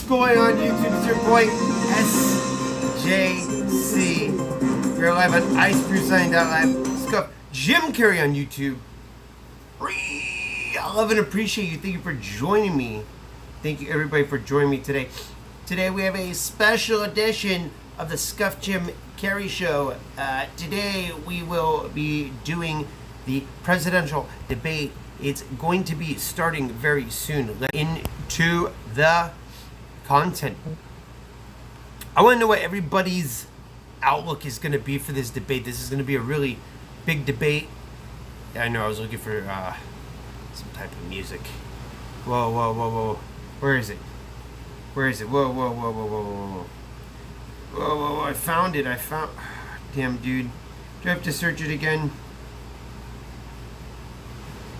going on YouTube? It's your boy SJC. You're live on icebrew.live. Scuff Jim Carrey on YouTube. I love and appreciate you. Thank you for joining me. Thank you everybody for joining me today. Today we have a special edition of the Scuff Jim Carrey Show. Today we will be doing the presidential debate. It's going to be starting very soon. Into the content. I want to know what everybody's outlook is going to be for this debate. This is going to be a really big debate. I know I was looking for some type of music. Whoa, whoa, whoa, whoa. Where is it? Where is it? Whoa, whoa, whoa, whoa, whoa, whoa. Whoa, whoa, whoa. I found it. Damn, dude. Do I have to search it again?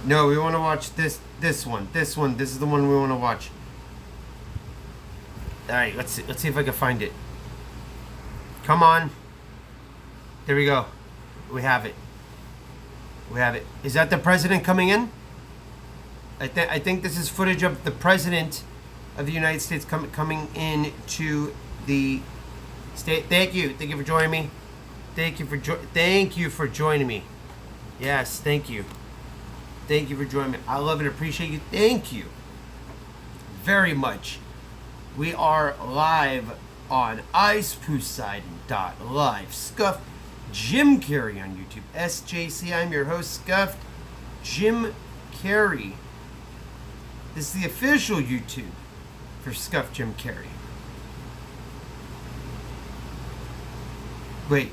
No, we want to watch this one. This is the one we want to watch. Alright, let's see if I can find it. Come on. There we go. We have it. We have it. Is that the president coming in? I think this is footage of the president of the United States coming in to the state. Thank you for joining me. Thank you for joining me. Yes, thank you. Thank you for joining me. I love and appreciate you. Thank you very much. We are live on icepooside.live. Scuff Jim Carrey on YouTube. SJC, I'm your host, Scuff Jim Carrey. This is the official YouTube for Scuff Jim Carrey. Wait.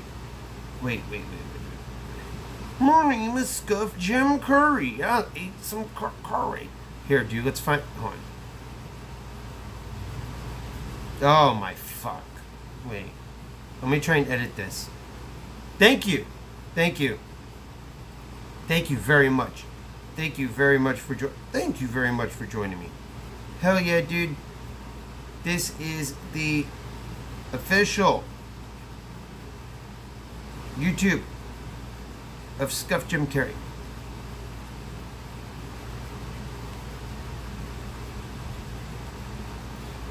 My name is Scuff Jim Carrey. I'll eat some curry. Here, dude, let's find... Hold on. Oh, my fuck. Wait. Let me try and edit this. Thank you. Thank you very much. Thank you very much for joining me. Hell yeah, dude. This is the official YouTube of Scuff Jim Carrey.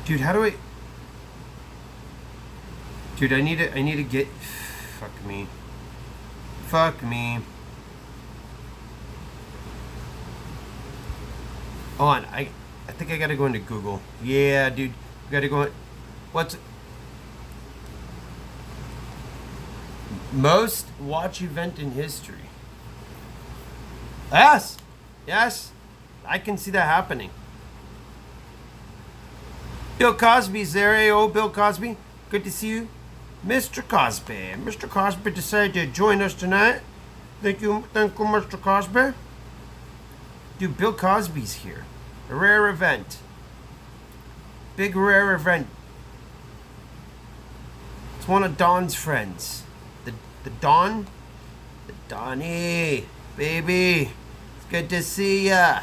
Dude, how do I... Dude, I need to get... Fuck me. Hold on, I think I gotta go into Google. Yeah, dude. Gotta go in... What's... Most watch event in history. Yes! I can see that happening. Bill Cosby's there. Hey, old Bill Cosby. Good to see you. Mr. Cosby. Mr. Cosby decided to join us tonight. Thank you, Mr. Cosby. Dude, Bill Cosby's here. A rare event. Big rare event. It's one of Don's friends. The Don? The Donnie. Baby. It's good to see ya.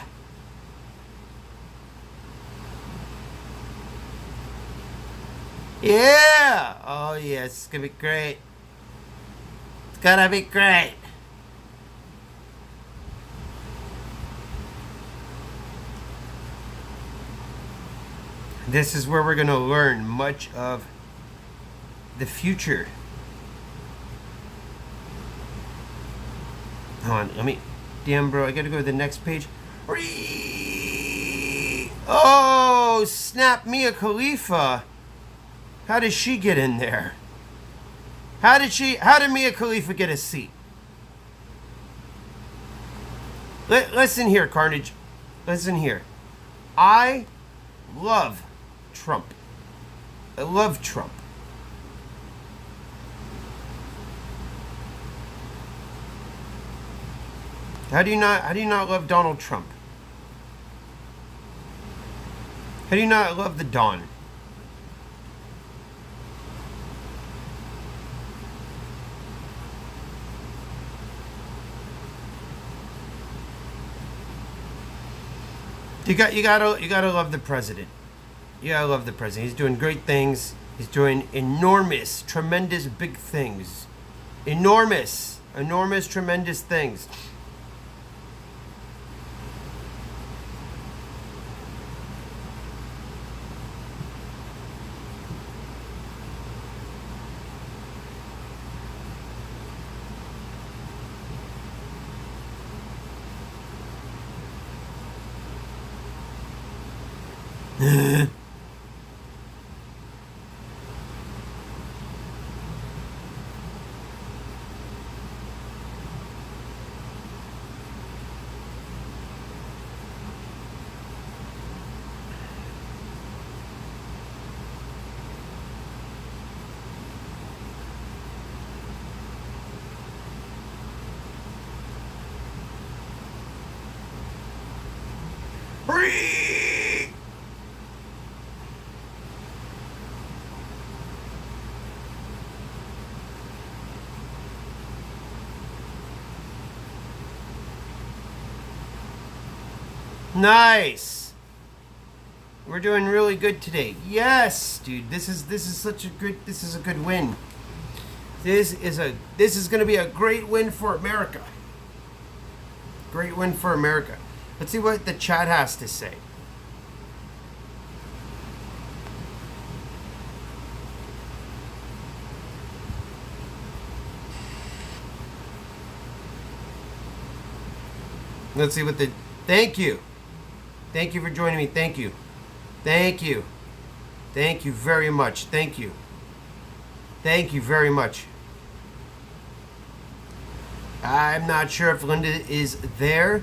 Yeah! Oh, yes. It's gonna be great. It's gonna be great. This is where we're gonna learn much of the future. Hold on, let me... Damn, bro, I gotta go to the next page. Oh, snap, Mia Khalifa. How did she get in there? How did Mia Khalifa get a seat? Listen here, Carnage. Listen here. I love Trump. I love Trump. How do you not love Donald Trump? How do you not love the Don? You gotta love the president. You gotta love the president. He's doing great things. He's doing enormous, tremendous, big things. Enormous, tremendous things. Nice. We're doing really good today. Yes, dude. This is such a good. This is a good win. This is going to be a great win for America. Great win for America. Let's see what the chat has to say. Let's see what the... Thank you. Thank you for joining me. Thank you. Thank you. Thank you very much. Thank you. Thank you very much. I'm not sure if Linda is there.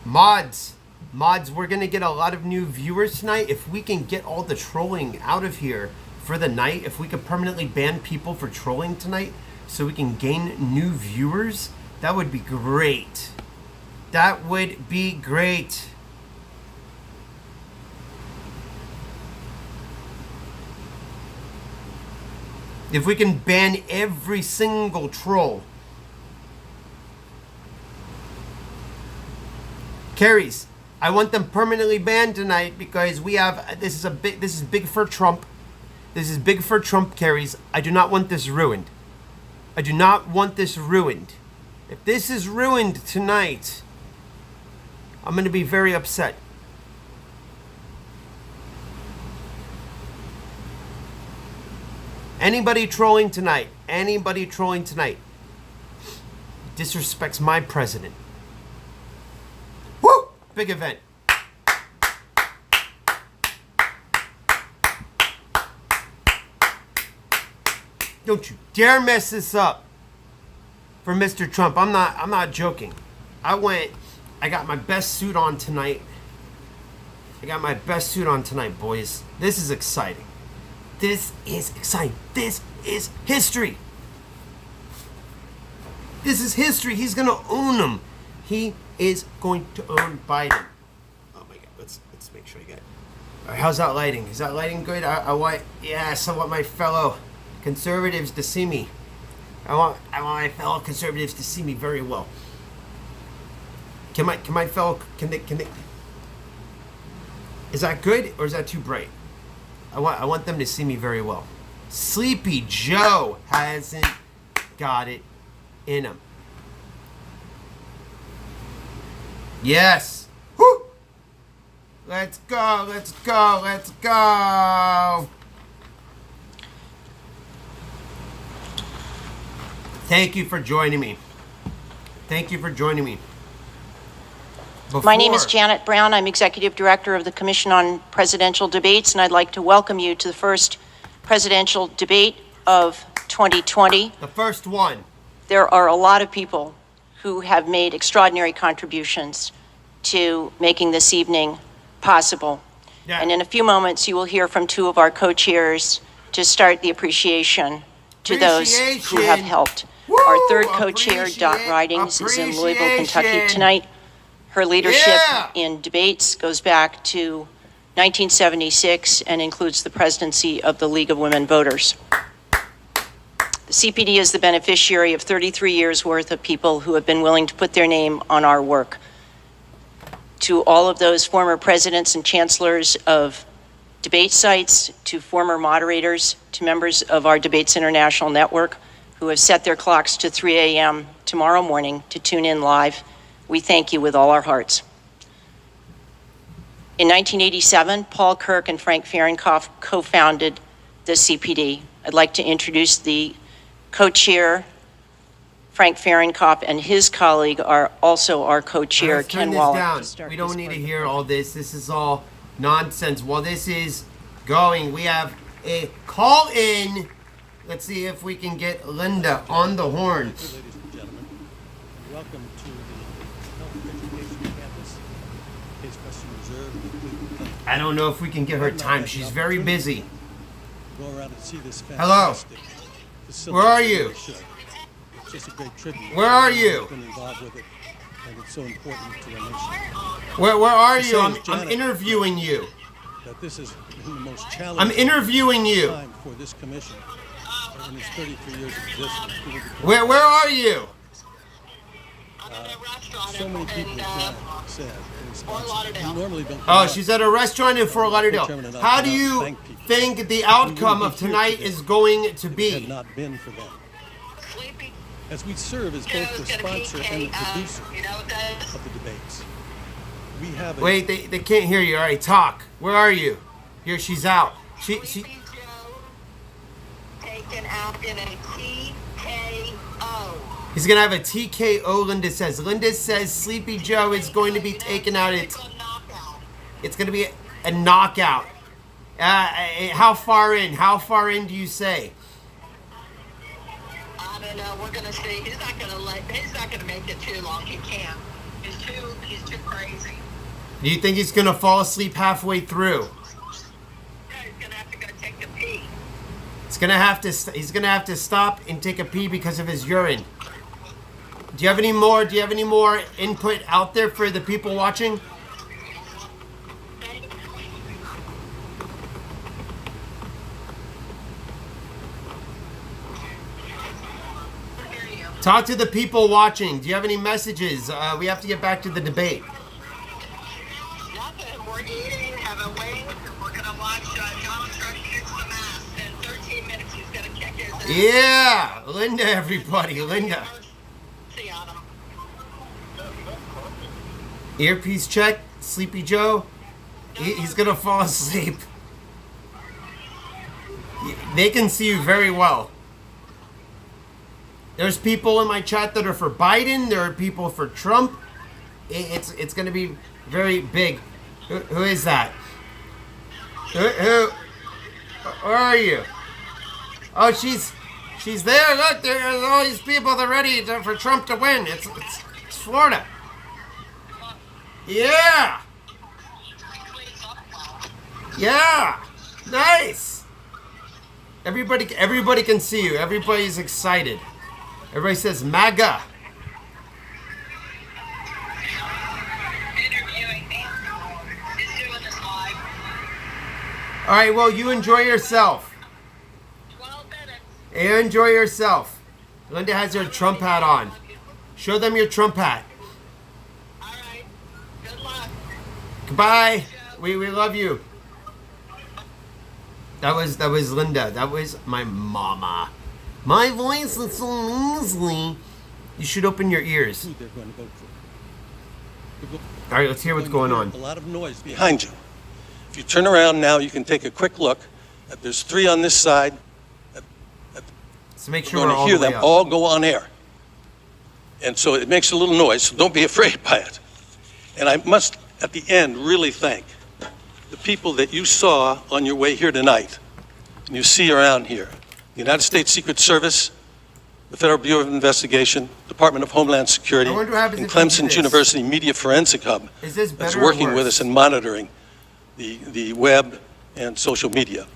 Mods, we're going to get a lot of new viewers tonight. If we can get all the trolling out of here for the night, if we could permanently ban people for trolling tonight so we can gain new viewers, that would be great. That would be great. If we can ban every single troll. Carries, I want them permanently banned tonight because we have, this is big for Trump. This is big for Trump, Carries. I do not want this ruined. I do not want this ruined. If this is ruined tonight, I'm going to be very upset. Anybody trolling tonight, disrespects my president. Woo! Big event. Don't you dare mess this up for Mr. Trump. I'm not joking. I got my best suit on tonight. Boys. This is exciting. This is history. This is history. He's going to own them. He is going to own Biden. Oh my God. Let's make sure I get it. All right, how's that lighting? Is that lighting good? I want my fellow conservatives to see me. I want my fellow conservatives to see me very well. Can they? Is that good or is that too bright? I want them to see me very well. Sleepy Joe hasn't got it in him. Yes. Woo! Let's go. Thank you for joining me. My name is Janet Brown. I'm Executive Director of the Commission on Presidential Debates, and I'd like to welcome you to the first presidential debate of 2020. The first one. There are a lot of people who have made extraordinary contributions to making this evening possible. Yeah. And in a few moments, you will hear from two of our co-chairs to start the appreciation to those who have helped. Woo! Our third co-chair, Dot Ridings, is in Louisville, Kentucky tonight. Her leadership in debates goes back to 1976 and includes the presidency of the League of Women Voters. The CPD is the beneficiary of 33 years' worth of people who have been willing to put their name on our work. To all of those former presidents and chancellors of debate sites, to former moderators, to members of our Debates International Network who have set their clocks to 3 a.m. tomorrow morning to tune in live, we thank you with all our hearts. In 1987, Paul Kirk and Frank Fahrenkopf co-founded the CPD. I'd like to introduce the co-chair, Frank Fahrenkopf, and his colleague are also our co-chair, Ken Wallach. We don't need to hear all this. This is all nonsense. While this is going, we have a call in. Let's see if we can get Linda on the horn. Ladies and gentlemen, welcome to the Health Education Campus, Case Western Reserve. I don't know if we can get her time. She's very busy. Go around and see this Hello. facility. Where are you? It's just a great tribute. Where are you? Been involved with it, and it's so important to our nation. Where are you? I'm Janet, interviewing you. That this is the most challenging I'm interviewing you. time for this commission in its 33 years of existence. Where are you? So many people, as Janet said, in response, we normally don't. Oh, she's at a restaurant in Fort Lauderdale. How do you think the outcome of tonight is going to Had be? not been for them. As we serve as both the sponsor and the producer of the debates, we have a Wait, they can't hear you. All right, talk. Where are you? Here, she's out. She. Taken out in a TKO. He's gonna have a TKO. Linda says. Linda says Sleepy Joe is going to be taken out. It's gonna be a knockout. How far in? How far in do you say? I don't know. We're gonna see. He's not gonna make it too long. He can't. He's too crazy. Do you think he's gonna fall asleep halfway through? Yeah, he's gonna have to go take a pee. He's gonna have to stop and take a pee because of his urine. Do you have any more input out there for the people watching? Talk to the people watching. Do you have any messages? We have to get back to the debate. Nothing. We're eating, having wings, and we're gonna watch Donald Trump kick some ass. In 13 minutes, he's gonna kick his ass. Yeah, Linda, everybody, Linda. See Adam. Earpiece check. Sleepy Joe. He's gonna fall asleep. They can see you very well. There's people in my chat that are for Biden. There are people for Trump. It's going to be very big. Who is that? Who? Where are you? Oh, she's there. Look, there's all these people that are ready for Trump to win. It's Florida. Yeah. Yeah. Nice. Everybody can see you. Everybody's excited. Everybody says MAGA. Interviewing me. He's doing this live. All right, well, you enjoy yourself. 12 minutes. You enjoy yourself. Linda has her Trump hat on. Show them your Trump hat. All right. Good luck. Goodbye. We love you. That was Linda. That was my mama. My voice is so nasally. You should open your ears. who they're going to vote for. All right, let's hear what's going on. A lot of noise behind you. If you turn around now, you can take a quick look. There's 3 on this side. So make You're sure we're going to all hear the way them up. all go on air. And so it makes a little noise, so don't be afraid by it. And I must, at the end, really thank the people that you saw on your way here tonight, and you see around here. The United States Secret Service, the Federal Bureau of Investigation, Department of Homeland Security, I wonder what happens and if we do Clemson's this. University Media Forensic Hub Is this that's better or working with worse? us and monitoring the web and social media.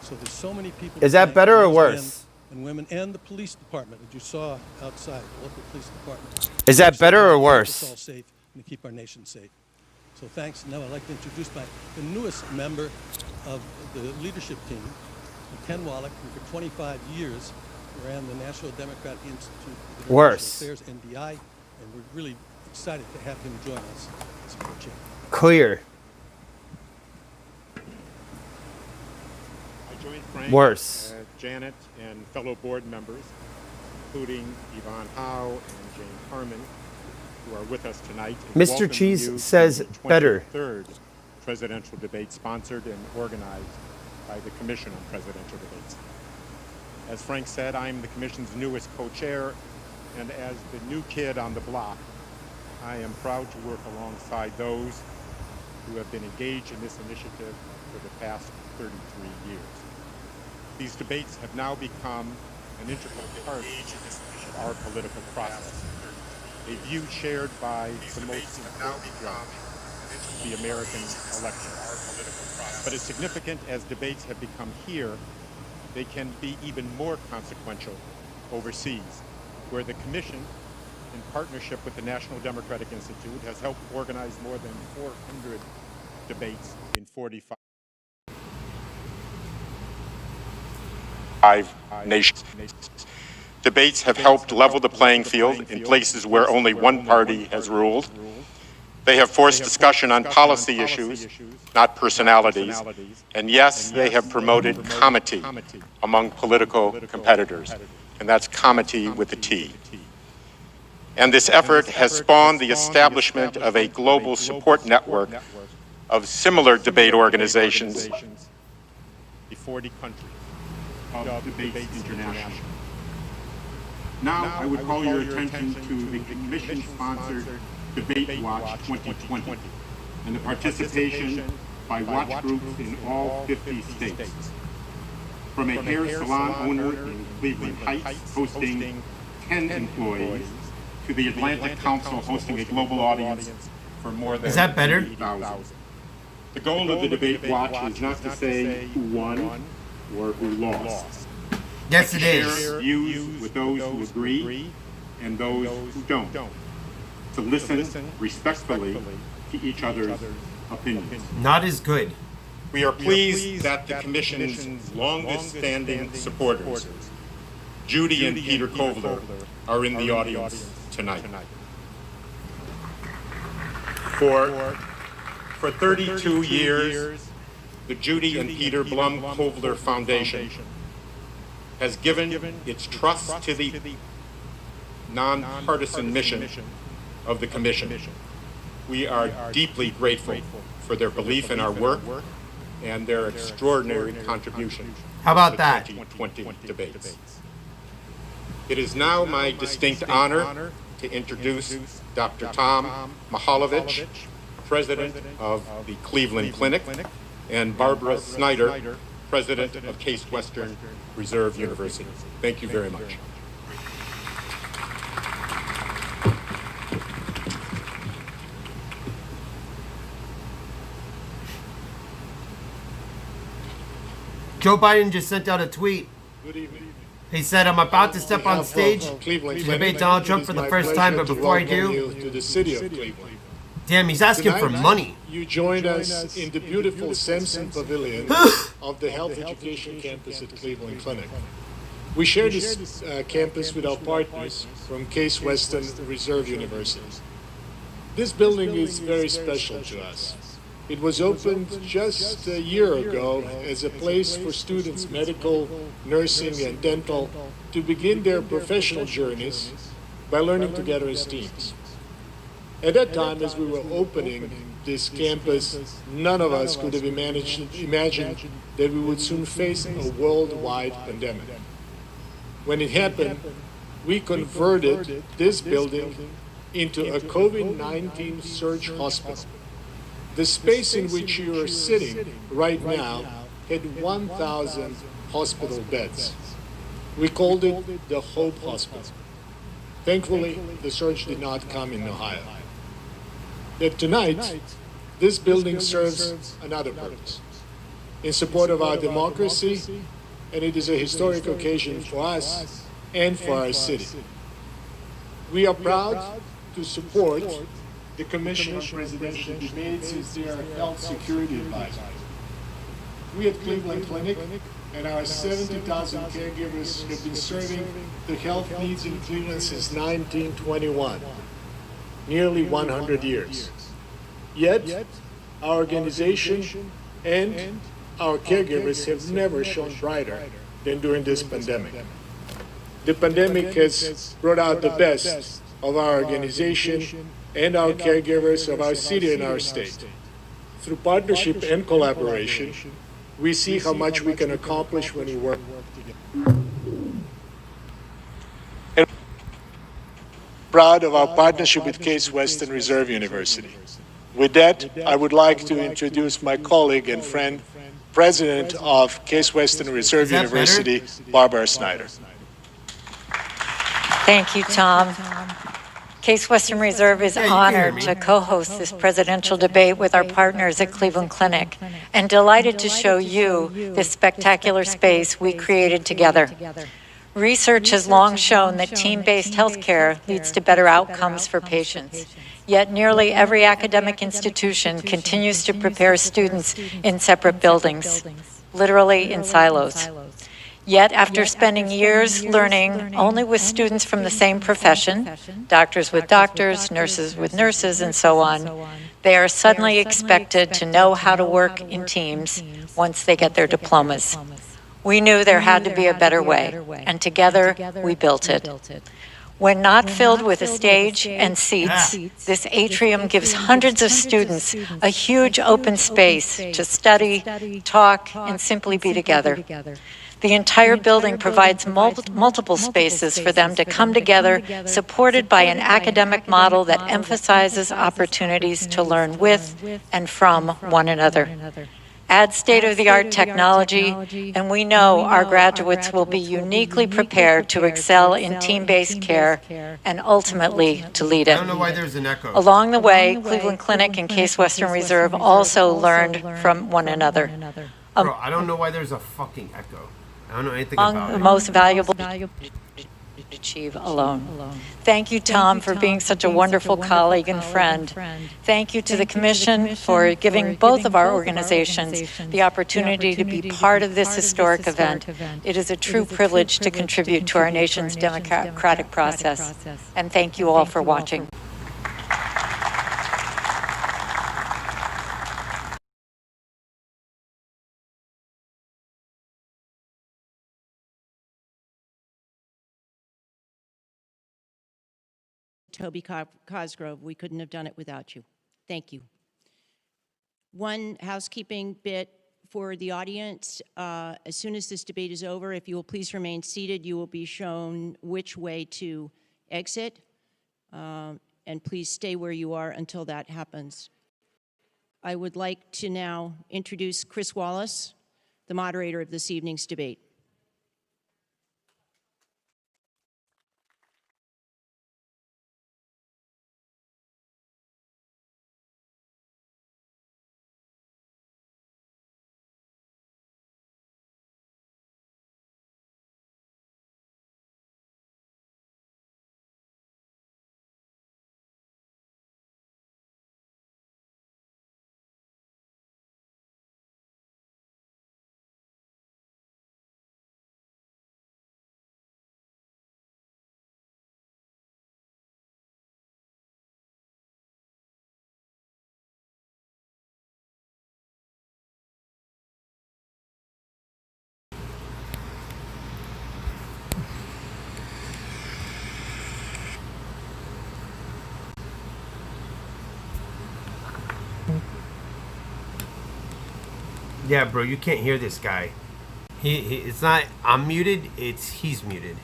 So there's so many people. Is that tonight, better or these worse? men And women and the police department that you saw outside, the local police department. Is that better or To keep worse? us all safe and to keep our nation safe. So thanks. Now I'd like to introduce the newest member of the leadership team, Ken Wallach, who for 25 years ran the National Democratic Institute of Worse. International Affairs, NDI, and we're really excited to have him join us as co-chair. Clear. I joined Frank, Worse. Janet, and fellow board members, including Yvonne Howe and Jane Harmon, who are with us tonight. in Mr. welcoming Cheese you to says the better. 23rd presidential debate sponsored and organized by the Commission on Presidential Debates. As Frank said, I'm the Commission's newest co-chair, and as the new kid on the block, I am proud to work alongside those who have been engaged in this initiative for the past 33 years. These debates have now become an integral part of our political process, a view shared by the most important judge, the American election. But as significant as debates have become here, they can be even more consequential overseas, where the Commission, in partnership with the National Democratic Institute, has helped organize more than 400 debates in 45 nations. Debates have helped level the playing field in places where only one party has ruled. They have forced discussion on policy issues, not personalities, and yes, they have promoted comity among political competitors, and that's comity with a T. And this effort has spawned the establishment of a global support network of similar debate organizations in 40 countries of Debates International. Now I would call your attention to the Commission-sponsored Debate Watch 2020 and the participation by watch groups in all 50 states. From a hair salon owner in Cleveland Heights hosting 10 employees to the Atlantic Council hosting a global audience for more than 80,000. The goal of the Debate Watch is not to say who won or who lost. Yes, it is. Share views with those who agree and those who don't. To listen respectfully to each other's opinions. Not as good. We are pleased that the Commission's longest-standing supporters, Judy and Peter Kovler, are in the audience tonight. For 32 years, the Judy and Peter Blum Kovler Foundation has given its trust to the nonpartisan mission of the Commission. We are deeply grateful for their belief in our work and their extraordinary contribution How about to that? 2020 debates. It is now my distinct honor to introduce Dr. Tom Mihaljevic, President of the Cleveland Clinic, and Barbara Snyder, President of Case Western Reserve University. Thank you very much. Joe Biden just sent out a tweet. Good evening. He said, I'm about to step on stage to debate Donald Trump for the first time, but before I do, to the city of Cleveland. damn, he's asking for money. You joined us in the beautiful Sampson Pavilion of the Health Education Campus at Cleveland Clinic. We share this campus with our partners from Case Western Reserve University. This building is very special to us. It was opened just a year ago as a place for students, medical, nursing, and dental, to begin their professional journeys by learning together as teams. At that time, as we were opening this campus, none of us could have imagined that we would soon face a worldwide pandemic. When it happened, we converted this building into a COVID-19 surge hospital. The space in which you are sitting right now had 1,000 hospital beds. We called it the Hope Hospital. Thankfully, the surge did not come in Ohio. Yet tonight, this building serves another purpose. In support of our democracy, and it is a historic occasion for us and for our city. We are proud to support the Commission on Presidential Debates as their health security advisor. We at Cleveland Clinic and our 70,000 caregivers have been serving the health needs in Cleveland since 1921, nearly 100 years. Yet, our organization and our caregivers have never shone brighter than during this pandemic. The pandemic has brought out the best of our organization and our caregivers of our city and our state. Through partnership and collaboration, we see how much we can accomplish when we work together. Proud of our partnership with Case Western Reserve University. With that, I would like to introduce my colleague and friend, President of Case Western Reserve University, Barbara Snyder. Thank you, Tom. Case Western Reserve is honored to co-host this presidential debate with our partners at Cleveland Clinic and delighted to show you this spectacular space we created together. Research has long shown that team-based healthcare leads to better outcomes for patients. Yet nearly every academic institution continues to prepare students in separate buildings, literally in silos. Yet after spending years learning only with students from the same profession, doctors with doctors, nurses with nurses, and so on, they are suddenly expected to know how to work in teams once they get their diplomas. We knew there had to be a better way, and together we built it. When not filled with a stage and seats, this atrium gives hundreds of students a huge open space to study, talk, and simply be together. The entire building provides multiple spaces for them to come together, supported by an academic model that emphasizes opportunities to learn with and from one another. Add state-of-the-art technology, and we know our graduates will be uniquely prepared to excel in team-based care and ultimately to lead it. I don't know why there's an echo. Along the way, Cleveland Clinic and Case Western Reserve also learned from one another. Bro, I don't know why there's a fucking echo. I don't know anything about Among it. the most valuable to achieve alone. Thank you, Tom, for being such a wonderful colleague and friend. Thank you to the Commission for giving both of our organizations the opportunity to be part of this historic event. It is a true privilege to contribute to our nation's democratic process. And thank you all for watching. Toby Cosgrove, we couldn't have done it without you. Thank you. One housekeeping bit for the audience. As soon as this debate is over, if you will please remain seated, you will be shown which way to exit. And please stay where you are until that happens. I would like to now introduce Chris Wallace, the moderator of this evening's debate. Yeah, bro, you can't hear this guy. It's not I'm muted, it's he's muted.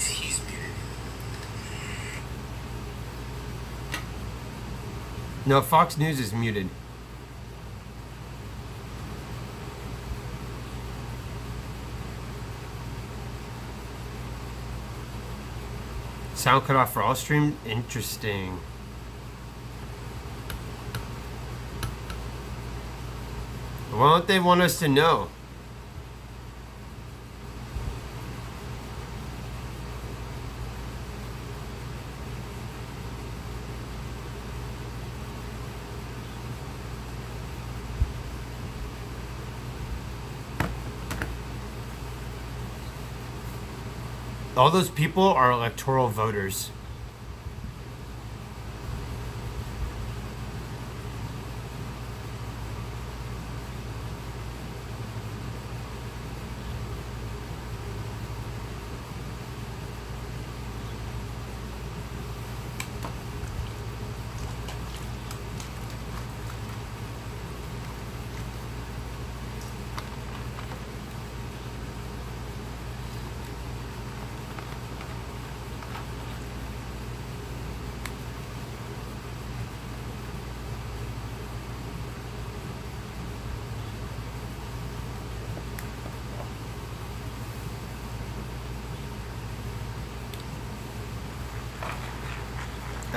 He's muted. No, Fox News is muted. Sound cut off for all stream? Interesting. Why don't they want us to know? All those people are electoral voters.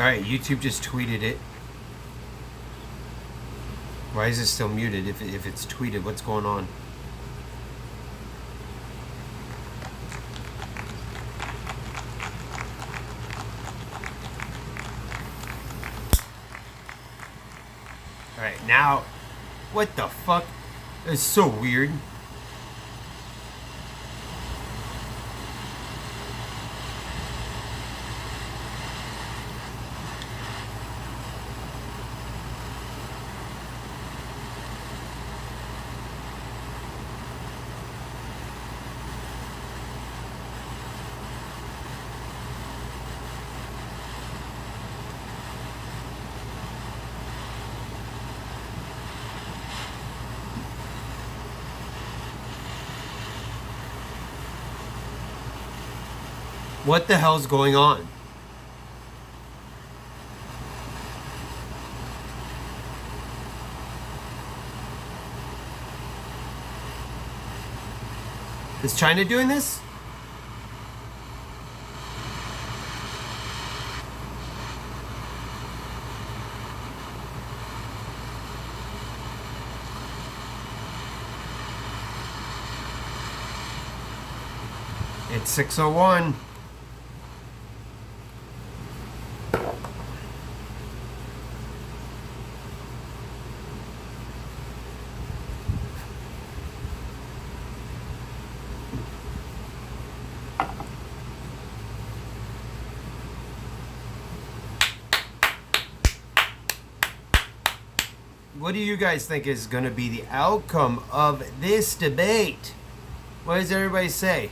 Alright, YouTube just tweeted it. Why is it still muted if it's tweeted? What's going on? Alright, now, what the fuck? It's so weird. What the hell's going on? Is China doing this? It's 6:01. What do you guys think is going to be the outcome of this debate? What does everybody say?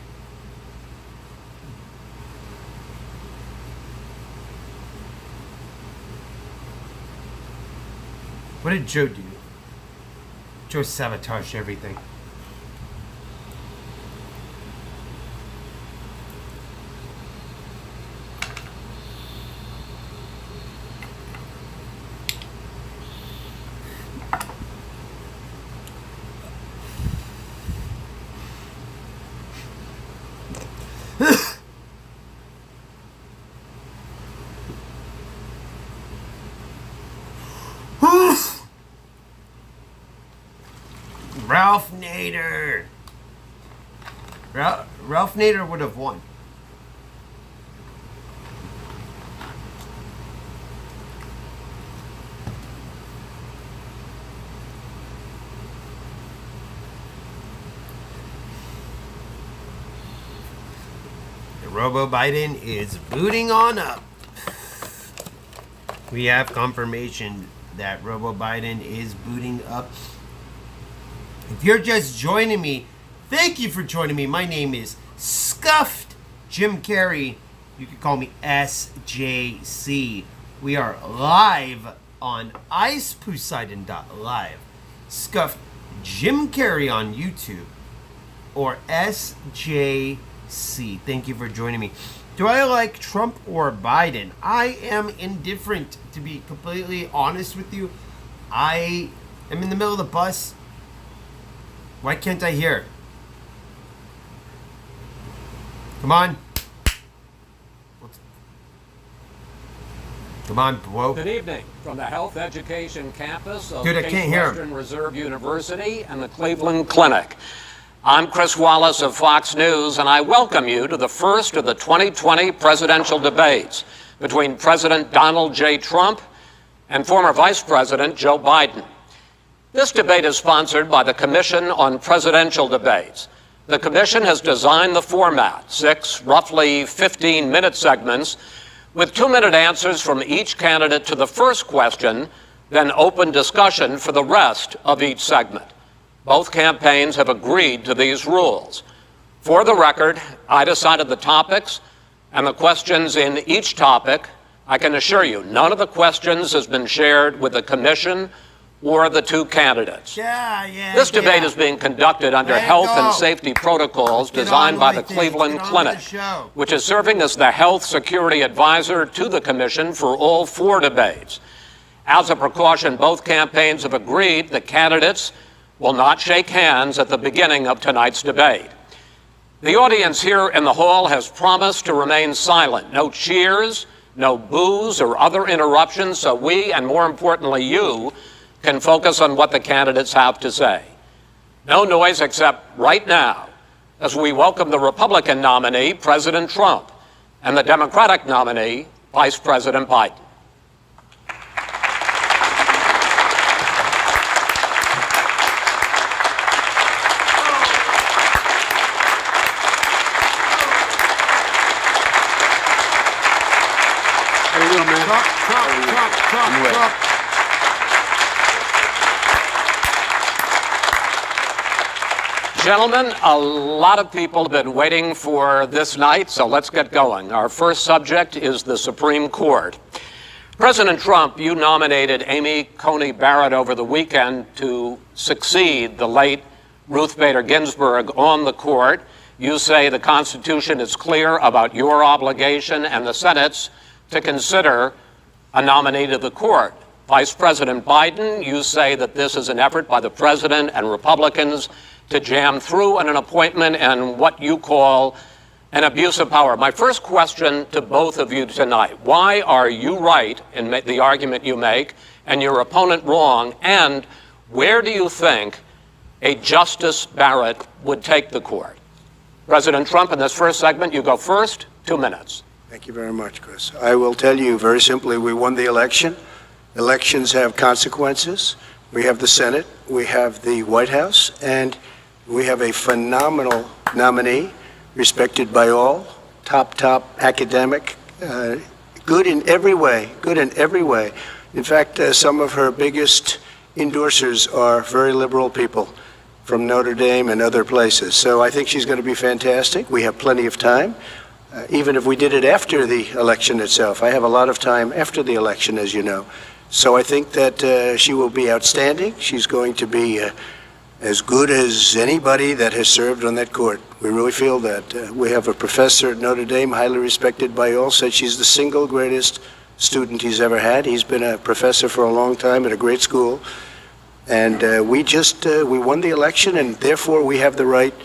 What did Joe do? Joe sabotaged everything. Ralph Nader. Ralph Nader would have won. The Robo Biden is booting on up. We have confirmation that Robo Biden is booting up. If you're just joining me, thank you for joining me. My name is Scuffed Jim Carrey. You can call me SJC. We are live on iceposeidon.live. Scuffed Jim Carrey on YouTube. Or SJC. Thank you for joining me. Do I like Trump or Biden? I am indifferent, to be completely honest with you. I am in the middle of the bus. Why can't I hear? Come on. Come on, bro. Good evening from the Health Education Campus of Dude, I can't hear him. Western Reserve University and the Cleveland Clinic. I'm Chris Wallace of Fox News, and I welcome you to the first of the 2020 presidential debates between President Donald J. Trump and former Vice President Joe Biden. This debate is sponsored by the Commission on Presidential Debates. The Commission has designed the format, 6 roughly 15-minute segments, with 2-minute answers from each candidate to the first question, then open discussion for the rest of each segment. Both campaigns have agreed to these rules. For the record, I decided the topics and the questions in each topic. I can assure you, none of the questions has been shared with the Commission or the two candidates. This debate is being conducted under health and safety protocols designed by the Cleveland Clinic, which is serving as the health security advisor to the Commission for all 4 debates. As a precaution, both campaigns have agreed the candidates will not shake hands at the beginning of tonight's debate. The audience here in the hall has promised to remain silent. No cheers, no boos or other interruptions, so we, and more importantly you, can focus on what the candidates have to say. No noise except right now, as we welcome the Republican nominee, President Trump, and the Democratic nominee, Vice President Biden. Trump. Gentlemen, a lot of people have been waiting for this night, so let's get going. Our first subject is the Supreme Court. President Trump, you nominated Amy Coney Barrett over the weekend to succeed the late Ruth Bader Ginsburg on the court. You say the Constitution is clear about your obligation and the Senate's to consider a nominee to the court. Vice President Biden, you say that this is an effort by the president and Republicans to jam through an appointment and what you call an abuse of power. My first question to both of you tonight, why are you right in the argument you make and your opponent wrong? And where do you think a Justice Barrett would take the court? President Trump, in this first segment, you go first, 2 minutes. Thank you very much, Chris. I will tell you very simply, we won the election. Elections have consequences. We have the Senate, we have the White House, and we have a phenomenal nominee, respected by all, top academic, good in every way. In fact, some of her biggest endorsers are very liberal people from Notre Dame and other places. So I think she's going to be fantastic. We have plenty of time. Even if we did it after the election itself. I have a lot of time after the election, as you know. So I think that she will be outstanding. She's going to be as good as anybody that has served on that court. We really feel that. We have a professor at Notre Dame, highly respected by all, said she's the single greatest student he's ever had. He's been a professor for a long time at a great school. And we won the election, and therefore we have the right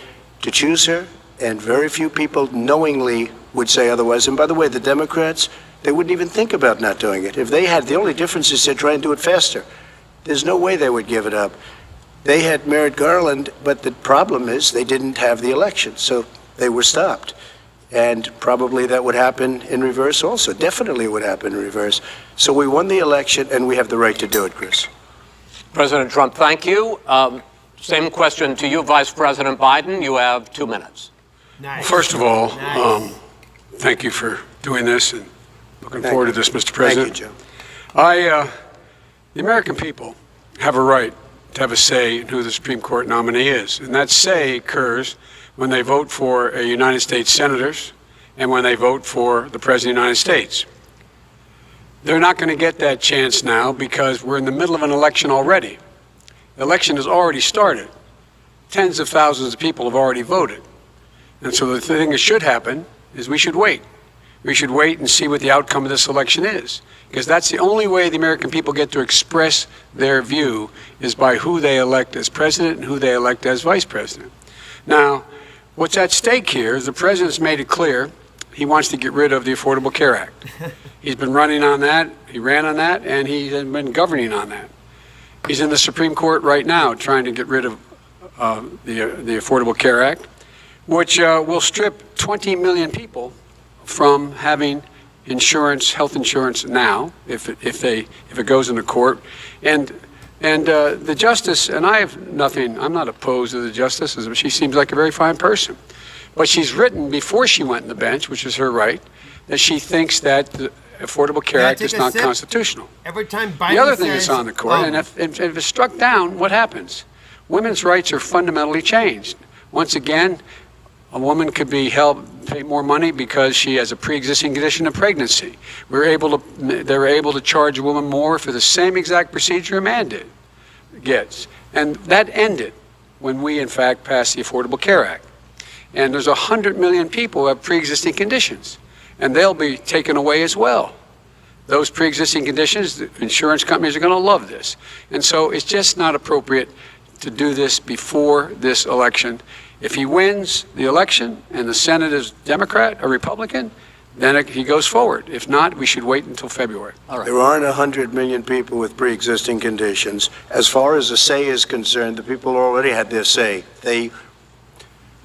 to choose her. And very few people knowingly would say otherwise. And by the way, the Democrats, they wouldn't even think about not doing it. If they had, the only difference is they'd try and do it faster. There's no way they would give it up. They had Merrick Garland, but the problem is they didn't have the election, so they were stopped. And probably that would happen in reverse also. Definitely would happen in reverse. So we won the election, and we have the right to do it, Chris. President Trump, thank you. Same question to you, Vice President Biden. You have 2 minutes. Nice. First of all, Nice. thank you for doing this and looking forward to this, Mr. President. Thank you, Joe. The American people have a right to have a say in who the Supreme Court nominee is. And that say occurs when they vote for a United States senators and when they vote for the President of the United States. They're not going to get that chance now because we're in the middle of an election already. The election has already started. Tens of thousands of people have already voted. And so the thing that should happen is we should wait. We should wait and see what the outcome of this election is. Because that's the only way the American people get to express their view is by who they elect as president and who they elect as vice president. Now, what's at stake here is the president's made it clear he wants to get rid of the Affordable Care Act. He's been running on that, he ran on that, and he's been governing on that. He's in the Supreme Court right now trying to get rid of the Affordable Care Act, which will strip 20 million people from having insurance, health insurance now, if it goes into court. And the justice, and I have nothing, I'm not opposed to the justice, she seems like a very fine person. But she's written before she went on the bench, which is her right, that she thinks that the Affordable Care Act is not constitutional. Every time Biden the other thing that's on the court, and if it's struck down, what happens? Women's rights are fundamentally changed. Once again, a woman could be pay more money because she has a pre-existing condition of pregnancy. They're able to charge a woman more for the same exact procedure a man gets. And that ended when we, in fact, passed the Affordable Care Act. And there's 100 million people who have pre-existing conditions, and they'll be taken away as well. Those pre-existing conditions, the insurance companies are going to love this. And so it's just not appropriate to do this before this election. If he wins the election and the Senate is Democrat or Republican, then he goes forward. If not, we should wait until February. All right. There aren't 100 million people with pre-existing conditions. As far as the say is concerned, the people already had their say.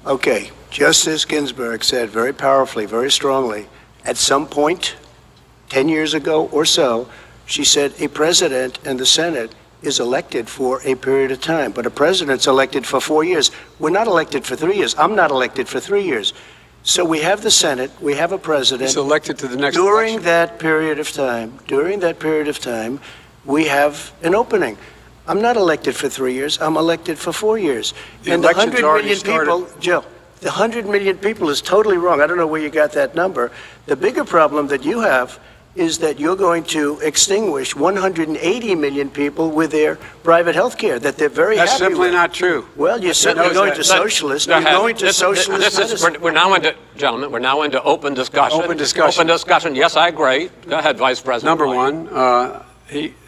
Okay, Justice Ginsburg said very powerfully, very strongly, at some point, 10 years ago or so, she said a president and the Senate is elected for a period of time, but a president's elected for 4 years. We're not elected for 3 years. I'm not elected for 3 years. So we have the Senate, we have a president. He's elected to the next during election. that period of time, we have an opening. I'm not elected for 3 years. I'm elected for 4 years. And the 100 million people, Joe, the 100 million people is totally wrong. I don't know where you got that number. The bigger problem that you have is that you're going to extinguish 180 million people with their private health care that they're very That's happy simply with. not true. Well, you're certainly going to socialist. You're going to socialist medicine. We're now into, gentlemen, we're now into open discussion. Open discussion. Open discussion. Yes, I agree. Go ahead, Vice President. Number one,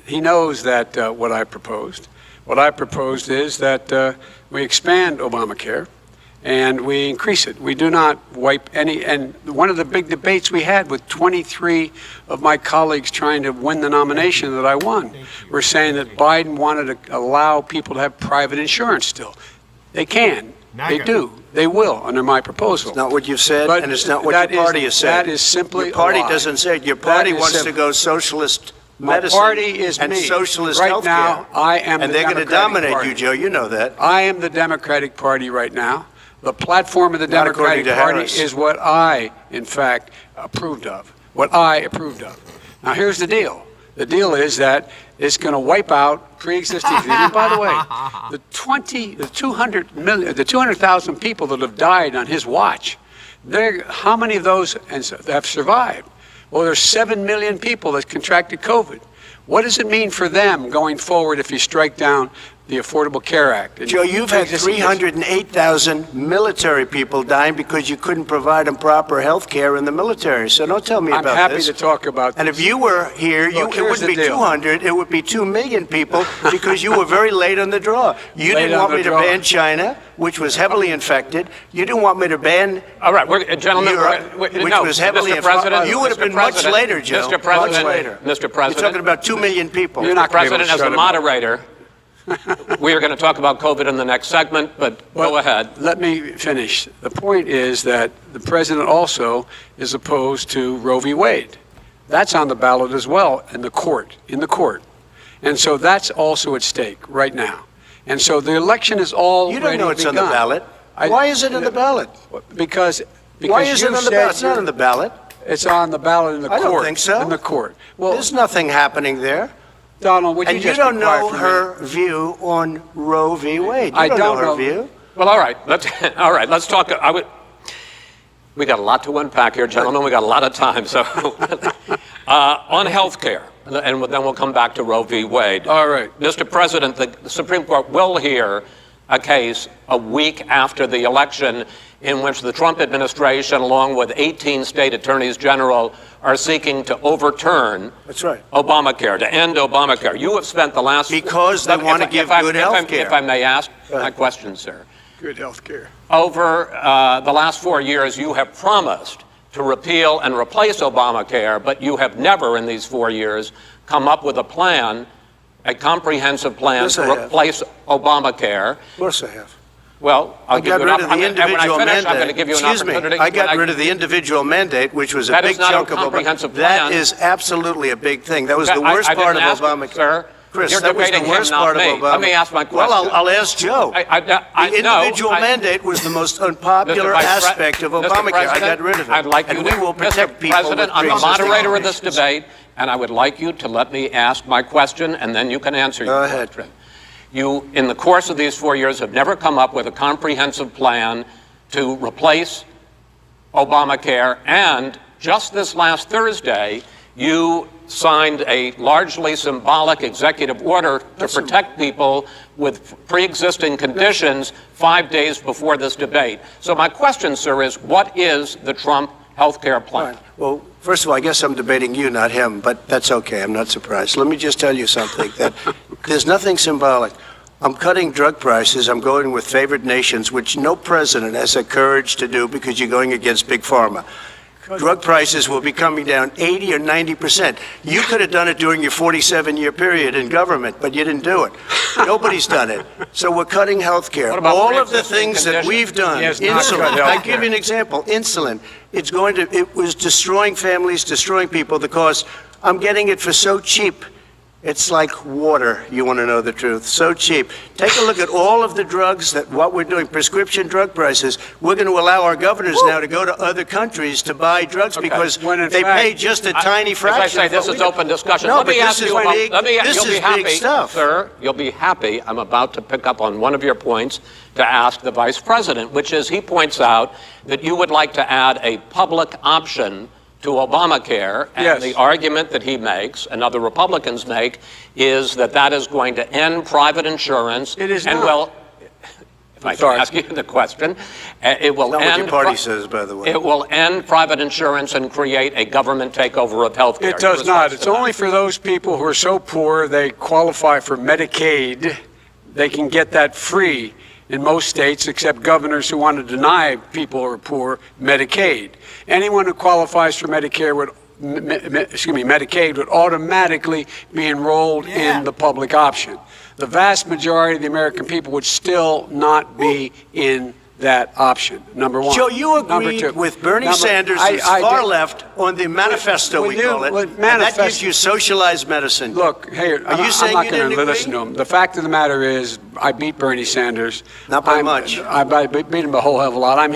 he knows that what I proposed. What I proposed is that we expand Obamacare and we increase it. We do not wipe any, and one of the big debates we had with 23 of my colleagues trying to win the nomination that I won, were saying that Biden wanted to allow people to have private insurance still. They can. They do. They will under my proposal. It's not what you've said, But and it's not what that your party is- has said. that is simply Your party a lie. doesn't say it. Your party That is wants to simple. go socialist My medicine party is and me. socialist Right healthcare. now, I am and the they're going to Democratic dominate Party. you, Joe. You know that. I am the Democratic Party right now. The platform of the Not according Democratic to Party Harris. is what I, in fact, approved of. What I approved of. Now, here's the deal. The deal is that it's going to wipe out pre-existing. And by the way, the 200,000 people that have died on his watch, how many of those have survived? Well, there's 7 million people that contracted COVID. What does it mean for them going forward if you strike down the Affordable Care Act? And Joe, you've had pre-existing 308,000 military people dying because you couldn't provide them proper health care in the military. So don't tell me I'm about happy this. to talk about And this. if you were here, Look, it here's wouldn't be the deal. 200, it would be 2 million people because you were very late on the draw. You Late didn't on want the me to draw. ban China, which was heavily infected. You didn't want me to ban All right, gentlemen, Europe, which no, was heavily Mr. President, infected. You would have Mr. been much President, later, Joe. Mr. President, much later. Mr. You're President, talking about 2 million people. You're not gonna be able to President, as shut the him up. moderator, we are going to talk about COVID in the next segment, but go ahead. Let me finish. The point is that the president also is opposed to Roe v. Wade. That's on the ballot as well in the court. And so that's also at stake right now. And so the election is already You don't know it's on the begun. ballot. Why is it on the ballot? Because Why is you it on the said ballot? It's not you're- on the ballot. It's on the ballot in the I court. don't think so. In the court. Well, There's nothing happening there. Donald, would you And you just don't be quiet know for a her view on Roe v. Wade. You I don't don't know know. her view. Well, all right, let's talk. We got a lot to unpack here, gentlemen. We got a lot of time. So, on health care, and then we'll come back to Roe v. Wade. All right. Mr. President, the Supreme Court will hear a case a week after the election in which the Trump administration, along with 18 state attorneys general, are seeking to overturn That's right. Obamacare, to end Obamacare. You have spent the last... Because they want to give good health care. If I may ask my question, sir. good health care. Over the last 4 years, you have promised to repeal and replace Obamacare, but you have never in these 4 years come up with a plan, a comprehensive plan Yes, to I have. replace Obamacare. Of course I have. Well, I'll I give got you rid an of the opportunity. And when I individual finish, I'm going to mandate. give you an Excuse me. opportunity. I got rid of the individual mandate, which was a That big is not a chunk of comprehensive Obamacare. plan. That is absolutely a big thing. That was the I worst didn't part of ask, Obamacare. Sir. Chris, You're that was the debating him, worst not part of me. Obamacare. Let me ask my question. Well, I'll ask Joe. The individual mandate was the most unpopular aspect of Obamacare. I got rid of it. I'd like you and we to, will protect Mr. people President, with I'm the pre-existing moderator of this conditions. debate, and I would like you to let me ask my question, and then you can answer your ahead. question. You, in the course of these 4 years, have never come up with a comprehensive plan to replace Obamacare, and just this last Thursday, you signed a largely symbolic executive order to protect people with pre-existing conditions 5 days before this debate. So my question, sir, is what is the Trump health care plan? Right. Well, first of all, I guess I'm debating you, not him, but that's okay. I'm not surprised. Let me just tell you something, that there's nothing symbolic. I'm cutting drug prices. I'm going with favored nations, which no president has the courage to do because you're going against Big Pharma. drug prices will be coming down 80 or 90%. You could have done it during your 47-year period in government, but you didn't do it. Nobody's done it. So we're cutting health care. All of the things that we've done, insulin, I'll give you an example, insulin, it was destroying families, destroying people. The cost, I'm getting it for so cheap. It's like water, you want to know the truth. So cheap. Take a look at all of the drugs what we're doing, prescription drug prices. We're going to allow our governors now to go to other countries to buy drugs because they pay just a tiny fraction. As I say, this is open discussion. No, let me ask you about, this is big stuff. Sir, you'll be happy. I'm about to pick up on one of your points to ask the Vice President, which is he points out that you would like to add a public option to Obamacare, and the argument that he makes and other Republicans make is that that is going to end private insurance. It is and not. Well, if I can ask you the question, it will Not end. what your party says, by the way. It will end private insurance and create a government takeover of health care. It does not. It's only for those people who are so poor they qualify for Medicaid. They can get that free in most states, except governors who want to deny people who are poor Medicaid. Anyone who qualifies for Medicaid would automatically be enrolled in the public option. The vast majority of the American people would still not be in that option, number one. Joe, you agreed with Bernie Sanders, who's far left, on the manifesto, we call it, and that gives you socialized medicine. Look, here, Are you saying I'm you not going didn't to agree? listen to him. The fact of the matter is, I beat Bernie Sanders. Not by much. I beat him a whole hell of a lot. I'm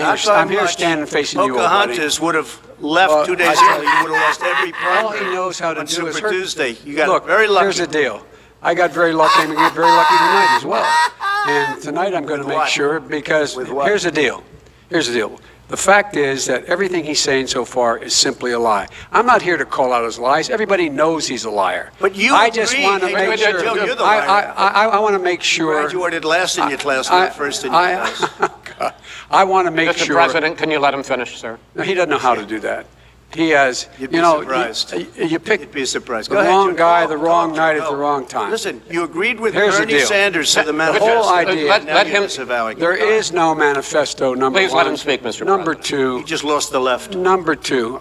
here standing facing you, old buddy. Pocahontas would have left 2 days early. You would have lost every primary. All he knows how to do is Super hurt. Tuesday. You got Look, very lucky. here's the deal. I got very lucky. I'm going to get very lucky tonight as well. And tonight I'm going to make sure, because here's the deal. Here's the deal. The fact is that everything he's saying so far is simply a lie. I'm not here to call out his lies. Everybody knows he's a liar. But you I just want to agree. make Joe, sure. you're the liar. I want to make sure. Graduated last in your class, not first in your class. I want to make Mr. sure. President, can you let him finish, sir? No, he doesn't know how to do that. He has, You'd be surprised. You picked You'd be surprised. the Go ahead, wrong Joe. guy, Go, the go, wrong Joe, night at go. the wrong time. Listen, you agreed with Here's the Bernie deal. Sanders to the The manifesto. whole idea. Now let you're him- disavowing it. There is no manifesto, number Please one. let him speak, Mr. Number President. two. You just lost the left. Number two.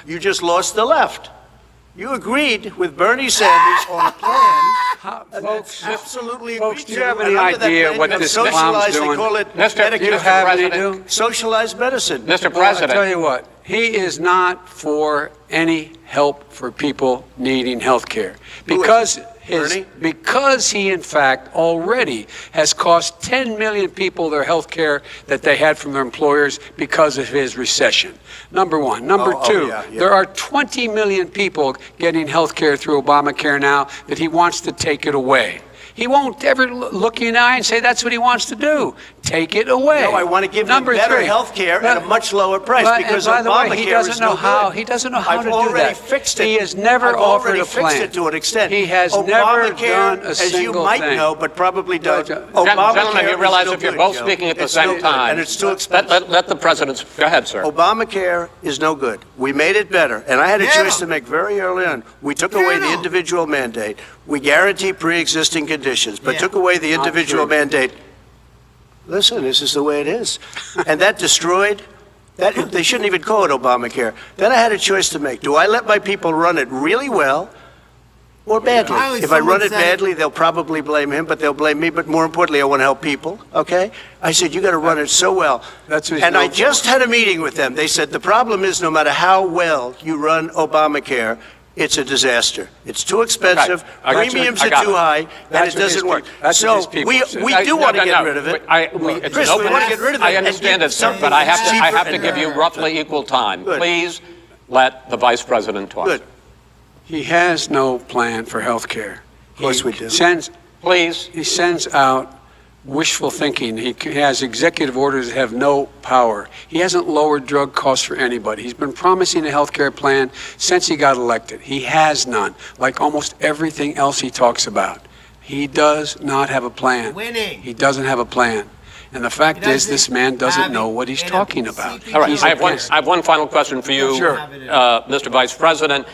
You just lost the left. You agreed with Bernie Sanders on a plan. Folks, Absolutely folks, agreed do you to. have And any under that idea plan, what you have this clown's socialized, doing? They call it Mr. Medicare. Do you have any President. do? Socialized medicine. Mr. Well, President. I tell you what, he is not for any help for people needing health care. Because Bernie? because he, in fact, already has cost 10 million people their health care that they had from their employers because of his recession. Number one. Number two, yeah. there are 20 million people getting health care through Obamacare now that he wants to take it away. He won't ever look you in the eye and say that's what he wants to do. Take it away. No, I want to give them Number better three. health care at a much lower price But- because and by the way, Obamacare he doesn't is know no how. good. He doesn't know how I've to do already that. fixed it. He has never I've offered already a plan. fixed it to an extent. He has never Obamacare, done a as single you might thing. know, but probably don't. Gentlemen, Obamacare you realize is if you're no both good, speaking at the Joe. It's no same good, time, and it's too expensive. let the President. Go ahead, sir. Obamacare is no good. We made it better, and I had a choice to make very early on. We took away the individual mandate. We guarantee pre-existing conditions, but took away the individual mandate. Listen, this is the way it is. And that destroyed, they shouldn't even call it Obamacare. Then I had a choice to make. Do I let my people run it really well or badly? Finally, If I run someone it said- badly, they'll probably blame him, but they'll blame me. But more importantly, I want to help people, okay? I said, you got to run it so well. That's what he's And I known for. just had a meeting with them. They said, the problem is no matter how well you run Obamacare, it's a disaster. It's too expensive, I got you. premiums I are got too it. high, and That's it what his doesn't work. people- that's what So his people we said. do want to get rid of it. It's Chris, an we open- want to get rid of it. I and understand give it, sir, something but I have cheaper to give you roughly equal time. Good. Please let the Vice President talk. Good. He has no plan for health care. Of course we do. Please. He sends out wishful thinking. He has executive orders that have no power. He hasn't lowered drug costs for anybody. He's been promising a health care plan since he got elected. He has none, like almost everything else he talks about. He does not have a plan. Winning. He doesn't have a plan. And the fact He is, this man doesn't have know it what he's in a talking about. CP. All right, He's I against- have one final question for you, Sure. Mr. Vice President.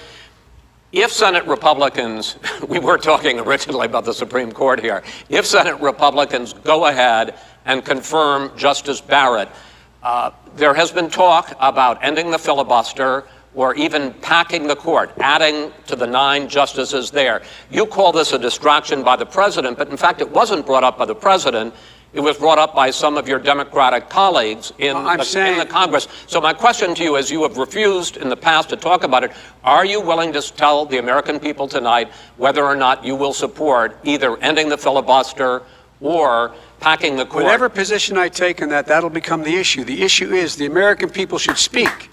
If Senate Republicans, we were talking originally about the Supreme Court here, if Senate Republicans go ahead and confirm Justice Barrett, There has been talk about ending the filibuster or even packing the court, adding to the 9 justices there. You call this a distraction by the president, but in fact it wasn't brought up by the president. It was brought up by some of your Democratic colleagues in the Congress. So my question to you is, you have refused in the past to talk about it. Are you willing to tell the American people tonight whether or not you will support either ending the filibuster or packing the court? Whatever position I take on that, that'll become the issue. The issue is the American people should speak.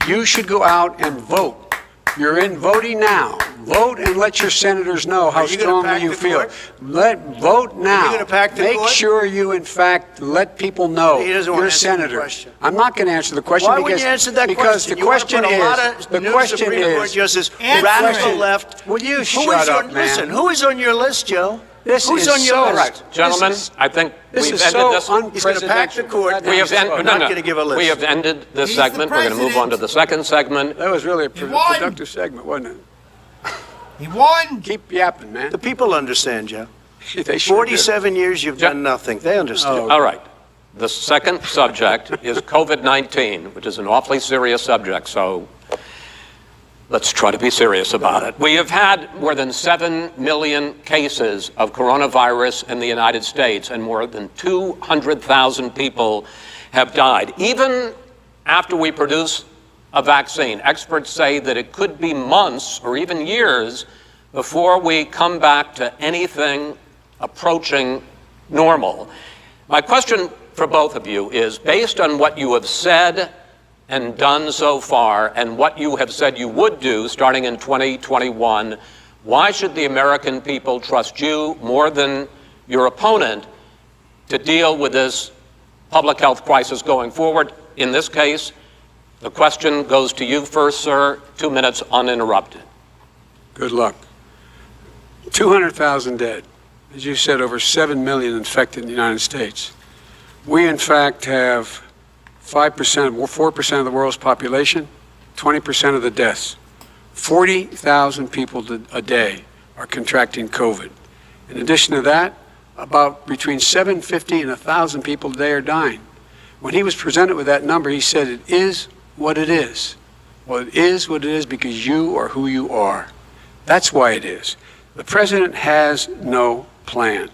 You should go out and vote. You're in voting now. Vote and let your senators know how strongly you feel. Vote now. Are you going to pack the Make court? sure you, in fact, let people know He doesn't want you're to a answer the senator. question. I'm not going to answer the question Why would you answer that because question? the question you want to is put a lot of new Supreme Court justices, radical left. Will you Who shut is up, on, man? Listen, who is on your list, Joe? Who's is on your so list? right. Gentlemen, I think This we've is ended so this. He's going to pack the court. We have We're not going to give a list. We have ended this He's the segment. We're going to move on to the second segment. That was really a won. productive segment, wasn't it? He won. Keep yapping, man. The people understand, Joe. They sure do. 47 years you've done nothing. They understand. All right. The second subject is COVID-19, which is an awfully serious subject, so let's try to be serious about it. We have had more than 7 million cases of coronavirus in the United States, and more than 200,000 people have died. Even after we produce a vaccine, experts say that it could be months or even years before we come back to anything approaching normal. My question for both of you is, based on what you have said and done so far and what you have said you would do starting in 2021, why should the American people trust you more than your opponent to deal with this public health crisis going forward? In this case, the question goes to you first, sir. 2 minutes uninterrupted. Good luck. 200,000 dead. As you said, over 7 million infected in the United States. We, in fact, have 4% of the world's population, 20% of the deaths. 40,000 people a day are contracting COVID. In addition to that, about between 750 and 1,000 people a day are dying. When he was presented with that number, he said, it is what it is. Well, it is what it is because you are who you are. That's why it is. The president has no plan.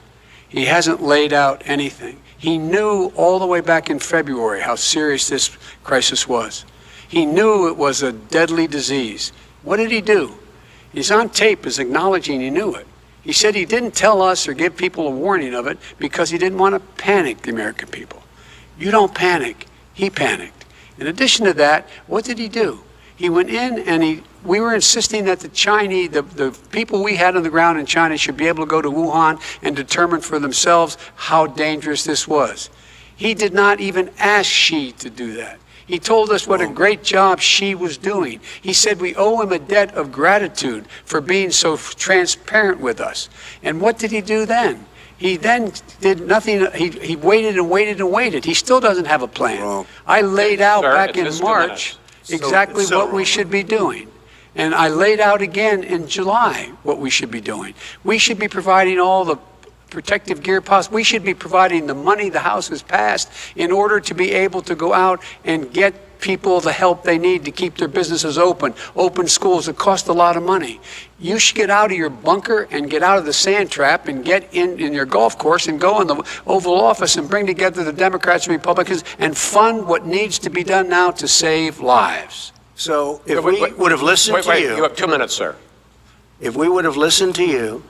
He hasn't laid out anything. He knew all the way back in February how serious this crisis was. He knew it was a deadly disease. What did he do? He's on tape as acknowledging he knew it. He said he didn't tell us or give people a warning of it because he didn't want to panic the American people. You don't panic. He panicked. In addition to that, what did he do? He went in and we were insisting that the people we had on the ground in China should be able to go to Wuhan and determine for themselves how dangerous this was. He did not even ask Xi to do that. He told us what a great job Xi was doing. He said we owe him a debt of gratitude for being so transparent with us. And what did he do then? He then did nothing. He waited and waited and waited. He still doesn't have a plan. Wrong. I laid out Sir, back in it's 2 March exactly it's so what we wrong. should be doing. And I laid out again in July what we should be doing. We should be providing all the protective gear possible. We should be providing the money the House has passed in order to be able to go out and get people the help they need to keep their businesses open schools that cost a lot of money. You should get out of your bunker and get out of the sand trap and get in your golf course and go in the Oval Office and bring together the Democrats and Republicans and fund what needs to be done now to save lives. So if we would have listened to You have 2 minutes, sir. if we would have listened to you,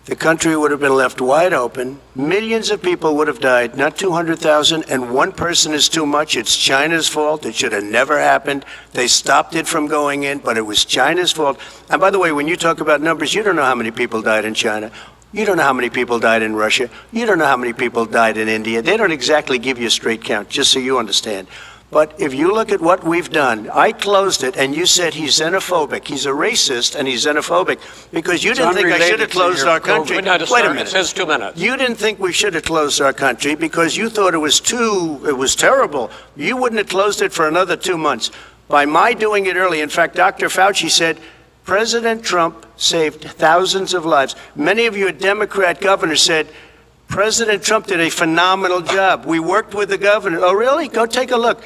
the country would have been left wide open. Millions of people would have died, not 200,000, and one person is too much. It's China's fault. It should have never happened. They stopped it from going in, but it was China's fault. And by the way, when you talk about numbers, you don't know how many people died in China. You don't know how many people died in Russia. You don't know how many people died in India. They don't exactly give you a straight count, just so you understand. But if you look at what we've done, I closed it, and you said he's xenophobic. He's a racist, and he's xenophobic because you didn't think I should have closed our country. No, Wait a minute. It says 2 minutes. You didn't think we should have closed our country because you thought it was terrible. You wouldn't have closed it for another 2 months. By my doing it early, in fact, Dr. Fauci said, President Trump saved thousands of lives. Many of you Democrat governors said, President Trump did a phenomenal job. We worked with the governor. Oh, really? Go take a look.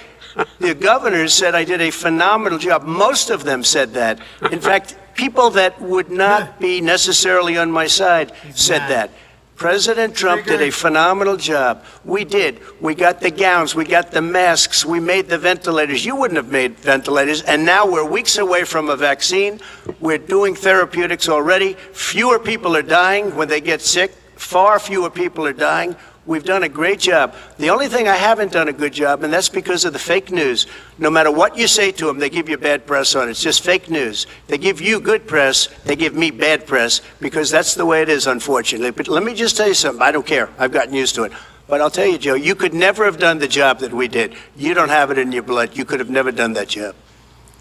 The governors said I did a phenomenal job. Most of them said that. In fact, people that would not be necessarily on my side said that. President Trump did a phenomenal job. We did. We got the gowns. We got the masks. We made the ventilators. You wouldn't have made ventilators. And now we're weeks away from a vaccine. We're doing therapeutics already. Fewer people are dying when they get sick. Far fewer people are dying. We've done a great job. The only thing I haven't done a good job, and that's because of the fake news. No matter what you say to them, they give you bad press on it. It's just fake news. They give you good press, they give me bad press, because that's the way it is, unfortunately. But let me just tell you something. I don't care. I've gotten used to it. But I'll tell you, Joe, you could never have done the job that we did. You don't have it in your blood. You could have never done that job.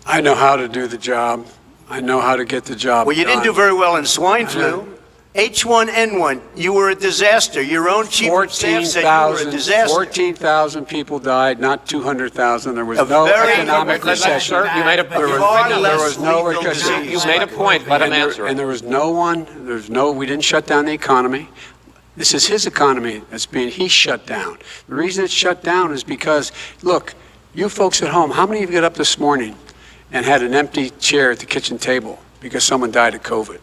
I know how to do the job. I know how to get the job Well, you didn't do very well in swine flu. H1N1, you were a disaster. Your own chief of staff said you were a disaster. 14,000 people died, not 200,000. There was no economic recession. You made a There was no recession. You made a point. Let him answer. And there was we didn't shut down the economy. This is his economy he shut down. The reason it's shut down is because, look, you folks at home, how many of you got up this morning and had an empty chair at the kitchen table because someone died of COVID?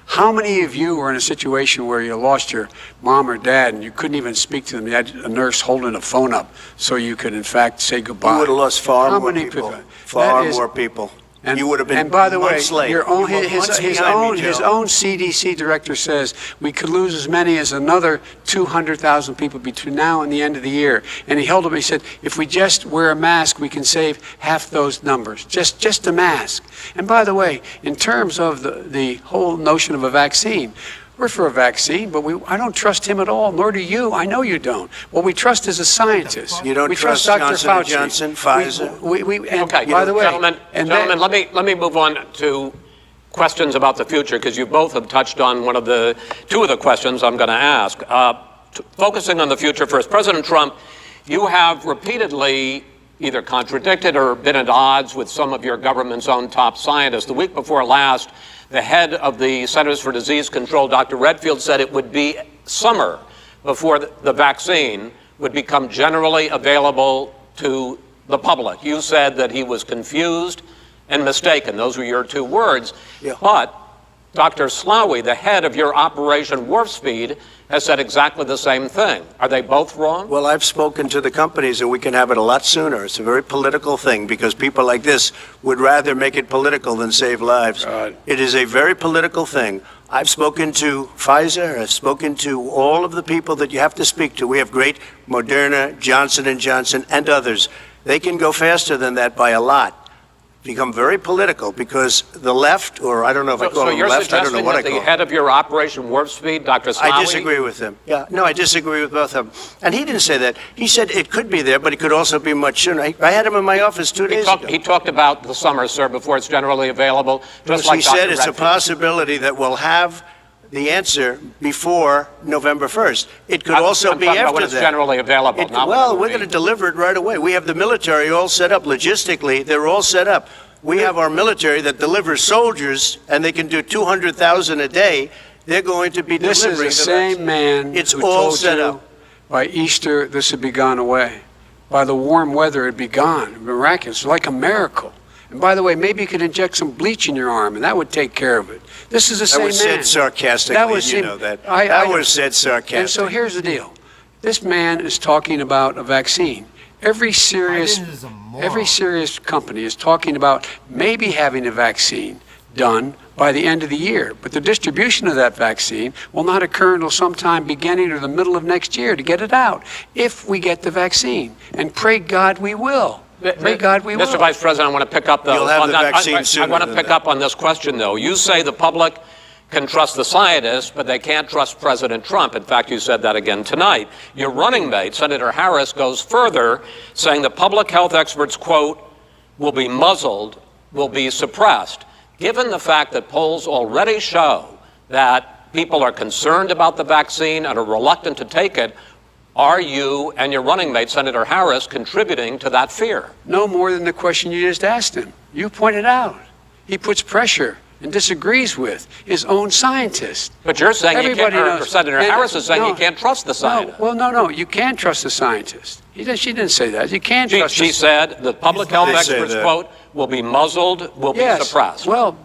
How many of you were in a situation where you lost your mom or dad and you couldn't even speak to them? You had a nurse holding a phone up so you could, in fact, say goodbye. You would have lost far more people. Far more people. And you would have been And by the way, months late. his own CDC director says we could lose as many as another 200,000 people between now and the end of the year. And he held up, he said, if we just wear a mask, we can save half those numbers. Just a mask. And by the way, in terms of the whole notion of a vaccine, we're for a vaccine, but I don't trust him at all, nor do you. I know you don't. What we trust is a scientist. You don't trust Dr. Johnson Fauci. Johnson, Pfizer? Okay, by the way, gentlemen, let me move on to questions about the future, because you both have touched on two of the questions I'm going to ask. Focusing on the future first, President Trump, you have repeatedly either contradicted or been at odds with some of your government's own top scientists. The week before last, the head of the Centers for Disease Control, Dr. Redfield, said it would be summer before the vaccine would become generally available to the public. You said that he was confused and mistaken. Those were your two words. Yeah. But Dr. Slaoui, the head of your Operation Warp Speed, has said exactly the same thing. Are they both wrong? Well, I've spoken to the companies, and we can have it a lot sooner. It's a very political thing, because people like this would rather make it political than save lives. It is a very political thing. I've spoken to Pfizer. I've spoken to all of the people that you have to speak to. We have great Moderna, Johnson & Johnson, and others. They can go faster than that by a lot. Become very political, because the left, or I don't know if I call them left, I don't know what I call them. So you're suggesting that the head of your Operation Warp Speed, Dr. Slaoui? I disagree with him. Yeah, no, I disagree with both of them. And he didn't say that. He said it could be there, but it could also be much sooner. I had him in my office 2 days ago. He talked about the summer, sir, before it's generally available. Just like he said it's a possibility that we'll have the answer before November 1st. It could also be after when it's generally available. Well, we're going to deliver it right away. We have the military all set up. Logistically, they're all set up. We have our military that delivers soldiers, and they can do 200,000 a day. They're going to be delivering. This is the same man It's who all told set you up. by Easter this would be gone away. By the warm weather, it'd be gone. Miraculous, like a miracle. And by the way, maybe you could inject some bleach in your arm, and that would take care of it. This is the same man. That was said sarcastically, you know that. That was said sarcastically. And so here's the deal. This man is talking about a vaccine. Every serious company is talking about maybe having a vaccine done by the end of the year. But the distribution of that vaccine will not occur until sometime beginning or the middle of next year to get it out, if we get the vaccine. And pray God we will. Pray God we will. Mr. Vice President, I want to pick up You'll have the vaccine sooner I want to pick up on this question, though. You say the public can trust the scientists, but they can't trust President Trump. In fact, you said that again tonight. Your running mate, Senator Harris, goes further, saying the public health experts, quote, will be muzzled, will be suppressed. Given the fact that polls already show that people are concerned about the vaccine and are reluctant to take it, are you and your running mate, Senator Harris, contributing to that fear? No more than the question you just asked him. You pointed out. He puts pressure and disagrees with his own scientists. But you're saying Everybody you can't, knows. or Senator And, Harris is saying no, you can't trust the scientists. No, you can't trust the scientists. She didn't say that. You can't trust She said the public health experts, quote, will be muzzled, will be suppressed. Well,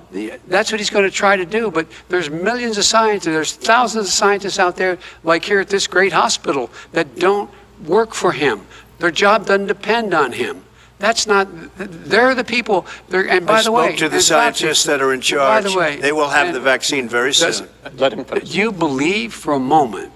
that's what he's going to try to do, but there's millions of scientists, there's thousands of scientists out there, like here at this great hospital, that don't work for him. Their job doesn't depend on him. That's not, they're the people, and by the way. I spoke to the scientists that are in charge. By the way. They will have the vaccine very soon. Let him finish. Do you believe for a moment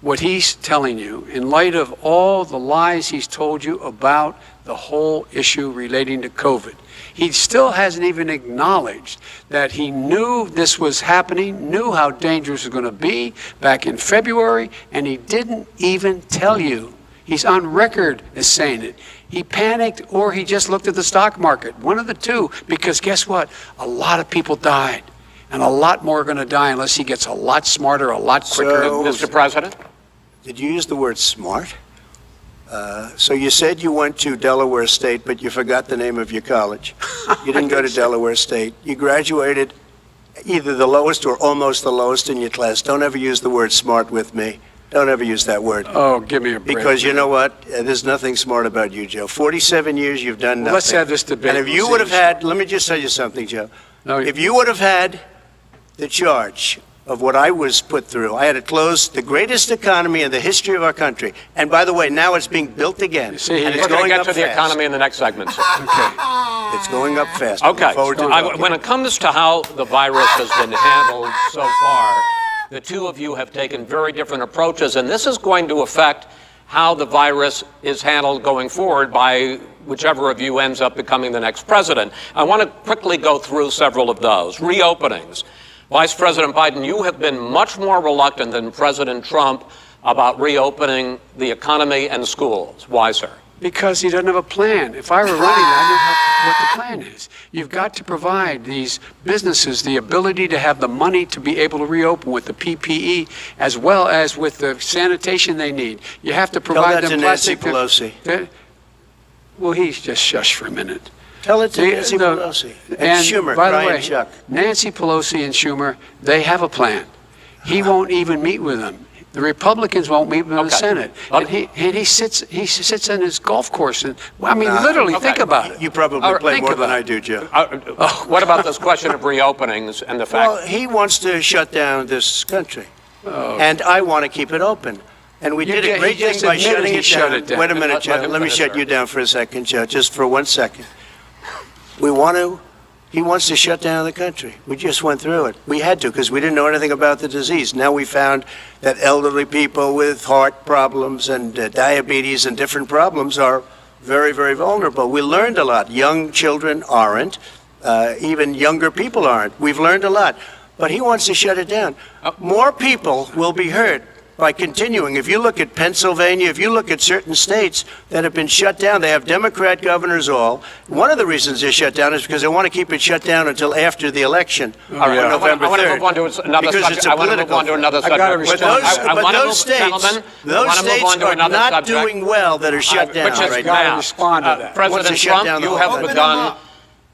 what he's telling you in light of all the lies he's told you about the whole issue relating to COVID? He still hasn't even acknowledged that he knew this was happening, knew how dangerous it was going to be back in February, and he didn't even tell you. He's on record as saying it. He panicked or he just looked at the stock market, one of the two, because guess what? A lot of people died, and a lot more are going to die unless he gets a lot smarter, a lot quicker. So, Mr. President? Did you use the word smart? So you said you went to Delaware State, but you forgot the name of your college. You didn't go to Delaware State. You graduated either the lowest or almost the lowest in your class. Don't ever use the word smart with me. Don't ever use that word. Oh, give me a break. Because you know what? There's nothing smart about you, Joe. 47 years, you've done nothing. Let's have this debate. And if you would have had, let me just tell you something, Joe. No, if you would have had the charge of what I was put through, I had to close the greatest economy in the history of our country. And by the way, now it's being built again. See, and it's We're going to going get up to the fast. economy in the next segment, sir. Okay. It's going up fast. Okay. Look forward to talking. When it comes to how the virus has been handled so far, the two of you have taken very different approaches, and this is going to affect how the virus is handled going forward by whichever of you ends up becoming the next president. I want to quickly go through several of those. Reopenings. Vice President Biden, you have been much more reluctant than President Trump about reopening the economy and schools. Why, sir? Because he doesn't have a plan. If I were running, I know what the plan is. You've got to provide these businesses the ability to have the money to be able to reopen with the PPE as well as with the sanitation they need. You have to provide Tell that them to Nancy plastic. Pelosi. Well, he's just shush for a minute. Tell it to Nancy Pelosi. And Schumer, by the Brian way, Chuck. Nancy Pelosi and Schumer, they have a plan. He won't even meet with them. The Republicans won't meet with the Senate. And he sits on his golf course. And, well, I mean, literally, think about it. You probably play more than I do, Joe. What about this question of reopenings and the fact... Well, he wants to shut down this country. And I want to keep it open. And we did a great thing by shutting it down. Wait a minute, Joe. Let me shut you down for a second, Joe, just for 1 second. He wants to shut down the country. We just went through it. We had to because we didn't know anything about the disease. Now we found that elderly people with heart problems and diabetes and different problems are very, very vulnerable. We learned a lot. Young children aren't. Even younger people aren't. We've learned a lot. But he wants to shut it down. More people will be hurt by continuing. If you look at Pennsylvania, if you look at certain states that have been shut down, they have Democrat governors all. One of the reasons they're shut down is because they want to keep it shut down until after the election on November 3rd. I want to move on to another subject. I want to move on to another subject. But those states are not doing well that are shut down right now. Respond to that. President Trump, you have begun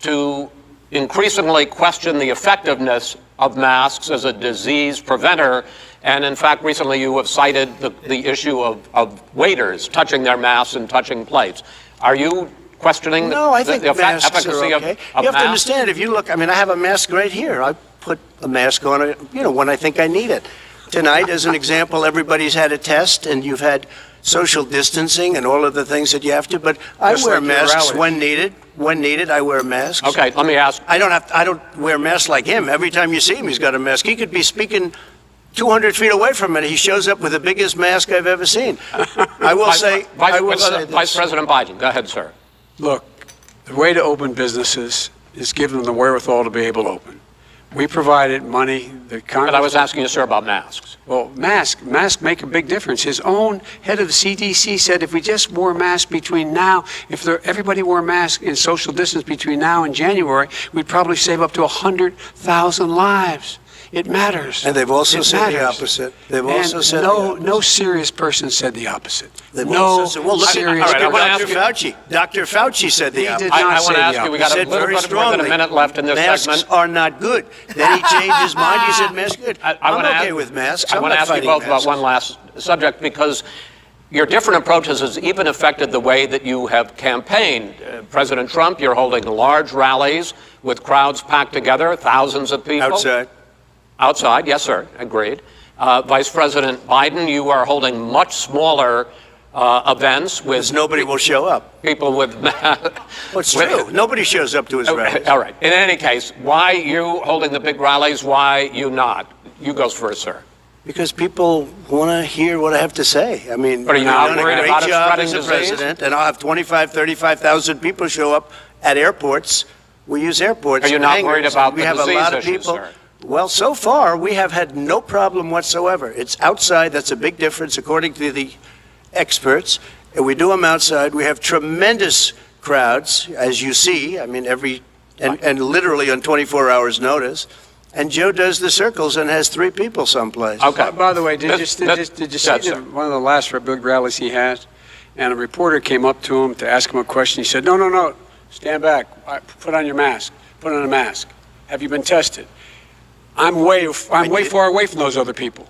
to increasingly question the effectiveness of masks as a disease preventer. And in fact, recently you have cited the issue of waiters touching their masks and touching plates. Are you questioning No, I think the masks efficacy are okay. of You have masks? to understand, if you look, I mean, I have a mask right here. I put a mask on, when I think I need it. Tonight, as an example, everybody's had a test, and you've had social distancing and all of the things that you have to, but I wear masks when needed. When needed, I wear masks. Okay, let me ask. I don't wear masks like him. Every time you see him, he's got a mask. He could be speaking 200 feet away from it. He shows up with the biggest mask I've ever seen. I will say this. Vice President Biden, go ahead, sir. Look, the way to open businesses is give them the wherewithal to be able to open. We provided money. But I was asking you, sir, about masks. Well, masks make a big difference. His own head of the CDC said if we just wore masks between now, everybody wore masks in social distance between now and January, we'd probably save up to 100,000 lives. It matters. And they've also It said the matters. opposite. They've And also said no serious person said the opposite. They've No also said, well, look, serious. all right, I wanna ask Dr. you- Fauci. Dr. Fauci said the He opposite. did I not want say to ask the you, we got He a said little very bit more than a strongly, minute left in this masks segment. are not good. Then he changed his mind. He said masks are good. I I'm wanna okay ask- with masks. I I'm want to not ask you fighting both about masks. one last subject, because your different approaches has even affected the way that you have campaigned. President Trump, you're holding large rallies with crowds packed together, thousands of people. Outside. Outside, yes, sir, agreed. Vice President Biden, you are holding much smaller events with Because nobody will show up. people with Well, it's true. Nobody shows up to his rallies. All right. In any case, why you holding the big rallies? Why you not? You goes first, sir. Because people want to hear what I have to say. I mean, But are you I've not done a worried great about it job spreading as a disease? president, and I'll have 35,000 people show up at airports. We use airports. Are you for not hangars, worried and about we the have a disease lot of issues, people. sir? Well, so far we have had no problem whatsoever. It's outside. That's a big difference, according to the experts. And we do them outside. We have tremendous crowds, as you see. I mean, and literally on 24 hours' notice. And Joe does the circles and has 3 people someplace. Okay. By the way, did you see Yes, sir. one of the last big rallies he had? And a reporter came up to him to ask him a question. He said, no, stand back. Put on your mask. Put on a mask. Have you been tested? I'm way far away from those other people.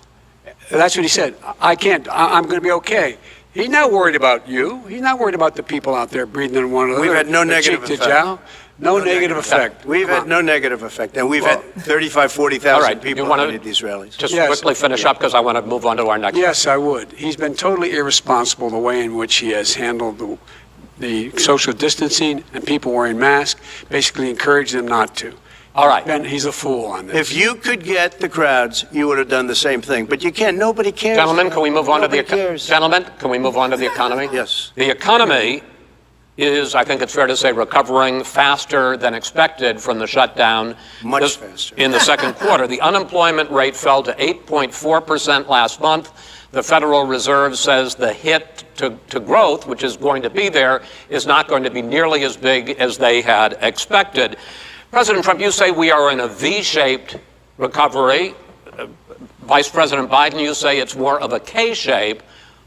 That's what he said. I can't. I'm going to be okay. He's not worried about you. He's not worried about the people out there breathing in one another. We've had no The negative cheek to effect. jowl. No negative effect. We've had no negative effect, and we've Well, had 35, 40,000 all right, people you wanna at these rallies. Just Yes. quickly finish up, because I want to move on to our next. Yes, I would. He's been totally irresponsible the way in which he has handled the social distancing and people wearing masks, basically encouraged them not to. All right. Ben, he's a fool on this. If you could get the crowds, you would have done the same thing, but you can't. Nobody cares. Gentlemen, can we move on to the Nobody cares. Gentlemen, can we move on to the economy? Yes. The economy is, I think it's fair to say, recovering faster than expected from the shutdown. Much faster. In the second quarter. The unemployment rate fell to 8.4% last month. The Federal Reserve says the hit to growth, which is going to be there, is not going to be nearly as big as they had expected. President Trump, you say we are in a V-shaped recovery. Vice President Biden, you say it's more of a K-shape.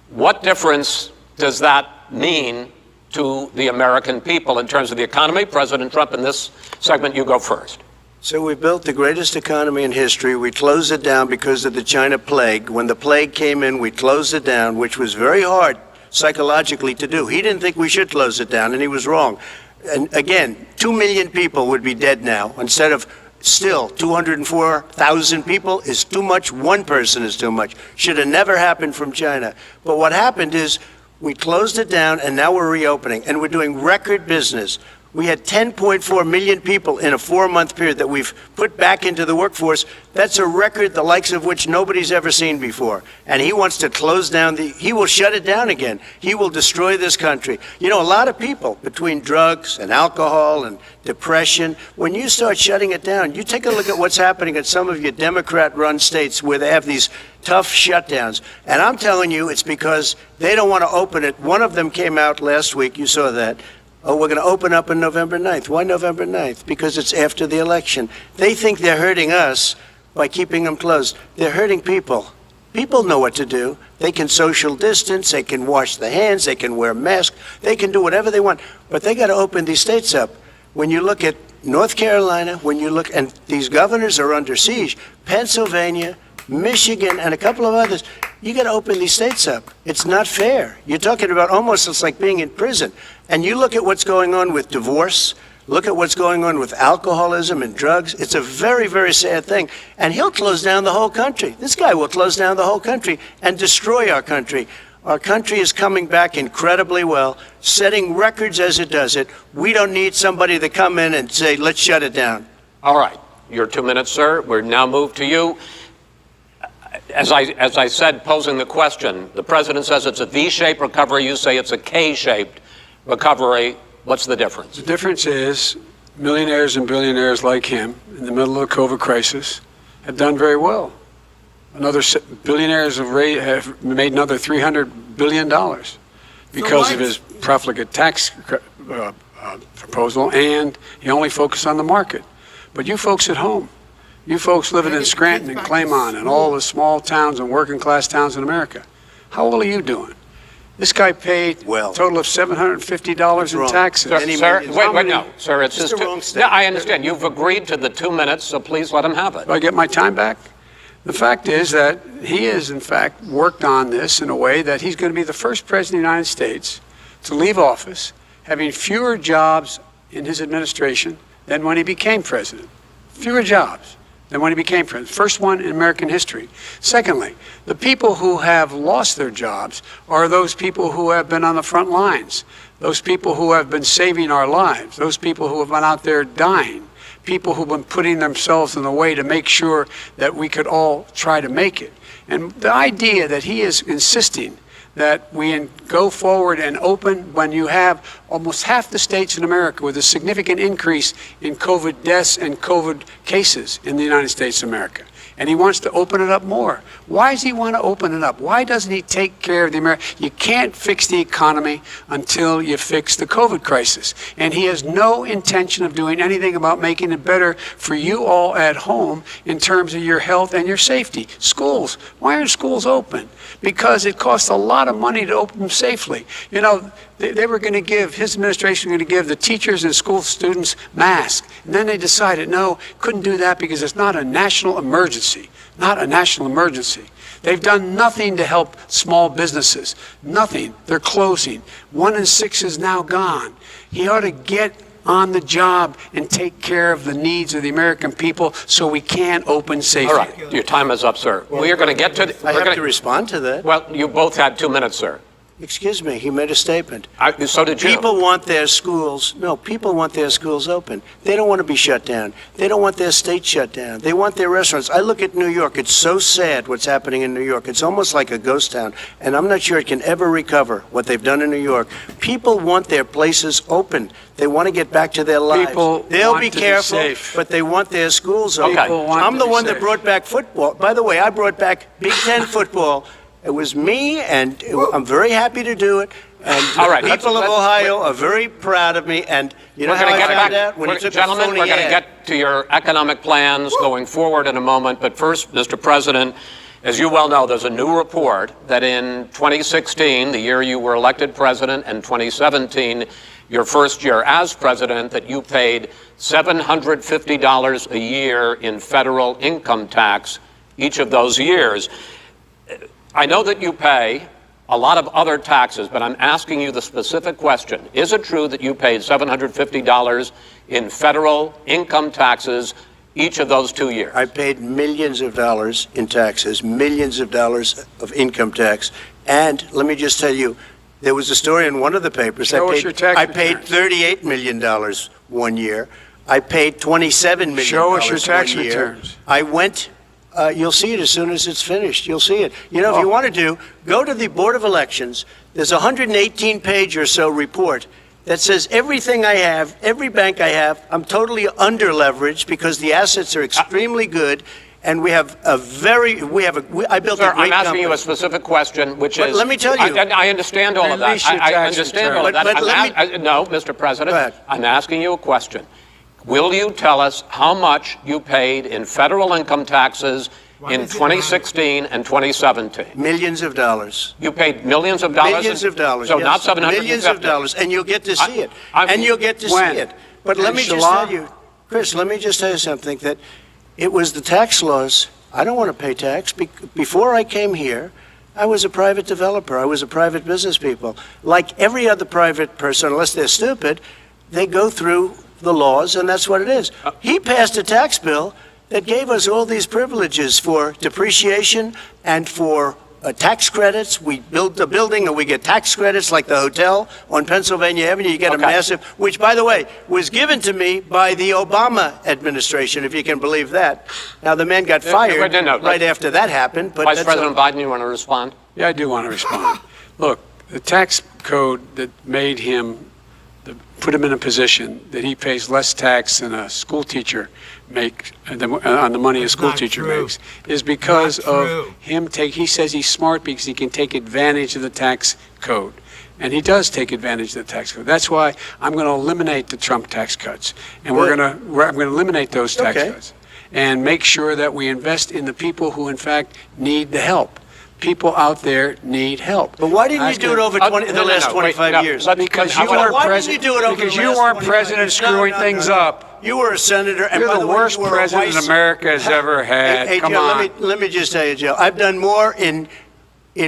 What difference does that mean to the American people in terms of the economy? President Trump, in this segment, you go first. So we built the greatest economy in history. We closed it down because of the China plague. When the plague came in, we closed it down, which was very hard psychologically to do. He didn't think we should close it down, and he was wrong. And again, 2 million people would be dead now instead of still 204,000 people is too much. One person is too much. Should have never happened from China. But what happened is we closed it down, and now we're reopening, and we're doing record business. We had 10.4 million people in a 4-month period that we've put back into the workforce. That's a record the likes of which nobody's ever seen before. And he wants to close down he will shut it down again. He will destroy this country. You know, a lot of people, between drugs and alcohol and depression, when you start shutting it down, you take a look at what's happening in some of your Democrat-run states where they have these tough shutdowns. And I'm telling you, it's because they don't want to open it. One of them came out last week, you saw that. Oh, we're going to open up on November 9th. Why November 9th? Because it's after the election. They think they're hurting us by keeping them closed. They're hurting people. People know what to do. They can social distance. They can wash their hands. They can wear masks. They can do whatever they want. But they got to open these states up. When you look at North Carolina, and these governors are under siege, Pennsylvania, Michigan, and a couple of others, you got to open these states up. It's not fair. You're talking about almost it's like being in prison. And you look at what's going on with divorce, look at what's going on with alcoholism and drugs. It's a very, very sad thing. And he'll close down the whole country. This guy will close down the whole country and destroy our country. Our country is coming back incredibly well, setting records as it does it. We don't need somebody to come in and say, let's shut it down. All right. Your 2 minutes, sir. We're now moved to you. As I said, posing the question, the president says it's a V-shaped recovery. You say it's a K-shaped recovery. What's the difference? The difference is millionaires and billionaires like him in the middle of the COVID crisis have done very well. Billionaires have made another $300 billion because of his profligate tax proposal, and he only focused on the market. But you folks at home, You folks living in Scranton and Claymont and all the small towns and working class towns in America, how well are you doing? This guy paid a total of $750 in taxes. Sir, wait, no. Sir, it's just yeah, I understand. You've agreed to the 2 minutes, so please let him have it. Do I get my time back? The fact is that he has, in fact, worked on this in a way that he's going to be the first president of the United States to leave office having fewer jobs in his administration than when he became president. Fewer jobs than when he became president. First one in American history. Secondly, the people who have lost their jobs are those people who have been on the front lines, those people who have been saving our lives, those people who have been out there dying, people who've been putting themselves in the way to make sure that we could all try to make it. And the idea that he is insisting that we go forward and open when you have almost half the states in America with a significant increase in COVID deaths and COVID cases in the United States of America. And he wants to open it up more. Why does he want to open it up? Why doesn't he take care of the American? You can't fix the economy until you fix the COVID crisis. And he has no intention of doing anything about making it better for you all at home in terms of your health and your safety. Schools. Why aren't schools open? Because it costs a lot of money to open them safely. You know, they were going to give, his administration was going to give the teachers and school students masks. And then they decided, no, couldn't do that because it's not a national emergency. Not a national emergency. They've done nothing to help small businesses. Nothing. They're closing. 1 in 6 is now gone. He ought to get on the job and take care of the needs of the American people so we can open safely. All right. Your time is up, sir. We are going to get to... I have to respond to that. Well, you both had 2 minutes, sir. Excuse me, he made a statement. So did you. People want their schools, people want their schools open. They don't want to be shut down. They don't want their state shut down. They want their restaurants. I look at New York. It's so sad what's happening in New York. It's almost like a ghost town. And I'm not sure it can ever recover what they've done in New York. People want their places open. They want to get back to their lives. They'll be careful, but they want their schools open. I'm the one that brought back football. By the way, I brought back Big Ten football. It was me, and I'm very happy to do it. And all right, people of Ohio are very proud of me. And you know how I found out? When gentlemen, we're going to get to your economic plans going forward in a moment. But first, Mr. President, as you well know, there's a new report that in 2016, the year you were elected president, and 2017, your first year as president, that you paid $750 a year in federal income tax each of those years. I know that you pay a lot of other taxes, but I'm asking you the specific question. Is it true that you paid $750 in federal income taxes each of those 2 years? I paid millions of dollars in taxes, millions of dollars of income tax. And let me just tell you, there was a story in one of the papers. I paid $38 million 1 year. I paid $27 million. Show us your tax 1 year. returns. I went. You'll see it as soon as it's finished. You'll see it. You know, if you want to go to the Board of Elections. There's a 118-page or so report that says everything I have, every bank I have, I'm totally under-leveraged because the assets are extremely good, and we have a very, I built a great company. I'm asking you a specific question, which is... Let me tell you. I understand all of that. I understand all of that. No, Mr. President, I'm asking you a question. Will you tell us how much you paid in federal income taxes in 2016 and 2017? Millions of dollars. You paid millions of dollars? Millions of dollars, So yes. not 750? Millions of dollars, and you'll get to see it. And you'll get to see it. But let me just tell you, Chris, let me just tell you something, that it was the tax laws. I don't want to pay tax. Before I came here, I was a private developer. I was a private business people. Like every other private person, unless they're stupid, they go through the laws, and that's what it is. He passed a tax bill that gave us all these privileges for depreciation and for tax credits. We build a building and we get tax credits, like the hotel on Pennsylvania Avenue. You get a massive, which, by the way, was given to me by the Obama administration, if you can believe that. Now, the man got fired right after that happened. But Vice President Biden, you want to respond? Yeah, I do want to respond. Look, the tax code that made him, put him in a position that he pays less tax than a school teacher makes on the money a school teacher makes is because of him he says he's smart because he can take advantage of the tax code. And he does take advantage of the tax code. That's why I'm going to eliminate the Trump tax cuts. And I'm going to eliminate those tax cuts. and make sure that we invest in the people who, in fact, need the help. People out there need help. But why didn't you do it over the last 25 years? Because you weren't president screwing things up. You were a senator. And You're by the way, worst you were a president America has ever had. Hey, Come Joe, on. let me just tell you, Joe, I've done more in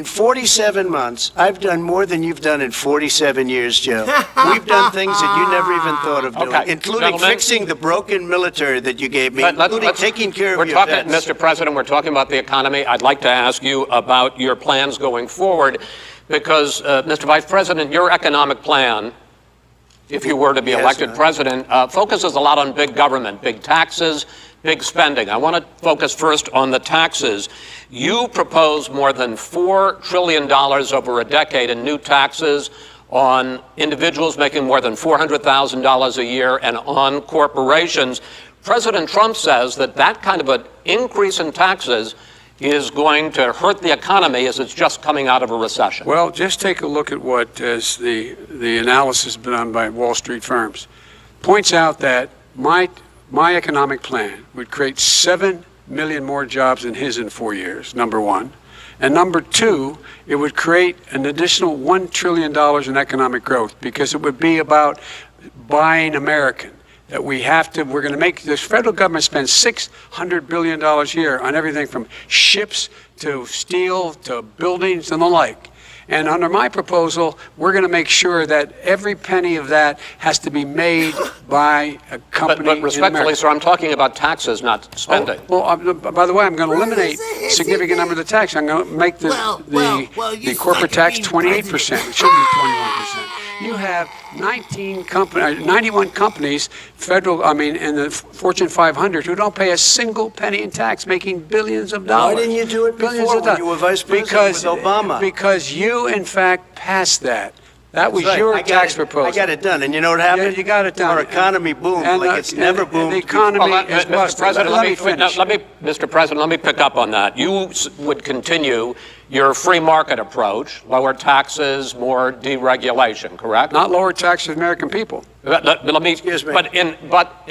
47 months. I've done more than you've done in 47 years, Joe. We've done things that you never even thought of doing, including fixing the broken military that you gave me, including taking care of your vets. Mr. President, we're talking about the economy. I'd like to ask you about your plans going forward, because, Mr. Vice President, your economic plan, if you were to be elected president, focuses a lot on big government, big taxes, big spending. I want to focus first on the taxes. You propose more than $4 trillion over a decade in new taxes on individuals making more than $400,000 a year and on corporations. President Trump says that that kind of an increase in taxes is going to hurt the economy as it's just coming out of a recession. Well, just take a look at what is the analysis done by Wall Street firms. Points out that my economic plan would create 7 million more jobs than his in 4 years, number one. And number two, it would create an additional $1 trillion in economic growth, because it would be about buying American. That we're going to make, this federal government spends $600 billion a year on everything from ships to steel to buildings and the like. And under my proposal, we're going to make sure that every penny of that has to be made by a company. But respectfully, sir, I'm talking about taxes, not spending. By the way, I'm going to eliminate a significant number of the tax. I'm going to make the corporate tax 28%. It shouldn't be 21%. You have 91 companies, in the Fortune 500, who don't pay a single penny in tax, making billions of dollars. Why didn't you do it before when you were vice president with Obama? Because you, in fact, passed that. That was your tax proposal. I got it done, and you know what happened? Yeah, you got it done. Our economy boomed like it's never boomed. The economy is busted. Let me finish. Mr. President, let me pick up on that. You would continue your free market approach, lower taxes, more deregulation, correct? Not lower taxes for American people. Excuse me. But in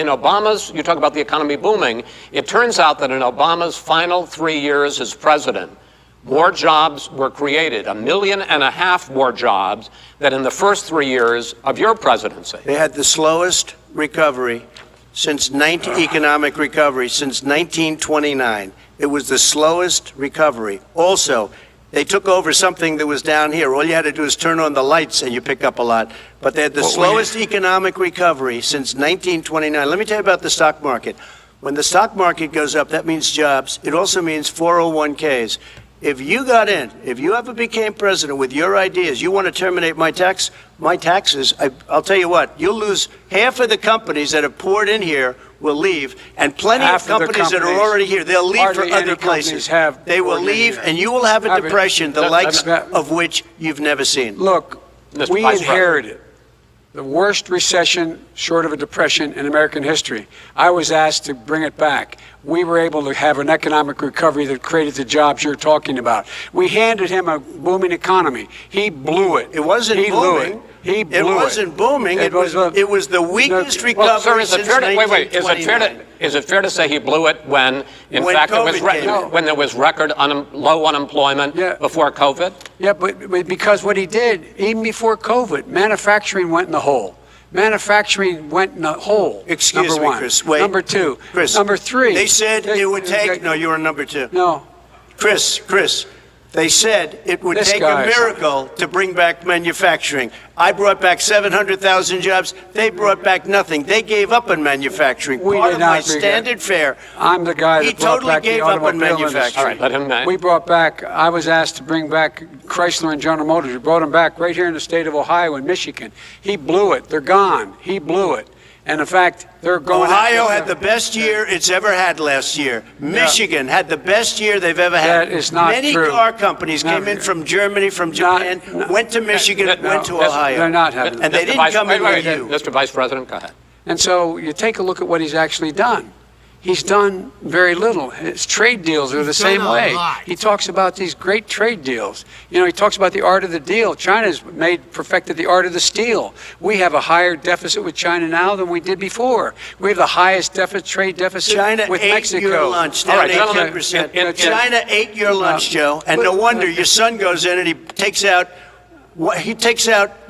Obama's, you talk about the economy booming, it turns out that in Obama's final 3 years as president, more jobs were created, 1.5 million more jobs than in the first 3 years of your presidency. They had the slowest recovery economic recovery since 1929. It was the slowest recovery. Also, they took over something that was down here. All you had to do is turn on the lights and you pick up a lot. But they had the slowest economic recovery since 1929. Let me tell you about the stock market. When the stock market goes up, that means jobs. It also means 401ks. If you got in, if you ever became president with your ideas, you want to terminate my taxes, I'll tell you what, you'll lose half of the companies that have poured in here will leave, and plenty of companies that are already here, they'll leave for other places. They will leave, and you will have a depression, the likes of which you've never seen. Look, we inherited the worst recession short of a depression in American history. I was asked to bring it back. We were able to have an economic recovery that created the jobs you're talking about. We handed him a booming economy. He blew it. It wasn't booming. He blew it. It wasn't booming. It was the weakest recovery since 1929. Is it fair to say he blew it when there was record low unemployment before COVID? Yeah, but because what he did, even before COVID, manufacturing went in the hole. Excuse me, Chris. Wait. Number two. Chris. Number three. They said it would take. No, you were number two. No. Chris. They said it would take a miracle to bring back manufacturing. I brought back 700,000 jobs. They brought back nothing. They gave up on manufacturing. Part of my standard fare. I'm the guy that brought back the automobile industry. All right, let him. We brought back. I was asked to bring back Chrysler and General Motors. We brought them back right here in the state of Ohio and Michigan. He blew it. They're gone. He blew it. And in fact, they're going. Ohio had the best year it's ever had last year. Michigan had the best year they've ever had. That is not true. Many car companies came in from Germany, from Japan, went to Michigan, went to Ohio. They're not having. And they didn't come in with you. Mr. Vice President, go ahead. And so you take a look at what he's actually done. He's done very little. His trade deals are the same way. He talks about these great trade deals. You know, he talks about the art of the deal. China's perfected the art of the steal. We have a higher deficit with China now than we did before. We have the highest trade deficit with Mexico. China ate your lunch, down 18%. China ate your lunch, Joe, and no wonder your son goes in and he takes out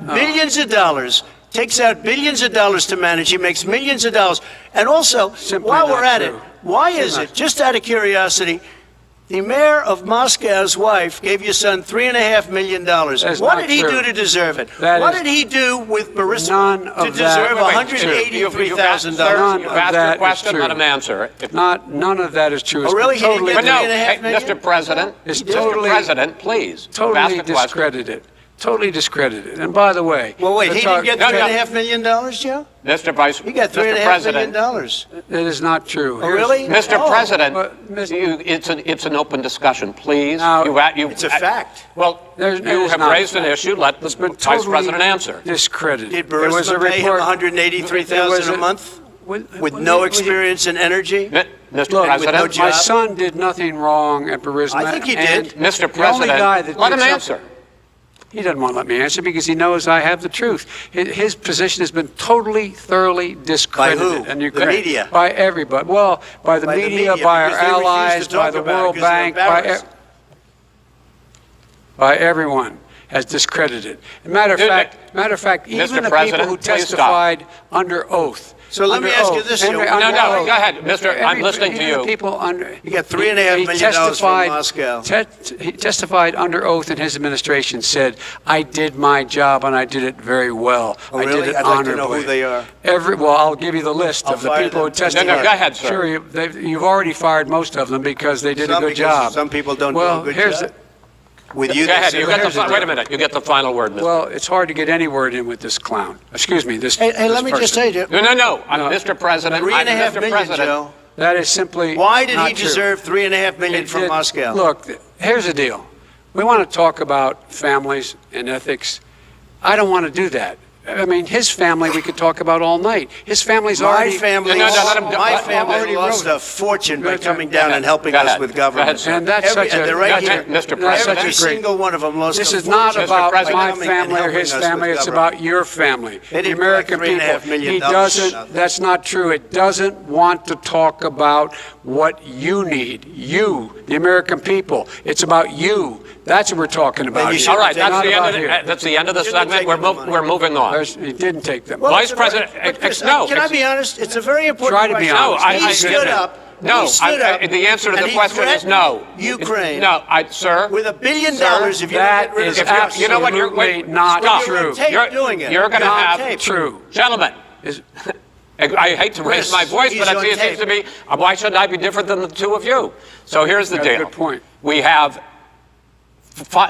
billions of dollars. Takes out billions of dollars to manage. He makes millions of dollars. And also, while we're at it, why is it, just out of curiosity, the mayor of Moscow's wife gave your son $3.5 million. What did he do to deserve it? What did he do with Marissa to deserve $183,000? You've asked your question, let him answer. None of that is true. Oh, really? He didn't get $3.5 million? Mr. President, Mr. President, please. Totally discredited. Totally discredited. And by the way, well, wait, he didn't get $3.5 million, Joe? Mr. Vice, he got $3.5 million. That is not true. Oh, really? Mr. President, it's an open discussion, please. It's a fact. Well, you have raised an issue. Let the Vice President answer. Discredited. Did Burisma pay him $183,000 a month with no experience in energy? Mr. President, my son did nothing wrong at Burisma. I think he did. Mr. President, let him answer. He doesn't want to let me answer because he knows I have the truth. His position has been totally, thoroughly discredited. By who? And the media? By everybody. Well, by the media, by our allies, by the World Bank, by everyone has discredited. Matter of fact, even the people who testified under oath. So let me ask you this, Joe. No, go ahead, Mr. I'm listening to you. You got $3.5 million from Moscow. He testified under oath in his administration, said, I did my job and I did it very well. Oh, really? I did it I'd honorably. like to know who they are. Well, I'll give you the list of the people who testified. No, go ahead, sir. Sure, you've already fired most of them because they did a good job. Some people don't do a good job. With you, go ahead. Wait a minute. You get the final word, Mr. Well, it's hard to get any word in with this clown. Excuse me, this. Hey, let me just say, Joe. No. I'm Mr. President. $3.5 million, Joe. That is simply. Why did he deserve $3.5 million from Moscow? Look, here's the deal. We want to talk about families and ethics. I don't want to do that. I mean, his family we could talk about all night. His family's already... My family lost a fortune by coming down and helping us with government. And that's such a... Right here, Mr. President. Every single one of them lost a fortune. This is not about my family or his family. It's about your family. The American people. He doesn't... That's not true. It doesn't want to talk about what you need. You, the American people. It's about you. That's what we're talking about. All right, that's the end of the segment. We're moving on. He didn't take them. Well, Vice President, no. Can I be honest? It's a very important question. Try to be honest. He stood up. No, the answer to the question is no. Ukraine. No, sir. With $1 billion, if you that is absolutely not true. You're doing it. You're going to have true. Gentlemen. I hate to raise my voice, but it seems to me, why shouldn't I be different than the two of you? So here's the deal. Good point. We have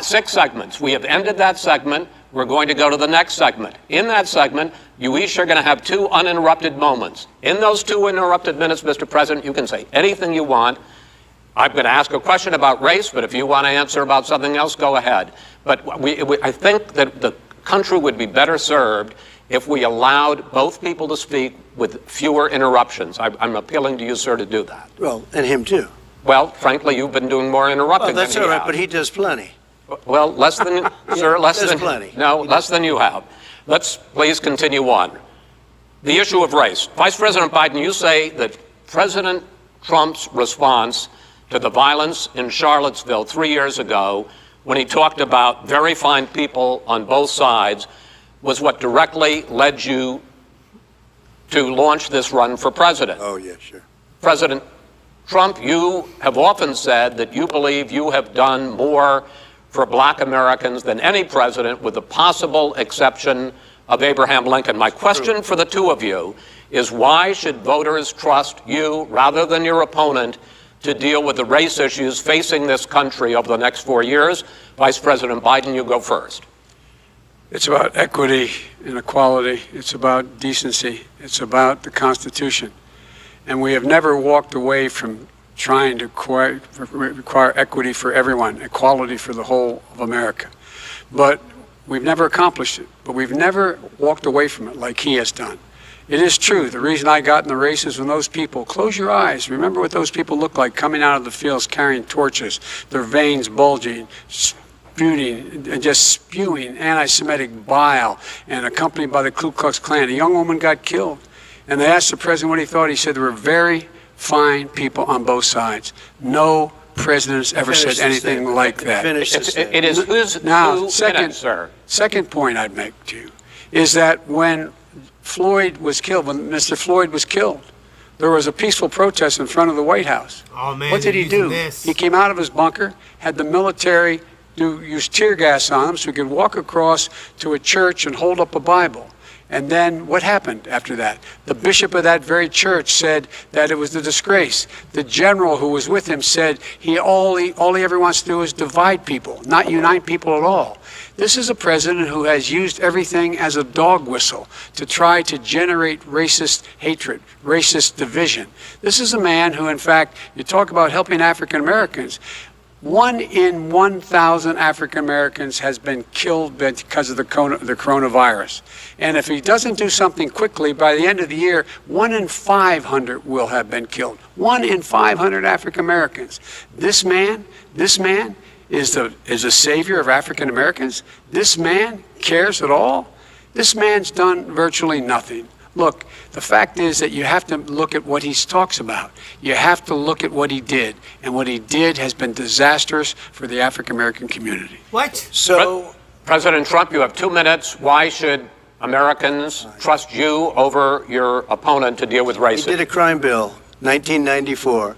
6 segments. We have ended that segment. We're going to go to the next segment. In that segment, you each are going to have 2 uninterrupted moments. In those 2 uninterrupted minutes, Mr. President, you can say anything you want. I'm going to ask a question about race, but if you want to answer about something else, go ahead. But I think that the country would be better served if we allowed both people to speak with fewer interruptions. I'm appealing to you, sir, to do that. Well, and him too. Well, frankly, you've been doing more interrupting than he has. Well, that's all right, but he does plenty. Well, less than, sir, less than plenty. No, less than you have. Let's please continue on. The issue of race. Vice President Biden, you say that President Trump's response to the violence in Charlottesville 3 years ago, when he talked about very fine people on both sides, was what directly led you to launch this run for president. Oh, yeah, sure. President Trump, you have often said that you believe you have done more for black Americans than any president, with the possible exception of Abraham Lincoln. My question for the two of you is, why should voters trust you rather than your opponent to deal with the race issues facing this country over the next 4 years? Vice President Biden, you go first. It's about equity and equality. It's about decency. It's about the Constitution. And we have never walked away from trying to require equity for everyone, equality for the whole of America. But we've never accomplished it. But we've never walked away from it like he has done. It is true. The reason I got in the race is when those people, close your eyes, remember what those people looked like coming out of the fields carrying torches, their veins bulging, and just spewing anti-Semitic bile, and accompanied by the Ku Klux Klan. A young woman got killed. And they asked the president what he thought. He said there were very fine people on both sides. No president has ever said anything like that. It is who's now, sir. Second point I'd make to you is that when Floyd was killed, when Mr. Floyd was killed, there was a peaceful protest in front of the White House. Oh, man, what did he do? He came out of his bunker, had the military use tear gas on him so he could walk across to a church and hold up a Bible. And then what happened after that? The bishop of that very church said that it was a disgrace. The general who was with him said all he ever wants to do is divide people, not unite people at all. This is a president who has used everything as a dog whistle to try to generate racist hatred, racist division. This is a man who, in fact, you talk about helping African Americans. 1 in 1,000 African Americans has been killed because of the coronavirus. And if he doesn't do something quickly, by the end of the year, 1 in 500 will have been killed. 1 in 500 African Americans. This man is a savior of African Americans. This man cares at all. This man's done virtually nothing. Look, the fact is that you have to look at what he talks about. You have to look at what he did. And what he did has been disastrous for the African-American community. What? So, President Trump, you have 2 minutes. Why should Americans trust you over your opponent to deal with racism? He did a crime bill, 1994,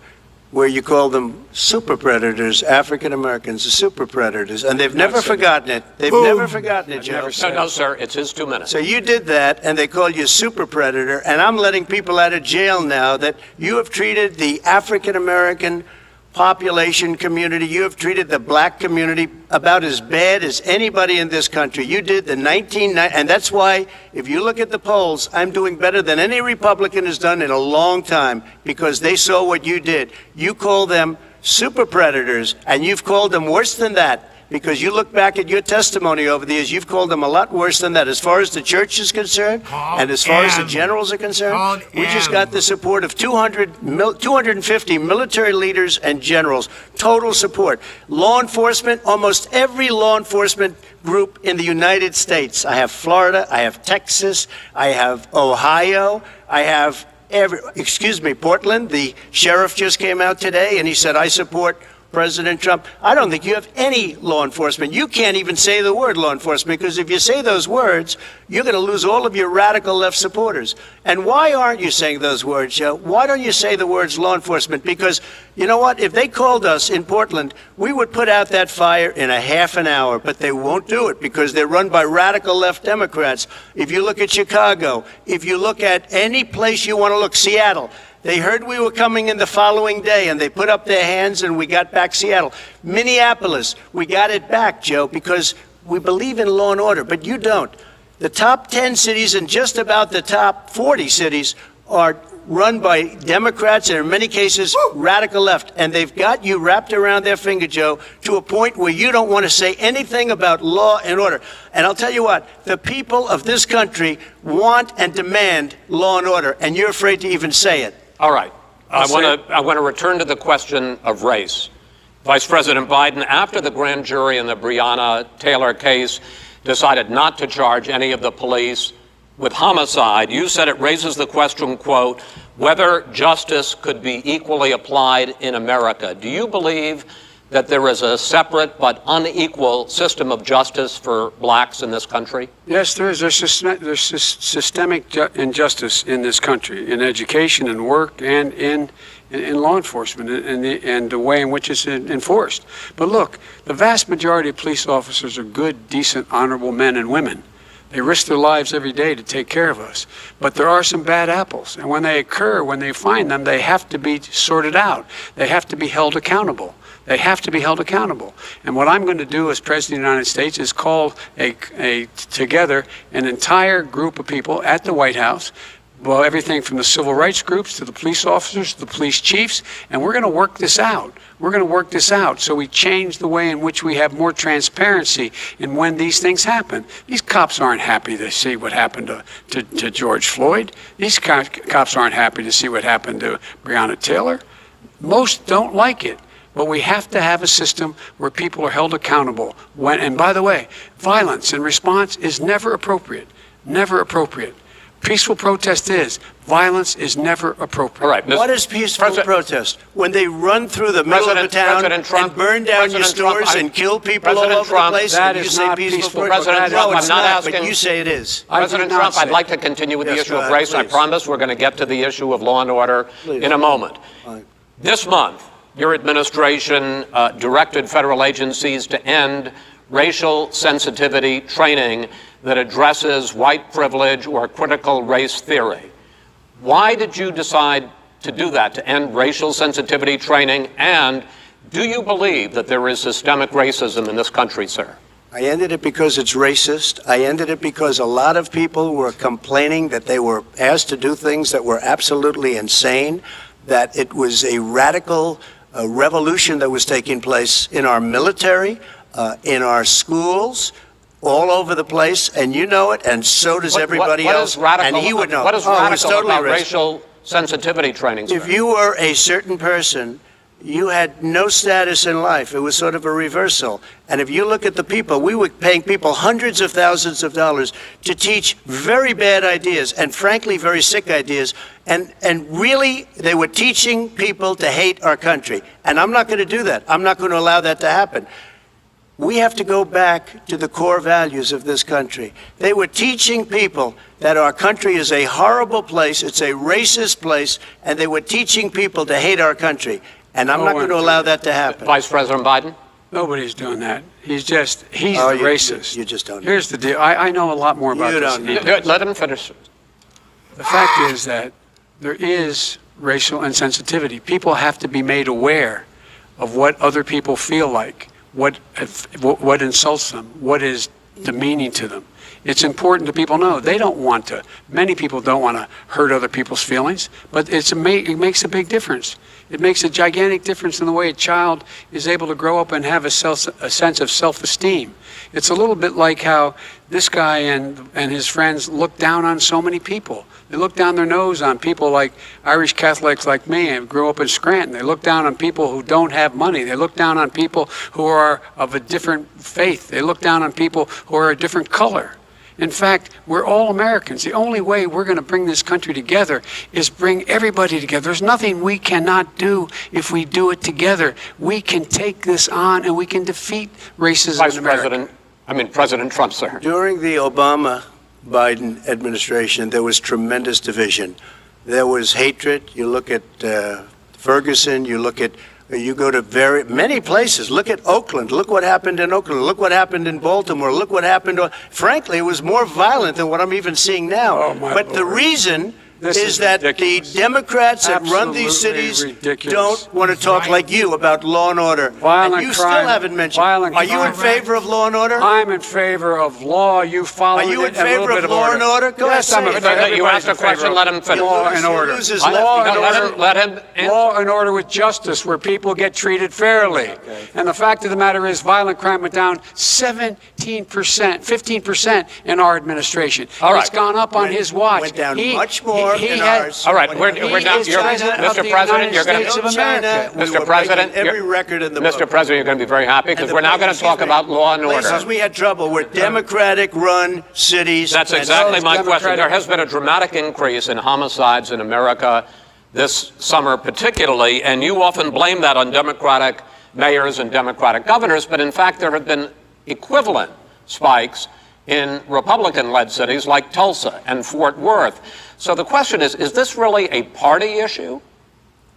where you call them super predators, African Americans, the super predators, and they've never forgotten it. They've never forgotten it, Joe. No, sir, it's his 2 minutes. So you did that, and they called you super predator, and I'm letting people out of jail now that you have treated the African American population community, you have treated the black community about as bad as anybody in this country. You did the 1990, and that's why, if you look at the polls, I'm doing better than any Republican has done in a long time, because they saw what you did. You call them super predators, and you've called them worse than that, because you look back at your testimony over the years, you've called them a lot worse than that. As far as the church is concerned, and as far as the generals are concerned, we just got the support of 250 military leaders and generals, total support. Law enforcement, almost every law enforcement group in the United States. I have Florida, I have Texas, I have Ohio, I have Portland. The sheriff just came out today and he said, I support President Trump. I don't think you have any law enforcement. You can't even say the word law enforcement, because if you say those words, you're going to lose all of your radical left supporters. And why aren't you saying those words, Joe? Why don't you say the words law enforcement? Because you know what? If they called us in Portland, we would put out that fire in a half an hour, but they won't do it because they're run by radical left Democrats. If you look at Chicago, if you look at any place you want to look, Seattle, they heard we were coming in the following day, and they put up their hands, and we got back Seattle. Minneapolis, we got it back, Joe, because we believe in law and order, but you don't. The top 10 cities and just about the top 40 cities are run by Democrats and in many cases radical left, and they've got you wrapped around their finger, Joe, to a point where you don't want to say anything about law and order. And I'll tell you what, the people of this country want and demand law and order, and you're afraid to even say it. All right. I want to return to the question of race. Vice President Biden, after the grand jury in the Breonna Taylor case decided not to charge any of the police with homicide, you said it raises the question, quote, whether justice could be equally applied in America. Do you believe that there is a separate but unequal system of justice for blacks in this country? Yes, there is. There's systemic injustice in this country, in education and work and in law enforcement and the way in which it's enforced. But look, the vast majority of police officers are good, decent, honorable men and women. They risk their lives every day to take care of us. But there are some bad apples. And when they occur, when they find them, they have to be sorted out. They have to be held accountable. They have to be held accountable. And what I'm going to do as President of the United States is call together an entire group of people at the White House, well, everything from the civil rights groups to the police officers to the police chiefs, and we're going to work this out. We're going to work this out so we change the way in which we have more transparency in when these things happen. These cops aren't happy to see what happened to George Floyd. These cops aren't happy to see what happened to Breonna Taylor. Most don't like it. But we have to have a system where people are held accountable. And by the way, violence in response is never appropriate. Never appropriate. Peaceful protest is. Violence is never appropriate. All right. What is peaceful protest? When they run through the middle of the town and burn down your stores and kill people all over the place, that and you is say not peaceful protest? President No, Trump, it's I'm not not, asking. but you say it is. President Trump, I'd like to continue with the Yes, issue go of ahead, race. I please. promise we're going to get to the issue of law and order in a moment. Fine. This month, your administration directed federal agencies to end racial sensitivity training that addresses white privilege or critical race theory. Why did you decide to do that, to end racial sensitivity training? And do you believe that there is systemic racism in this country, sir? I ended it because it's racist. I ended it because a lot of people were complaining that they were asked to do things that were absolutely insane, that it was a radical revolution that was taking place in our military, in our schools, all over the place, and you know it, and so does everybody else. And he would know. What is Oh, it's radical totally about racist. racial sensitivity training, sir? If you were a certain person, you had no status in life. It was sort of a reversal. And if you look at the people, we were paying people hundreds of thousands of dollars to teach very bad ideas and frankly very sick ideas. And really, they were teaching people to hate our country. And I'm not going to do that. I'm not going to allow that to happen. We have to go back to the core values of this country. They were teaching people that our country is a horrible place, it's a racist place, and they were teaching people to hate our country. And I'm not going to allow that to happen. Vice President Biden? Nobody's doing that. He's the racist. You just don't know. Here's the deal. I know a lot more about You this. don't than he know. does. Let him finish. The fact is that there is racial insensitivity. People have to be made aware of what other people feel like, what insults them, what is demeaning to them. It's important that people know they don't want to. Many people don't want to hurt other people's feelings, but it makes a big difference. It makes a gigantic difference in the way a child is able to grow up and have a sense of self-esteem. It's a little bit like how this guy and his friends look down on so many people. They look down their nose on people like Irish Catholics like me and grew up in Scranton. They look down on people who don't have money. They look down on people who are of a different faith. They look down on people who are a different color. In fact, we're all Americans. The only way we're going to bring this country together is bring everybody together. There's nothing we cannot do if we do it together. We can take this on and we can defeat racism in America. President Trump, sir. During the Obama-Biden administration, there was tremendous division. There was hatred. You look at Ferguson, you go to many places. Look at Oakland. Look what happened in Oakland. Look what happened in Baltimore. Look what happened. Frankly, it was more violent than what I'm even seeing now. Oh, my but Lord. the reason This is is that ridiculous. the Democrats that run these Absolutely cities ridiculous. don't want to talk like you about law and order. Violent and you crime, still haven't mentioned. violent Are you in crime. favor of law and order? I'm in favor of law. You follow Are you it, in favor of law and order? Go Yes, I'm ahead, in say favor. it. You asked a Everybody's in favor question, of let him finish. Law and order. loses Law left. and order. Let him answer. Law and order with justice, where people get treated fairly. And the fact of the matter is, violent crime went down 17%, 15% in our administration. All right. It's gone up on his watch. Went down much more in ours. All right, we're now. is President of Mr. the President, United you're going States to. of America. We Mr. were President, breaking every you're- record in the Mr. book. President, you're going to be very happy because And we're now going to places- talk about law and order. Places we had trouble were Democratic-run cities. That's and exactly those my question. Democratic- There has been a dramatic increase in homicides in America this summer particularly, and you often blame that on Democratic mayors and Democratic governors, but in fact there have been equivalent spikes in Republican-led cities like Tulsa and Fort Worth. So the question is this really a party issue?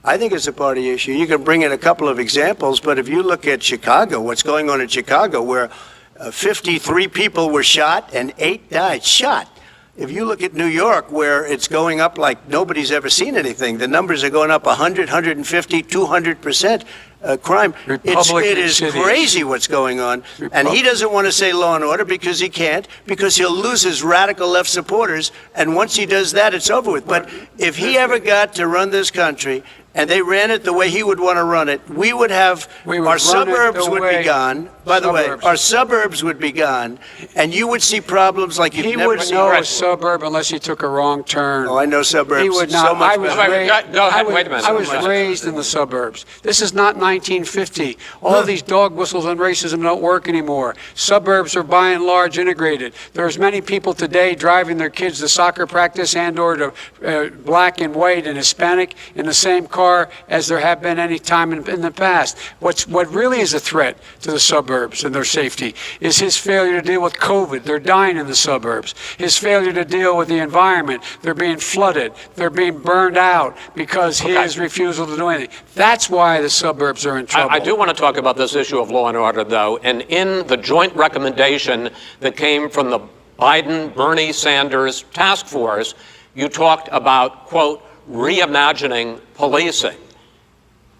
I think it's a party issue. You can bring in a couple of examples, but if you look at Chicago, what's going on in Chicago, where 53 people were shot and 8 died, shot. If you look at New York, where it's going up like nobody's ever seen anything, the numbers are going up 100, 150, 200%. crime. It is cities. crazy what's going on. And he doesn't want to say law and order because he can't, because he'll lose his radical left supporters. And once he does that, it's over with. But if he ever got to run this country and they ran it the way he would want to run it, our suburbs would be gone. By the way, our suburbs would be gone, and you would see problems like you've never seen. He wouldn't know a suburb unless he took a wrong turn. Oh, I know suburbs. He would not. So much I was raised in the suburbs. This is not 1950. All these dog whistles on racism don't work anymore. Suburbs are by and large integrated. There's many people today driving their kids to soccer practice and or to black and white and Hispanic in the same car as there have been any time in the past. What really is a threat to the suburbs and their safety is his failure to deal with COVID. They're dying in the suburbs. His failure to deal with the environment. They're being flooded. They're being burned out because his refusal to do anything. That's why the suburbs are in trouble. I do want to talk about this issue of law and order, though. And in the joint recommendation that came from the Biden-Bernie Sanders task force, you talked about, quote, reimagining policing.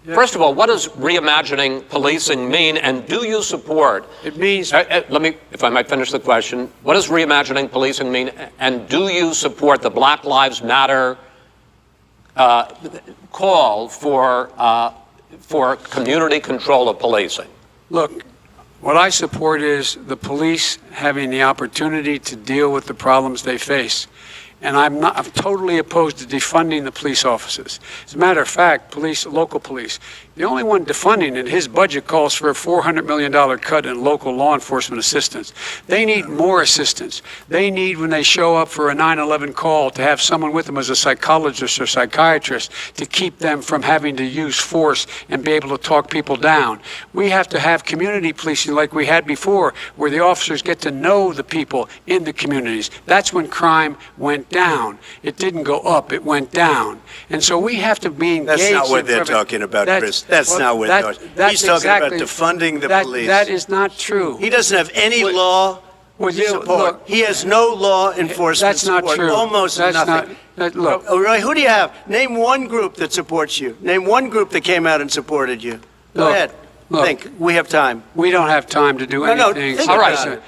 First of all, what does reimagining policing mean, and do you support? It means... let me, if I might finish the question. What does reimagining policing mean, and do you support the Black Lives Matter call for community control of policing? Look, what I support is the police having the opportunity to deal with the problems they face. And I'm totally opposed to defunding the police officers. As a matter of fact, local police, the only one defunding it, his budget calls for a $400 million cut in local law enforcement assistance. They need more assistance. They need, when they show up for a 9/11 call, to have someone with them as a psychologist or psychiatrist to keep them from having to use force and be able to talk people down. We have to have community policing like we had before, where the officers get to know the people in the communities. That's when crime went down. It didn't go up, it went down. And so we have to be engaged. That's not what they're talking about, Chris. That's not what they're talking about. He's talking about defunding the police. That is not true. He doesn't have any law support. He has no law enforcement support. That's not true. Almost nothing. Look. Oh, Roy, who do you have? Name one group that supports you. Name one group that came out and supported you. Go ahead. Think. We have time. We don't have time to do anything. Think about it.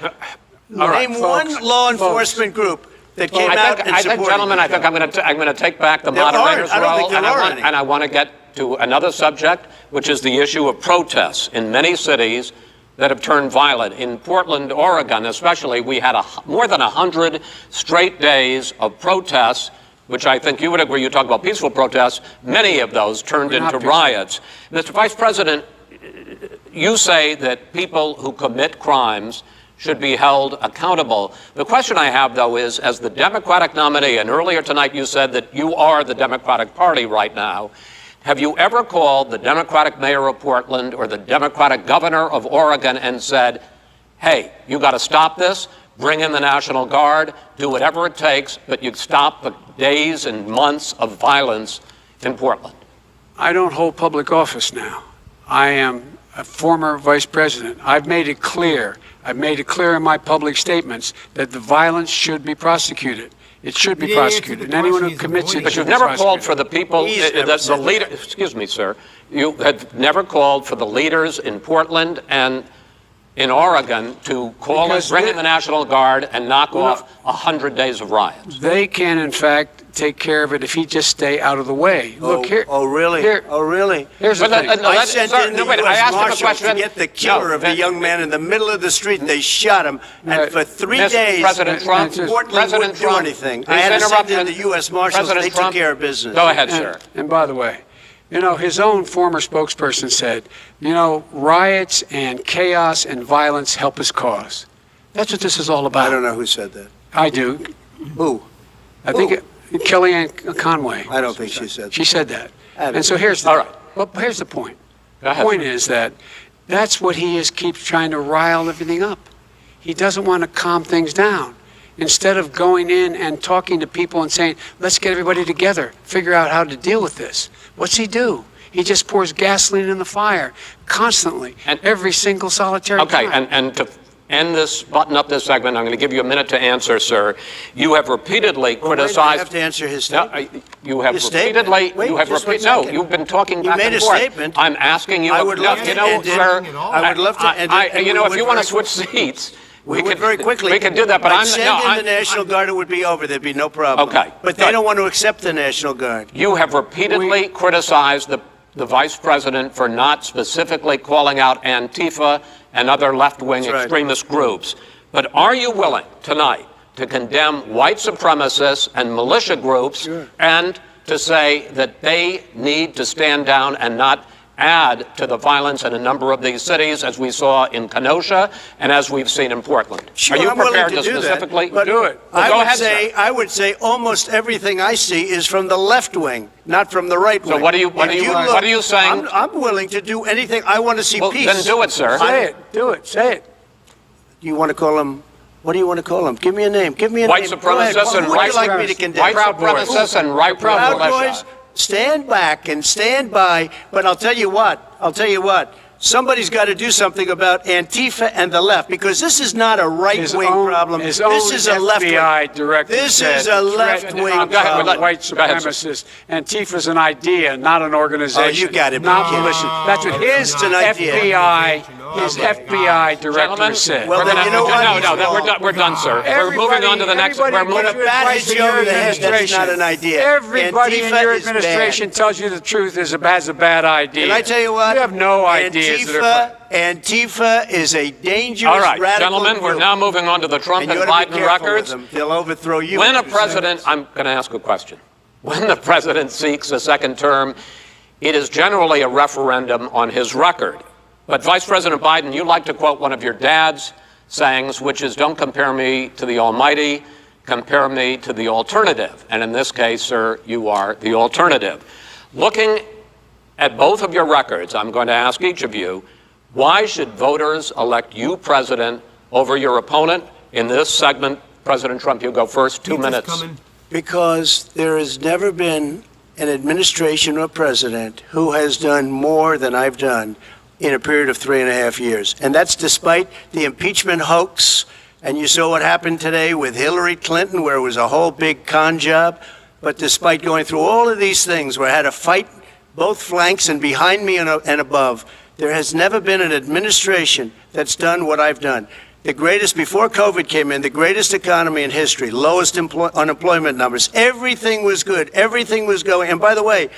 Name one law enforcement group that came out and supported you. Gentlemen, I think I'm going to take back the moderator's role, and I want to get to another subject, which is the issue of protests in many cities that have turned violent. In Portland, Oregon especially, we had more than 100 straight days of protests, which I think you would agree. You talk about peaceful protests. Many of those turned into riots. Mr. Vice President, you say that people who commit crimes should be held accountable. The question I have, though, is, as the Democratic nominee, and earlier tonight you said that you are the Democratic Party right now, have you ever called the Democratic mayor of Portland or the Democratic governor of Oregon and said, hey, you got to stop this, bring in the National Guard, do whatever it takes, but you stop the days and months of violence in Portland? I don't hold public office now. I am a former vice president. I've made it clear in my public statements that the violence should be prosecuted. It should be prosecuted. And anyone who commits it, but you've never called for the people, the leader. Excuse me, sir. You have never called for the leaders in Portland and in Oregon to call and bring in the National Guard and knock off 100 days of riots. They can, in fact, take care of it if he just stay out of the way. Look here. Oh, really? Here's the thing. I sent in the U.S. Marshals to get the killer of the young man in the middle of the street. They shot him, and for 3 days, President Trump wouldn't do anything. I had to send in the U.S. Marshals. They took care of business. Go ahead, sir. And by the way, his own former spokesperson said, riots and chaos and violence help his cause. That's what this is all about. I don't know who said that. I do. Who? I think Kellyanne Conway. I don't think she said that. She said that. And so here's the point. The point is that's what he keeps trying to rile everything up. He doesn't want to calm things down. Instead of going in and talking to people and saying, let's get everybody together, figure out how to deal with this. What's he do? He just pours gasoline in the fire constantly, and every single solitary time. And to button up this segment. I'm going to give you a minute to answer, sir. You have repeatedly criticized. I have to answer his statement. No, you have His repeatedly. statement? You have Wait, just 1 No, second. you've been talking You back made and a forth. statement. I'm asking you. I would love to end it. sir. I would love to end it. and You know, we if would you want to very- switch seats, we would very quickly. We could do that, but I'd I'm send no, in the National Guard, it would be over. There'd be no problem. Okay. But they don't want to accept the National Guard. You have repeatedly criticized the vice president for not specifically calling out Antifa and other left-wing That's right. extremist groups. But are you willing tonight to condemn white supremacists and militia groups and to say that they need to stand down and not add to the violence in a number of these cities, as we saw in Kenosha and as we've seen in Portland? Sure, Are you I'm willing prepared to to do specifically that, but do it? Well, go ahead, sir. I would say almost everything I see is from the left wing, not from the right wing. So what are you saying? I'm willing to do anything. I want to see Well, peace. then do it, sir. Say it. Do it. Say it. Do you want to call him? What do you want to call him? Give me a name. Give me a White name. Go ahead. supremacists Who and would white you like me to condemn? white supremacists and right Proud militia. Boys, stand back and stand by. But I'll tell you what. Somebody's got to do something about Antifa and the left, because this is not a right-wing problem. His This own is a left-wing. FBI director This said is a left-wing threatening problem. white supremacists. Antifa's an idea, not an organization. Oh, you got it, Not kid. militia. That's what his It's an idea. FBI director Gentlemen, said. Well, we're then gonna- you know what? we're done, sir. We're moving on to the next. We're Everybody moving. in your bat hits you over the head. That's not an idea. Everybody in Antifa your is bad. administration tells you the truth has a bad idea. Can I tell you what? You have no ideas that are. Antifa is a dangerous All right, radical gentlemen, we're group. now moving on to the Trump And and you ought to be Biden careful with records. them. They'll overthrow you. When a president, I'm going to ask a question. When the president seeks a second term, it is generally a referendum on his record. But Vice President Biden, you like to quote one of your dad's sayings, which is, don't compare me to the almighty, compare me to the alternative. And in this case, sir, you are the alternative. Looking at both of your records, I'm going to ask each of you, why should voters elect you president over your opponent? In this segment, President Trump, you go first, 2 minutes. Because there has never been an administration or president who has done more than I've done in a period of 3.5 years. And that's despite the impeachment hoax. And you saw what happened today with Hillary Clinton, where it was a whole big con job. But despite going through all of these things, where I had to fight both flanks and behind me and above, there has never been an administration that's done what I've done. The greatest, before COVID came in, the greatest economy in history, lowest unemployment numbers. Everything was good. Everything was going. And by the way,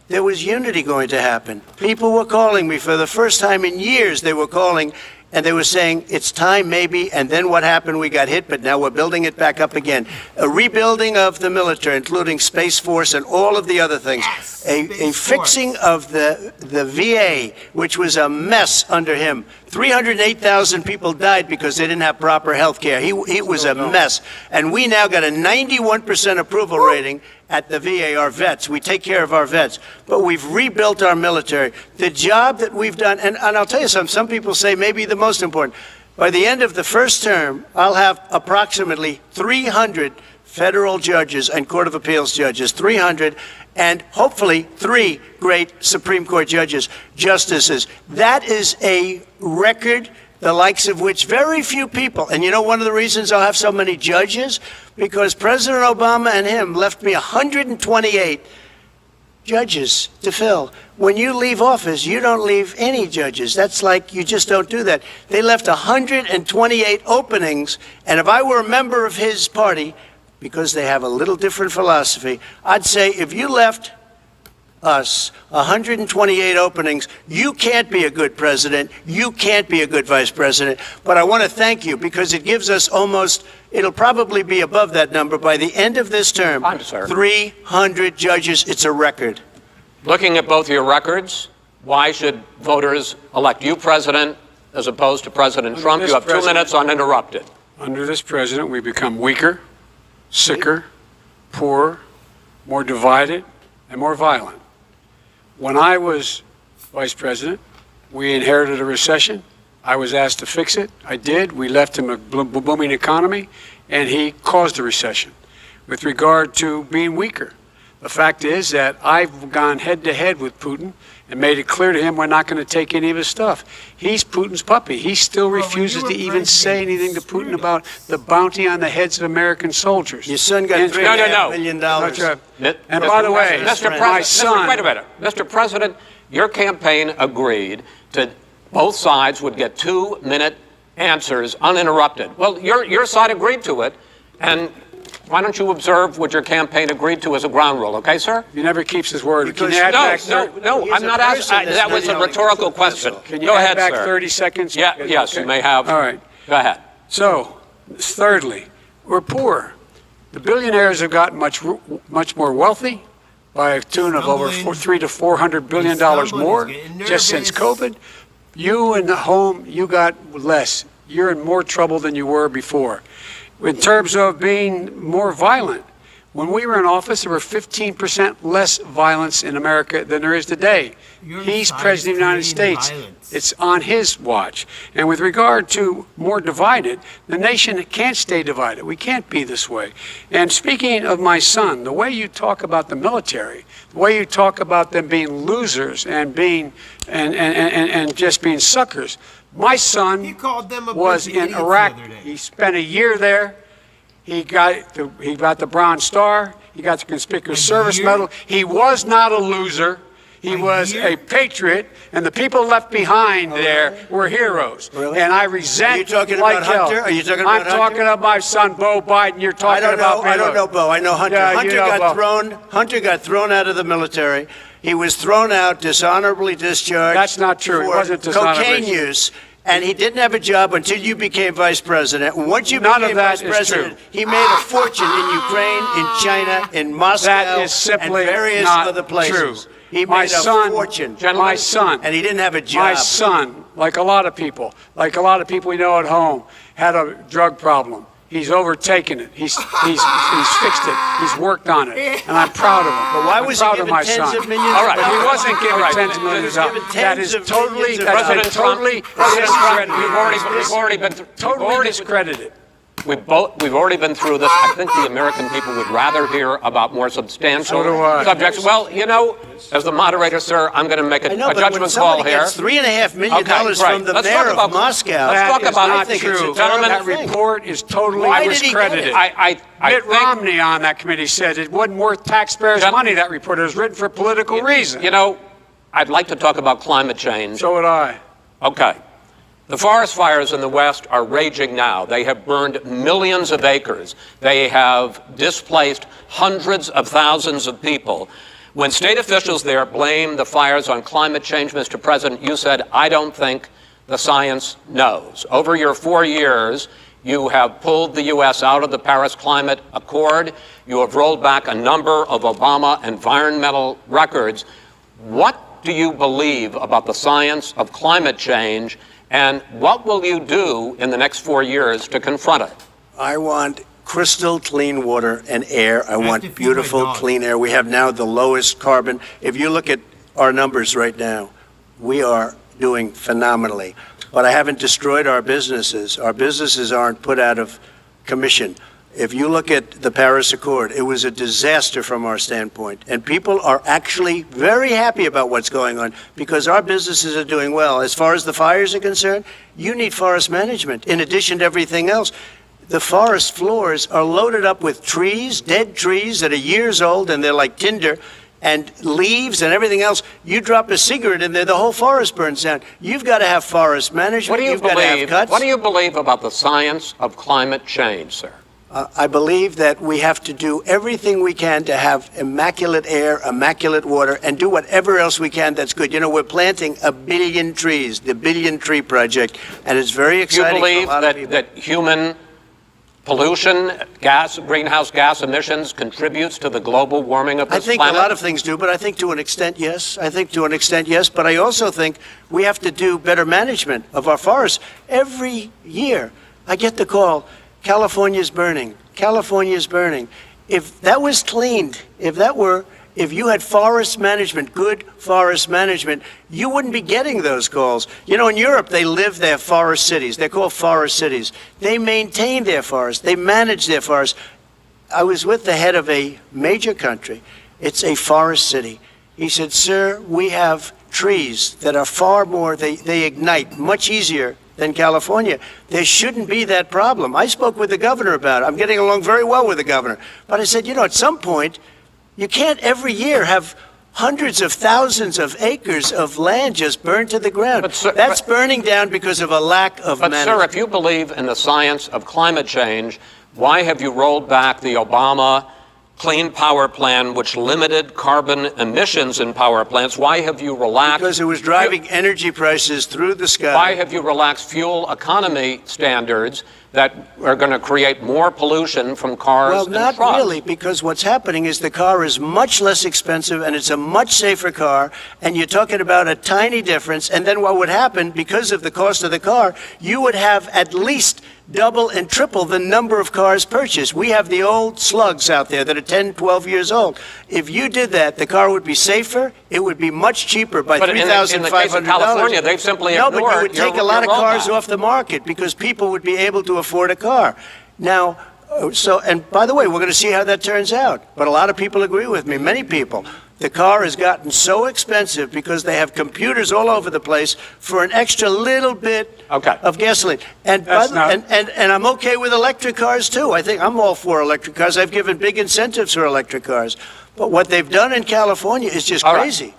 there was unity going to happen. People were calling me for the first time in years. They were calling and they were saying, it's time maybe. And then what happened? We got hit, but now we're building it back up again. A rebuilding of the military, including Space Force and all of the other things. Yes, A fixing of the VA, which was a mess under him. 308,000 people died because they didn't have proper health care. He was a mess. And we now got a 91% approval rating at the VA, our vets. We take care of our vets. But we've rebuilt our military. The job that we've done, and I'll tell you something, some people say maybe the most important. By the end of the first term, I'll have approximately 300 federal judges and Court of Appeals judges, 300, and hopefully 3 great Supreme Court justices. That is a record, the likes of which very few people, and you know one of the reasons I'll have so many judges? Because President Obama and him left me 128 judges to fill. When you leave office, you don't leave any judges. That's like, you just don't do that. They left 128 openings, and if I were a member of his party, because they have a little different philosophy, I'd say if you left us 128 openings, you can't be a good president, you can't be a good vice president. But I want to thank you because it gives us almost, it'll probably be above that number by the end of this term. 300 judges, it's a record. Looking at both your records, why should voters elect you president as opposed to President Trump? You have 2 minutes uninterrupted. Under this president, we become weaker, sicker, poorer, more divided, and more violent. When I was vice president, we inherited a recession. I was asked to fix it. I did. We left him a booming economy, and he caused a recession. With regard to being weaker, The fact is that I've gone head-to-head with Putin and made it clear to him we're not going to take any of his stuff. He's Putin's puppy. He still refuses to even say anything to Putin about the bounty on the heads of American soldiers. Your son got $3.5 million. And by the way, my son... Wait a minute. Mr. President, your campaign agreed to both sides would get 2-minute answers uninterrupted. Well, your side agreed to it, and why don't you observe what your campaign agreed to as a ground rule, okay, sir? He never keeps his word. No, I'm not asking. That was a rhetorical question. Can you go add ahead, back sir. 30 seconds? Yeah, yes, okay. you may have. All right. Go ahead. So, thirdly, we're poor. The billionaires have gotten much more wealthy by a tune of over $300 to $400 billion more just since COVID. You in the home, you got less. You're in more trouble than you were before. In terms of being more violent, when we were in office, there were 15% less violence in America than there is today. He's president of the United States. It's on his watch. And with regard to more divided, the nation can't stay divided. We can't be this way. And speaking of my son, the way you talk about the military, the way you talk about them being losers and being and just being suckers. My son was in Iraq. He spent a year there. He got the Bronze Star. He got the Conspicuous Service Medal. He was not a loser. He was a patriot, and the people left behind there were heroes. Really? And I resent. Are you talking like about Hunter? hell. Are you talking about I'm talking about my son, Bo Biden. You're talking about. I don't know Bo. I know Hunter. Yeah, Hunter got thrown out of the military. He was thrown out, dishonorably discharged. That's not true. It wasn't dishonorably. Cocaine use. And he didn't have a job until you became vice president. Once you became vice president, he made a fortune in Ukraine, in China, in Moscow, that is simply and various not other places. True. He made a fortune. My son. And he didn't have a job. My son, like a lot of people we know at home, had a drug problem. He's overtaken it. He's fixed it. He's worked on it, and I'm proud of him. But why was he given tens of millions? All right, but he wasn't given tens of millions of dollars. That is totally discredited. Totally discredited. We've already been through this. I think the American people would rather hear about more substantial subjects. Well, you know, as the moderator, sir, I'm going to make a judgment call here. $3.5 million from the mayor of Moscow. Let's talk about not true. Gentlemen, that report is totally discredited. Mitt Romney on that committee said it wasn't worth taxpayers' money. That report was written for political reasons. You know, I'd like to talk about climate change. So would I. Okay. The forest fires in the West are raging now. They have burned millions of acres. They have displaced hundreds of thousands of people. When state officials there blame the fires on climate change, Mr. President, you said, I don't think the science knows. Over your 4 years, you have pulled the U.S. out of the Paris Climate Accord. You have rolled back a number of Obama environmental records. What do you believe about the science of climate change? And what will you do in the next 4 years to confront it? I want crystal clean water and air. I want beautiful clean air. We have now the lowest carbon. If you look at our numbers right now, we are doing phenomenally. But I haven't destroyed our businesses. Our businesses aren't put out of commission. If you look at the Paris Accord, it was a disaster from our standpoint. And people are actually very happy about what's going on because our businesses are doing well. As far as the fires are concerned, you need forest management in addition to everything else. The forest floors are loaded up with trees, dead trees that are years old, and they're like tinder, and leaves and everything else. You drop a cigarette in there, the whole forest burns down. You've got to have forest management. You've got to have cuts. What do you believe about the science of climate change, sir? I believe that we have to do everything we can to have immaculate air, immaculate water, and do whatever else we can that's good. You know, we're planting 1 billion trees, the Billion Tree Project, and it's very exciting. Do you believe for a lot of people. that human pollution, greenhouse gas emissions contributes to the global warming of this planet? I think a lot of things do, but I think to an extent, yes. But I also think we have to do better management of our forests. Every year, I get the call, California's burning. California's burning. If that was cleaned, if you had forest management, good forest management, you wouldn't be getting those calls. You know, in Europe, they live their forest cities. They're called forest cities. They maintain their forests. They manage their forests. I was with the head of a major country, It's a forest city. He said, sir, we have trees that are far more, they ignite much easier than California. There shouldn't be that problem. I spoke with the governor about it. I'm getting along very well with the governor. But I said, you know, at some point, you can't every year have hundreds of thousands of acres of land just burned to the ground. That's burning down because of a lack of management. But, sir, if you believe in the science of climate change, why have you rolled back the Obama Clean Power Plan, which limited carbon emissions in power plants? Why have you relaxed? Because it was driving energy prices through the sky. Why have you relaxed fuel economy standards that are going to create more pollution from cars and trucks? Well, not really, because what's happening is the car is much less expensive and it's a much safer car, and you're talking about a tiny difference. And then what would happen, because of the cost of the car, you would have at least double and triple the number of cars purchased. We have the old slugs out there that are 10, 12 years old. If you did that, the car would be safer. It would be much cheaper by $3,500. In the case of California, they've simply ignored No, but you would take a lot of cars off the market because people would be able to afford a car. Now, and by the way, we're going to see how that turns out. But a lot of people agree with me, many people. The car has gotten so expensive because they have computers all over the place for an extra little bit of gasoline. And I'm okay with electric cars too. I think I'm all for electric cars. I've given big incentives for electric cars. But what they've done in California is just crazy. Right.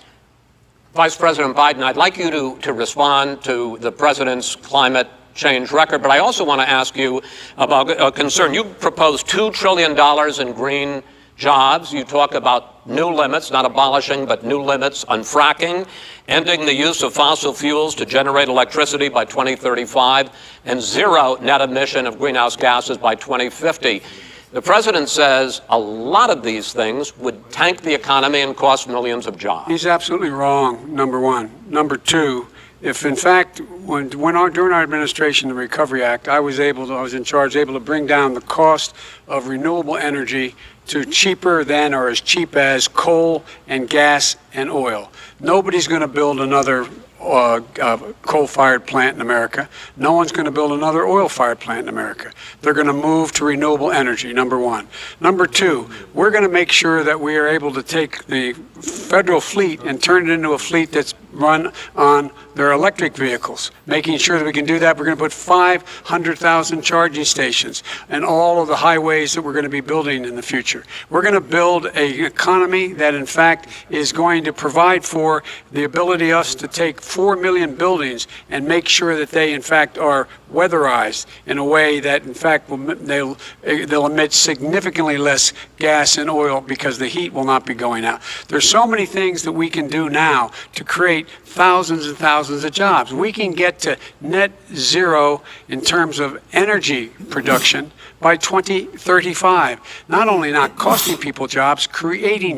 Vice President Biden, I'd like you to respond to the president's climate change record, but I also want to ask you about a concern. You proposed $2 trillion in green jobs. You talk about new limits, not abolishing, but new limits on fracking, ending the use of fossil fuels to generate electricity by 2035, and zero net emission of greenhouse gases by 2050. The president says a lot of these things would tank the economy and cost millions of jobs. He's absolutely wrong, number one. Number two, if in fact, during our administration, the Recovery Act, I was in charge, able to bring down the cost of renewable energy to cheaper than or as cheap as coal and gas and oil. Nobody's going to build another coal-fired plant in America. No one's going to build another oil-fired plant in America. They're going to move to renewable energy, number one. Number two, we're going to make sure that we are able to take the federal fleet and turn it into a fleet that's run on their electric vehicles. Making sure that we can do that, we're going to put 500,000 charging stations in all of the highways that we're going to be building in the future. We're going to build an economy that, in fact, is going to provide for the ability us to take 4 million buildings and make sure that they, in fact, are weatherized in a way that, in fact, they'll emit significantly less gas and oil because the heat will not be going out. There's so many things that we can do now to create thousands and thousands of jobs. We can get to net zero in terms of energy production by 2035. Not only not costing people jobs, creating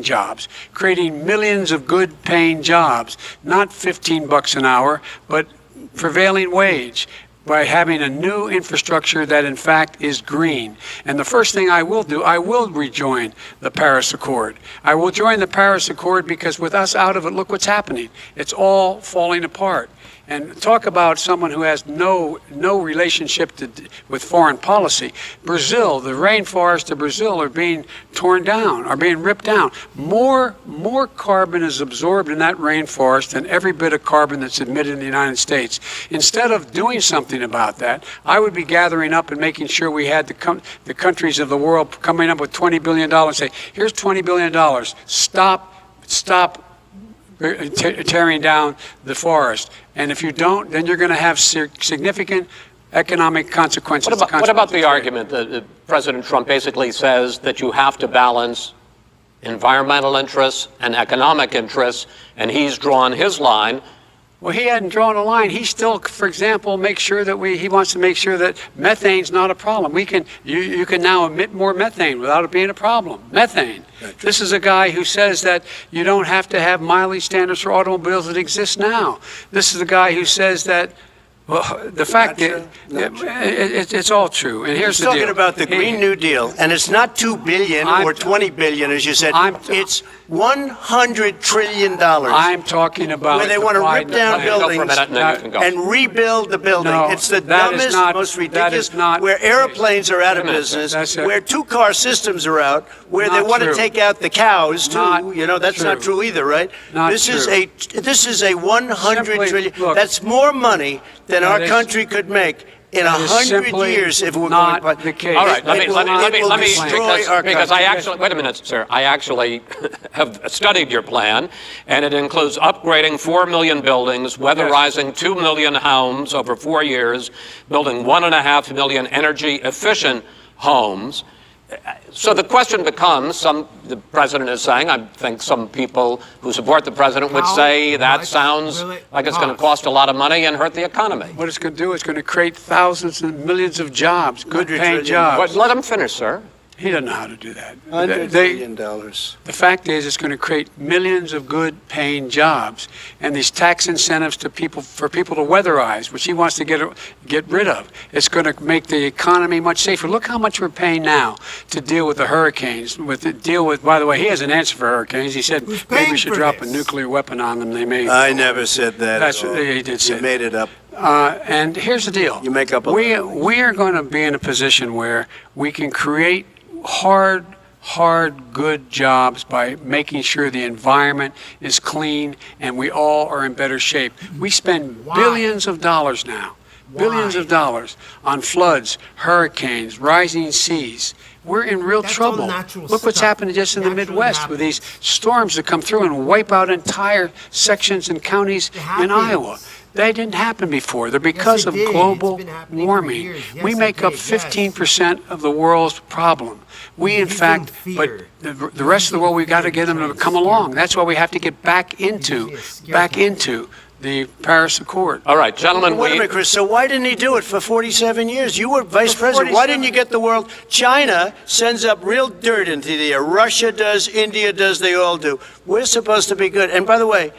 millions of good paying jobs, not $15 an hour, but prevailing wage, by having a new infrastructure that in fact is green. And the first thing I will do, I will rejoin the Paris Accord. I will join the Paris Accord because with us out of it, look what's happening. It's all falling apart. And talk about someone who has no relationship with foreign policy. Brazil, the rainforests of Brazil are being torn down, are being ripped down. More carbon is absorbed in that rainforest than every bit of carbon that's emitted in the United States. Instead of doing something about that, I would be gathering up and making sure we had the countries of the world coming up with $20 billion and say, here's $20 billion, stop tearing down the forest. And if you don't, then you're going to have significant economic consequences. What about the argument that President Trump basically says that you have to balance environmental interests and economic interests, and he's drawn his line? Well, he hadn't drawn a line. He still, for example, he wants to make sure that methane's not a problem. You can now emit more methane without it being a problem. Methane. This is a guy who says that you don't have to have mileage standards for automobiles that exist now. This is a guy who says that Well, the fact Not that true. it's all true. And here's He's the deal. talking about the Green New Deal, and it's not $2 billion or $20 billion, as you said. It's $100 trillion. I'm talking about where they want to rip down buildings and rebuild the building. No, it's the that is dumbest, not- most that ridiculous, is not- where airplanes are out of business, That's it. where two-car systems are out, where they Not want to true. take out the cows, too. Not You know, that's not true. true either, right? Not This is a 100 Simply, trillion. look, That's more money than that our is- country could make in that is 100 simply years if we're not going by the case. All right, let me destroy our because I country. actually, wait a minute, sir. I actually have studied your plan, and it includes upgrading 4 million buildings, weatherizing 2 million homes over 4 years, building 1.5 million energy-efficient homes. So the question becomes, the president is saying, I think some people who support the president would How say that much sounds will it like it's going to cost? cost a lot of money and hurt the economy. What it's going to do is going to create thousands and millions of jobs, good 100 paying trillion. jobs. Let him finish, sir. He doesn't know how to do that. $100 They- billion. The fact is, it's going to create millions of good-paying jobs, and these tax incentives for people to weatherize, which he wants to get rid of. It's going to make the economy much safer. Look how much we're paying now to deal with the hurricanes. By the way, he has an answer for hurricanes. He said Who's maybe we paying should for drop this? a nuclear weapon on them. They may. I never said that. That's at all. he did say. You made it up. And here's the deal. You make up a we lot. we are going to be in a position where we can create hard, good jobs by making sure the environment is clean and we all are in better shape. We spend Why? billions of dollars now, billions Why? of dollars on floods, hurricanes, rising seas. We're in real That's all trouble. natural Look what's stuff. happening just in the Naturally Midwest with happens. these storms that come through and wipe out entire sections and counties It in happens. Iowa. They didn't happen before. They're because it of did. global It's been happening for warming. years. Yes, We it make up did. Yes. 15% of the world's problem. We, in Live in fact, but fear. the rest of the world, we've got to get them to come along. That's why we have to get back into the Paris Accord. All right, gentlemen, Wait a minute, Chris. So why didn't he do it for 47 years? You were vice president. Why didn't you get the world? China sends up real dirt into the air. Russia does. India does. They all do. We're supposed to be good. And by the way,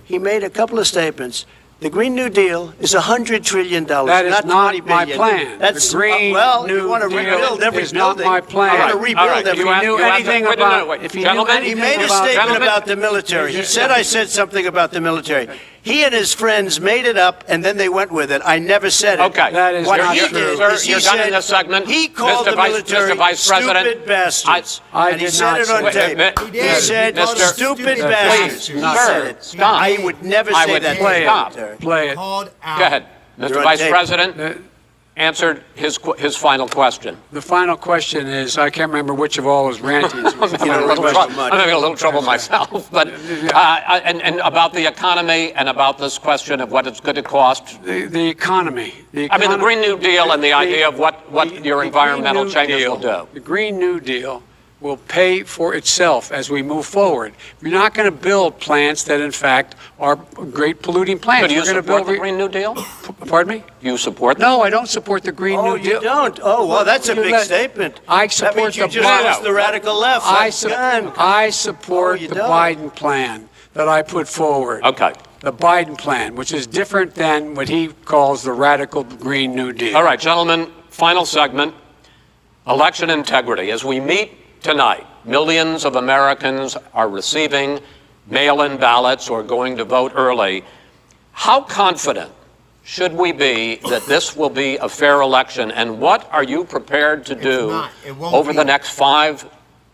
he made a couple of statements. The Green New Deal is $100 trillion, That is not not $20 my billion. plan. That's The Green well, New you want to Deal rebuild every is not building. my plan. You want to All right, rebuild all right. every You If he knew You have to- anything wait, no, no, about, wait. if he knew Gentlemen, He anything made a about, statement Gentlemen. about the military. He said I said something about the military. He and his friends made it up, and then they went with it. I never said it. Okay. That is What not he true. did Sir, is he you're done in said this segment. he called Mr. the Vice- military Mr. Vice President, stupid bastards. I and he did said not it on say tape. that. He He did. said Mr. stupid Please, bastards. He sir, said it. stop. I would never I say would that. play to it. the military. Play it. Called out. Go ahead. Mr. You're on Vice tape. President answered his final question. The final question is, I can't remember which of all his rantings. I'm having a little trouble myself, but and about the economy and about this question of what it's going to cost. The economy. I mean, the Green New Deal and the idea of what your environmental Green New changes Deal- will do. The Green New Deal will pay for itself as we move forward. We're not going to build plants that, in fact, are great polluting plants. So do you We're gonna support build the Green New Deal? Pardon me? Do you support No, I don't support the Green Oh, New Deal. you don't? Oh, well, that's a You big let- statement. I That support means you the just Biden. lost the radical left. I That's support Oh, you the don't? Biden plan that I put forward. Okay. The Biden plan, which is different than what he calls the radical Green New Deal. All right, gentlemen, final segment, election integrity. As we meet tonight, millions of Americans are receiving mail-in ballots or going to vote early. How confident should we be that this will be a fair election, and what are you prepared to do not. It won't over be. the next 5+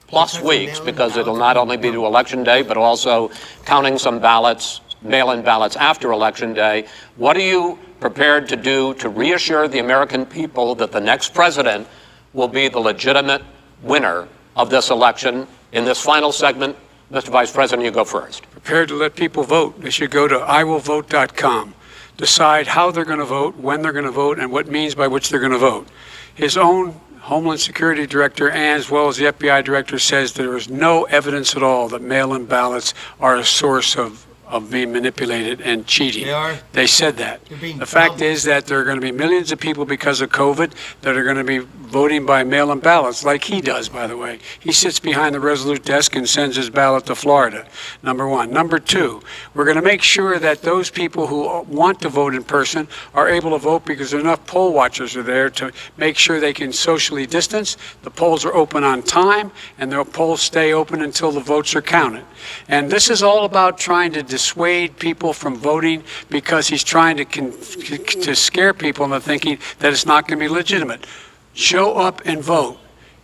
Because of weeks, mail-in because it'll ballots? not only be to Election Day, but also counting some ballots, mail-in ballots after Election Day. What are you prepared to do to reassure the American people that the next president will be the legitimate winner of this election? In this final segment, Mr. Vice President, you go first. Prepared to let people vote. They should go to iwillvote.com, decide how they're going to vote, when they're going to vote, and what means by which they're going to vote. His own Homeland Security Director, and as well as the FBI Director, says there is no evidence at all that mail-in ballots are a source of of being manipulated and cheating. They are? They said that. They're being The fact dumb. is that there are going to be millions of people because of COVID that are going to be voting by mail-in ballots, like he does, by the way. He sits behind the Resolute desk and sends his ballot to Florida, number one. Number two, we're going to make sure that those people who want to vote in person are able to vote because enough poll watchers are there to make sure they can socially distance. The polls are open on time, and the polls stay open until the votes are counted. And this is all about trying to dissuade people from voting because he's trying to scare people into thinking that it's not going to be legitimate. Show up and vote.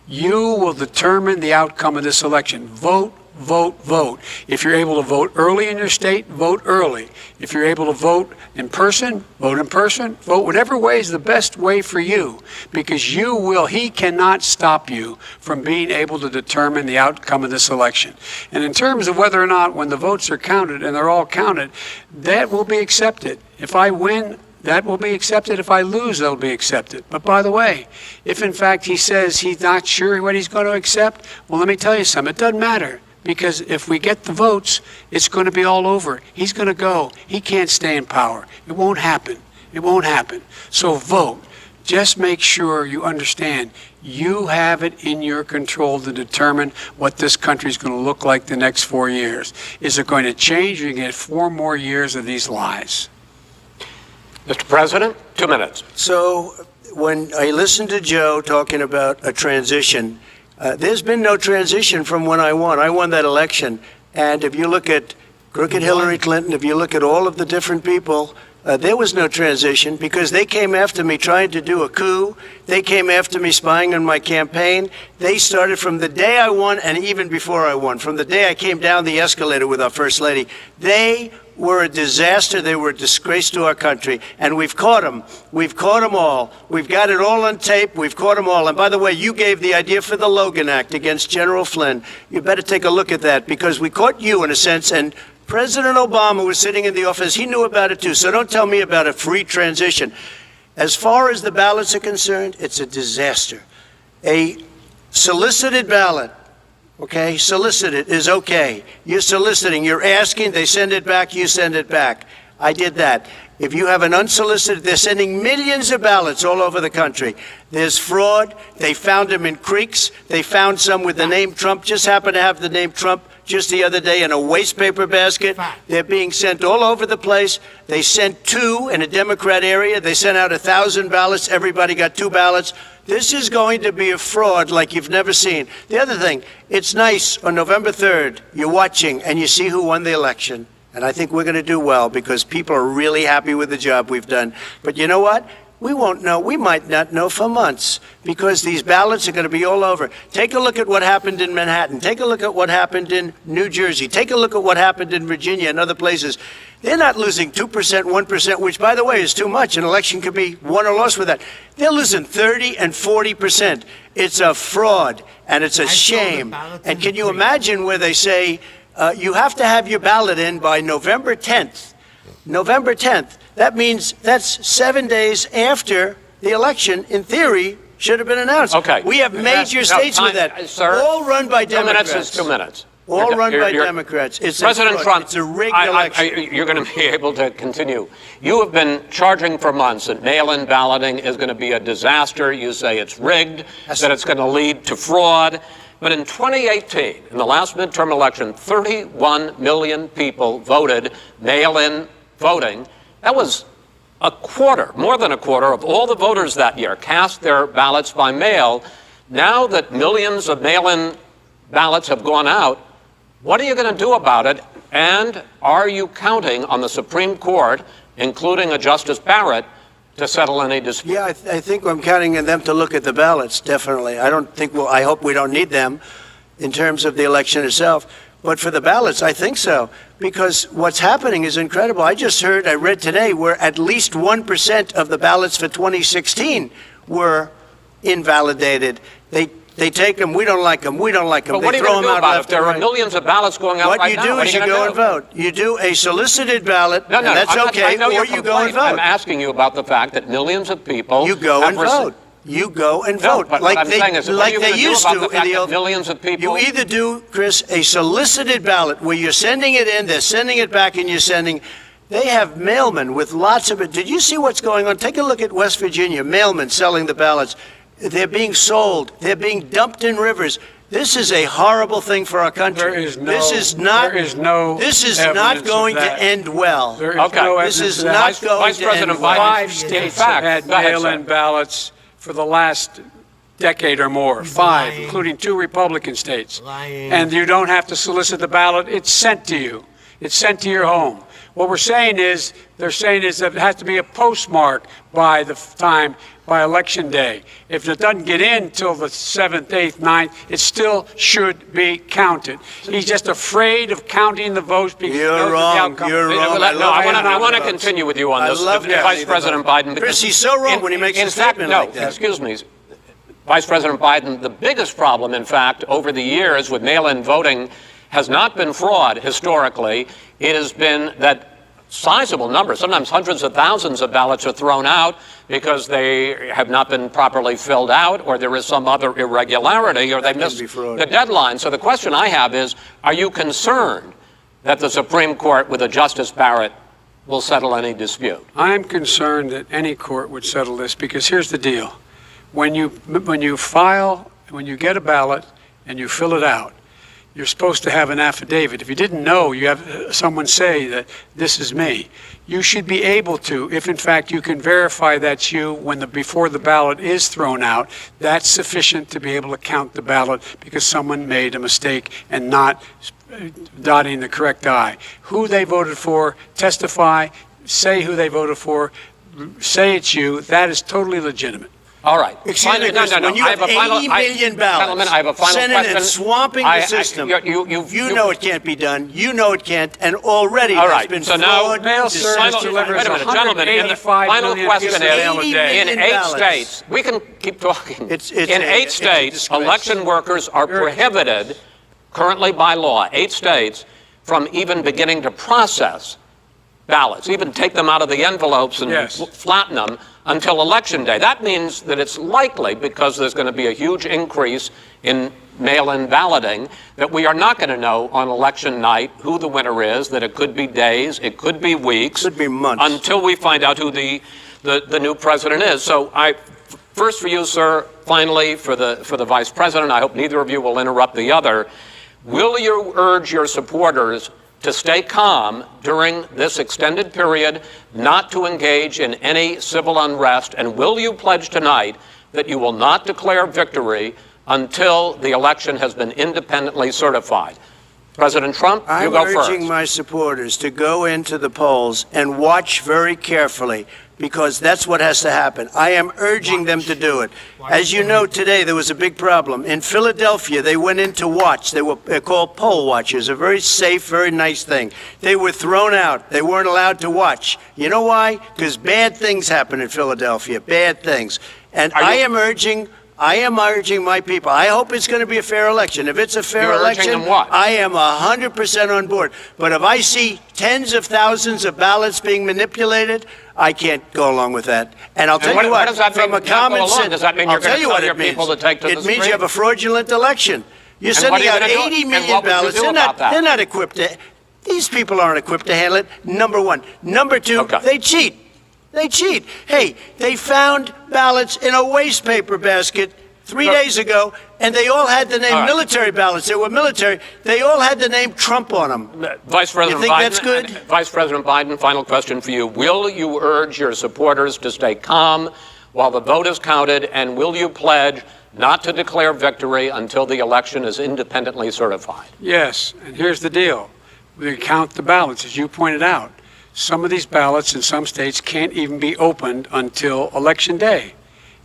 You will determine the outcome of this election. Vote, vote, vote. If you're able to vote early in your state, vote early. If you're able to vote in person, vote in person. Vote whatever way is the best way for you, because he cannot stop you from being able to determine the outcome of this election. And in terms of whether or not when the votes are counted, and they're all counted, that will be accepted. If I win, that will be accepted. If I lose, that'll be accepted. But by the way, if in fact he says he's not sure what he's going to accept, well, let me tell you something. It doesn't matter. Because if we get the votes, it's going to be all over. He's going to go. He can't stay in power. It won't happen. It won't happen. So vote. Just make sure you understand you have it in your control to determine what this country is going to look like the next 4 years. Is it going to change? You're going to get 4 more years of these lies. Mr. President, 2 minutes. So when I listened to Joe talking about a transition, there's been no transition from when I won. I won that election. And if you look at crooked Hillary Clinton, if you look at all of the different people, there was no transition because they came after me trying to do a coup. They came after me spying on my campaign. They started from the day I won and even before I won, from the day I came down the escalator with our First Lady. They were a disaster. They were a disgrace to our country. And we've caught them. We've caught them all. We've got it all on tape. We've caught them all. And by the way, you gave the idea for the Logan Act against General Flynn. You better take a look at that because we caught you in a sense. And President Obama was sitting in the office. He knew about it too. So don't tell me about a free transition. As far as the ballots are concerned, it's a disaster. A solicited ballot, okay, solicited is okay. You're soliciting, you're asking, they send it back, you send it back. I did that. If you have an unsolicited, they're sending millions of ballots all over the country. There's fraud. They found them in creeks. They found some with the name Trump, just happened to have the name Trump just the other day in a waste paper basket. They're being sent all over the place. They sent 2 in a Democrat area. They sent out 1,000 ballots. Everybody got 2 ballots. This is going to be a fraud like you've never seen. The other thing, it's nice on November 3rd, you're watching and you see who won the election. And I think we're going to do well because people are really happy with the job we've done. But you know what? We won't know. We might not know for months because these ballots are going to be all over. Take a look at what happened in Manhattan. Take a look at what happened in New Jersey. Take a look at what happened in Virginia and other places. They're not losing 2%, 1%, which, by the way, is too much. An election could be won or lost with that. They're losing 30 and 40%. It's a fraud, and it's a shame. And can you imagine where they say you have to have your ballot in by November 10th? November 10th. That means that's 7 days after the election, in theory, should have been announced. Okay. We have major states with that. Sir, all run by 2 Democrats. minutes is 2 minutes. All run by Democrats. It's President Trump, it's a rigged election. you're going to be able to continue. You have been charging for months that mail-in balloting is going to be a disaster. You say it's rigged, that it's going to lead to fraud. But in 2018, in the last midterm election, 31 million people voted mail-in voting. That was a quarter, more than a quarter of all the voters that year cast their ballots by mail. Now that millions of mail-in ballots have gone out, what are you going to do about it? And are you counting on the Supreme Court, including a Justice Barrett, to settle any dispute? Yeah, I think I'm counting on them to look at the ballots, definitely. I hope we don't need them in terms of the election itself. But for the ballots, I think so, because what's happening is incredible. I read today, where at least 1% of the ballots for 2016 were invalidated. They take them, we don't like them, we don't like them. But what are you going to do about it if there are millions of ballots going out right now? What you do is you go and vote. You do a solicited ballot, and that's okay, or you go and vote. I'm asking you about the fact that millions of people You go and vote. you go and No, vote but like what I'm saying is, what are you they going to do used about to the in fact the that old. millions of people? You either do, Chris, a solicited ballot where you're sending it in, they're sending it back, and you're sending. They have mailmen with lots of it. Did you see what's going on? Take a look at West Virginia. Mailmen selling the ballots. They're being sold. They're being dumped in rivers. This is a horrible thing for our country. There is no. This is not. There is no. This is evidence not of going to that. end well. There is Okay. no This evidence is of that. not going Vice to President end well. Biden, 5 in states fact, have had go ahead, mail-in sir. ballots for the last decade or more. 5, lying. including 2 Republican states. Lying. And you don't have to solicit the ballot. It's sent to you. It's sent to your home. What we're saying is, they're saying is that it has to be a postmark by the time, by election day. If it doesn't get in till the 7th, 8th, 9th, it still should be counted. He's just afraid of counting the votes because he You're knows wrong. the outcome. You're wrong. I want to continue with you on I this, love Vice counting the President votes. Biden. Chris, he's so wrong when he makes a statement like that. Excuse me. Vice President Biden, the biggest problem, in fact, over the years with mail-in voting has not been fraud historically. It has been that sizable numbers, sometimes hundreds of thousands of ballots are thrown out because they have not been properly filled out, or there is some other irregularity, or they missed the deadline. So the question I have is, are you concerned that the Supreme Court with a Justice Barrett will settle any dispute? I'm concerned that any court would settle this because here's the deal. When you get a ballot and you fill it out, you're supposed to have an affidavit. If you didn't know, you have someone say that this is me. You should be able to, if in fact you can verify that's you before the ballot is thrown out, that's sufficient to be able to count the ballot because someone made a mistake and not dotting the correct I. Who they voted for, testify, say who they voted for, say it's you, that is totally legitimate. All right. Excuse me, Chris, when you have 80 million ballots, Gentlemen, I have a final Senate question. and swamping the system, you know it can't be done. You know it can't, and already All there's right. been So now, fraud. Mail service delivers wait a minute, gentlemen. In the 185 final million question mail is, a day. in 8 ballots. states, we can keep talking. It's in 8 states, disgrace. election workers are prohibited, currently by law, 8 states, from even beginning to process ballots, even take them out of the envelopes and flatten them until Election Day. That means that it's likely, because there's going to be a huge increase in mail-in balloting, that we are not going to know on election night who the winner is, that it could be days, it could be weeks, could be months, until we find out who the new president is. So first for you, sir, finally for the vice president, I hope neither of you will interrupt the other. Will you urge your supporters to stay calm during this extended period, not to engage in any civil unrest, and will you pledge tonight that you will not declare victory until the election has been independently certified? President Trump, you go first. I'm urging my supporters to go into the polls and watch very carefully, because that's what has to happen. I am urging them to do it. As you know, today there was a big problem. In Philadelphia, they went in to watch. They're called poll watchers, a very safe, very nice thing. They were thrown out. They weren't allowed to watch. You know why? Because bad things happen in Philadelphia, bad things. And I am urging my people. I hope it's going to be a fair election. If it's a fair election, I am 100% on board. But if I see tens of thousands of ballots being manipulated, I can't go along with that. And I'll tell you what, from a common sense, does that mean you're going to tell your people to take to the street? It means you have a fraudulent election. You're sending out 80 million ballots. They're not equipped to. These people aren't equipped to handle it. Number one. Number two, they cheat. They cheat. Hey, they found ballots in a waste paper basket 3 days ago, and they all had the name military ballots. They were military. They all had the name Trump on them. Vice President you think Biden, that's good? Vice President Biden, final question for you. Will you urge your supporters to stay calm while the vote is counted, and will you pledge not to declare victory until the election is independently certified? Yes, and here's the deal. We count the ballots, as you pointed out. Some of these ballots in some states can't even be opened until Election Day.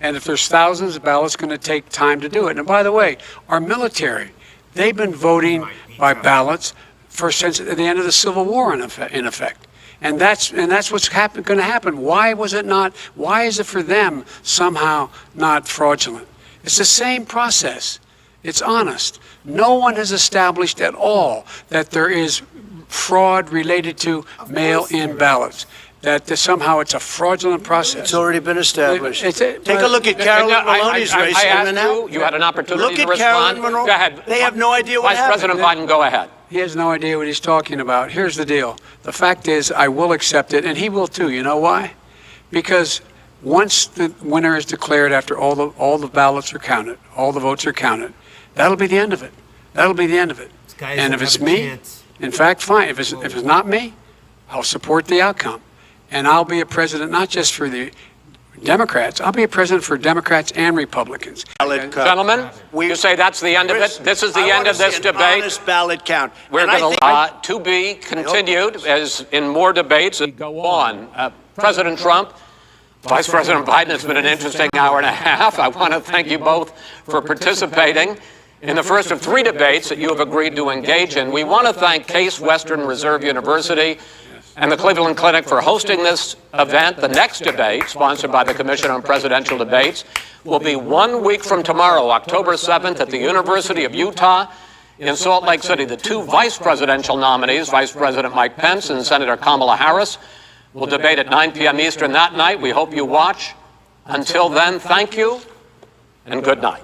And if there's thousands of ballots, it's going to take time to do it. And by the way, our military, they've been voting by ballots since the end of the Civil War, in effect. And that's what's going to happen. Why was it not? Why is it for them somehow not fraudulent? It's the same process. It's honest. No one has established at all that there is fraud related to mail-in ballots. that somehow it's a fraudulent process. It's already been established. Take a look at Carolyn Maloney's race I in asked Manhattan. you had an opportunity Look to at respond. Carolyn Monroe. Go ahead. They have no idea what Vice happened. President Biden, go ahead. He has no idea what he's talking about. Here's the deal. The fact is, I will accept it, and he will too. You know why? Because once the winner is declared, after all the ballots are counted, all the votes are counted, that'll be the end of it. That'll be the end of it. And if it's me, in fact, fine. If it's not me, I'll support the outcome. And I'll be a president not just for the Democrats. I'll be a president for Democrats and Republicans. Gentlemen, you say that's the end of it? This is the end of this debate? Honest ballot count. We're going to be continued as in more debates and go on. President Trump, Vice President Biden, it's been an interesting hour and a half. I want to thank you both for participating in the first of 3 debates that you have agreed to engage in. We want to thank Case Western Reserve University and the Cleveland Clinic for hosting this event. The next debate, sponsored by the Commission on Presidential Debates, will be 1 week from tomorrow, October 7th, at the University of Utah in Salt Lake City. The 2 vice presidential nominees, Vice President Mike Pence and Senator Kamala Harris, will debate at 9 p.m. Eastern that night. We hope you watch. Until then, thank you and good night.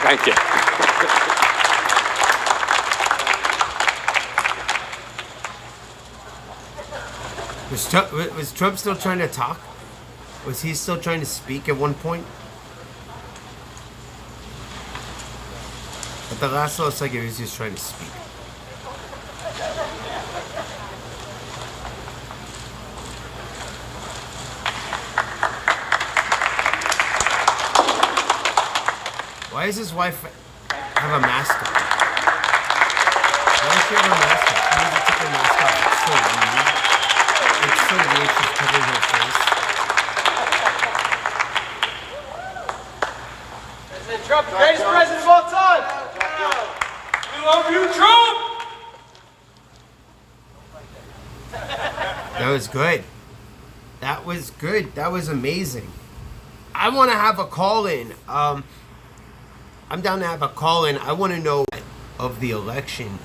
Thank you. Was Trump still trying to talk? Was he still trying to speak at one point? At the last little second, he was just trying to speak. Why does his wife have a mask on? Why does she have a mask on? She needs to take her mask off. It's so weird. It's so weird she's covering her face. President Trump, greatest president of all time! We love you, Trump! That was good. That was good. That was amazing. I want to have a call-in. I'm down to have a call-in. I want to know of the election.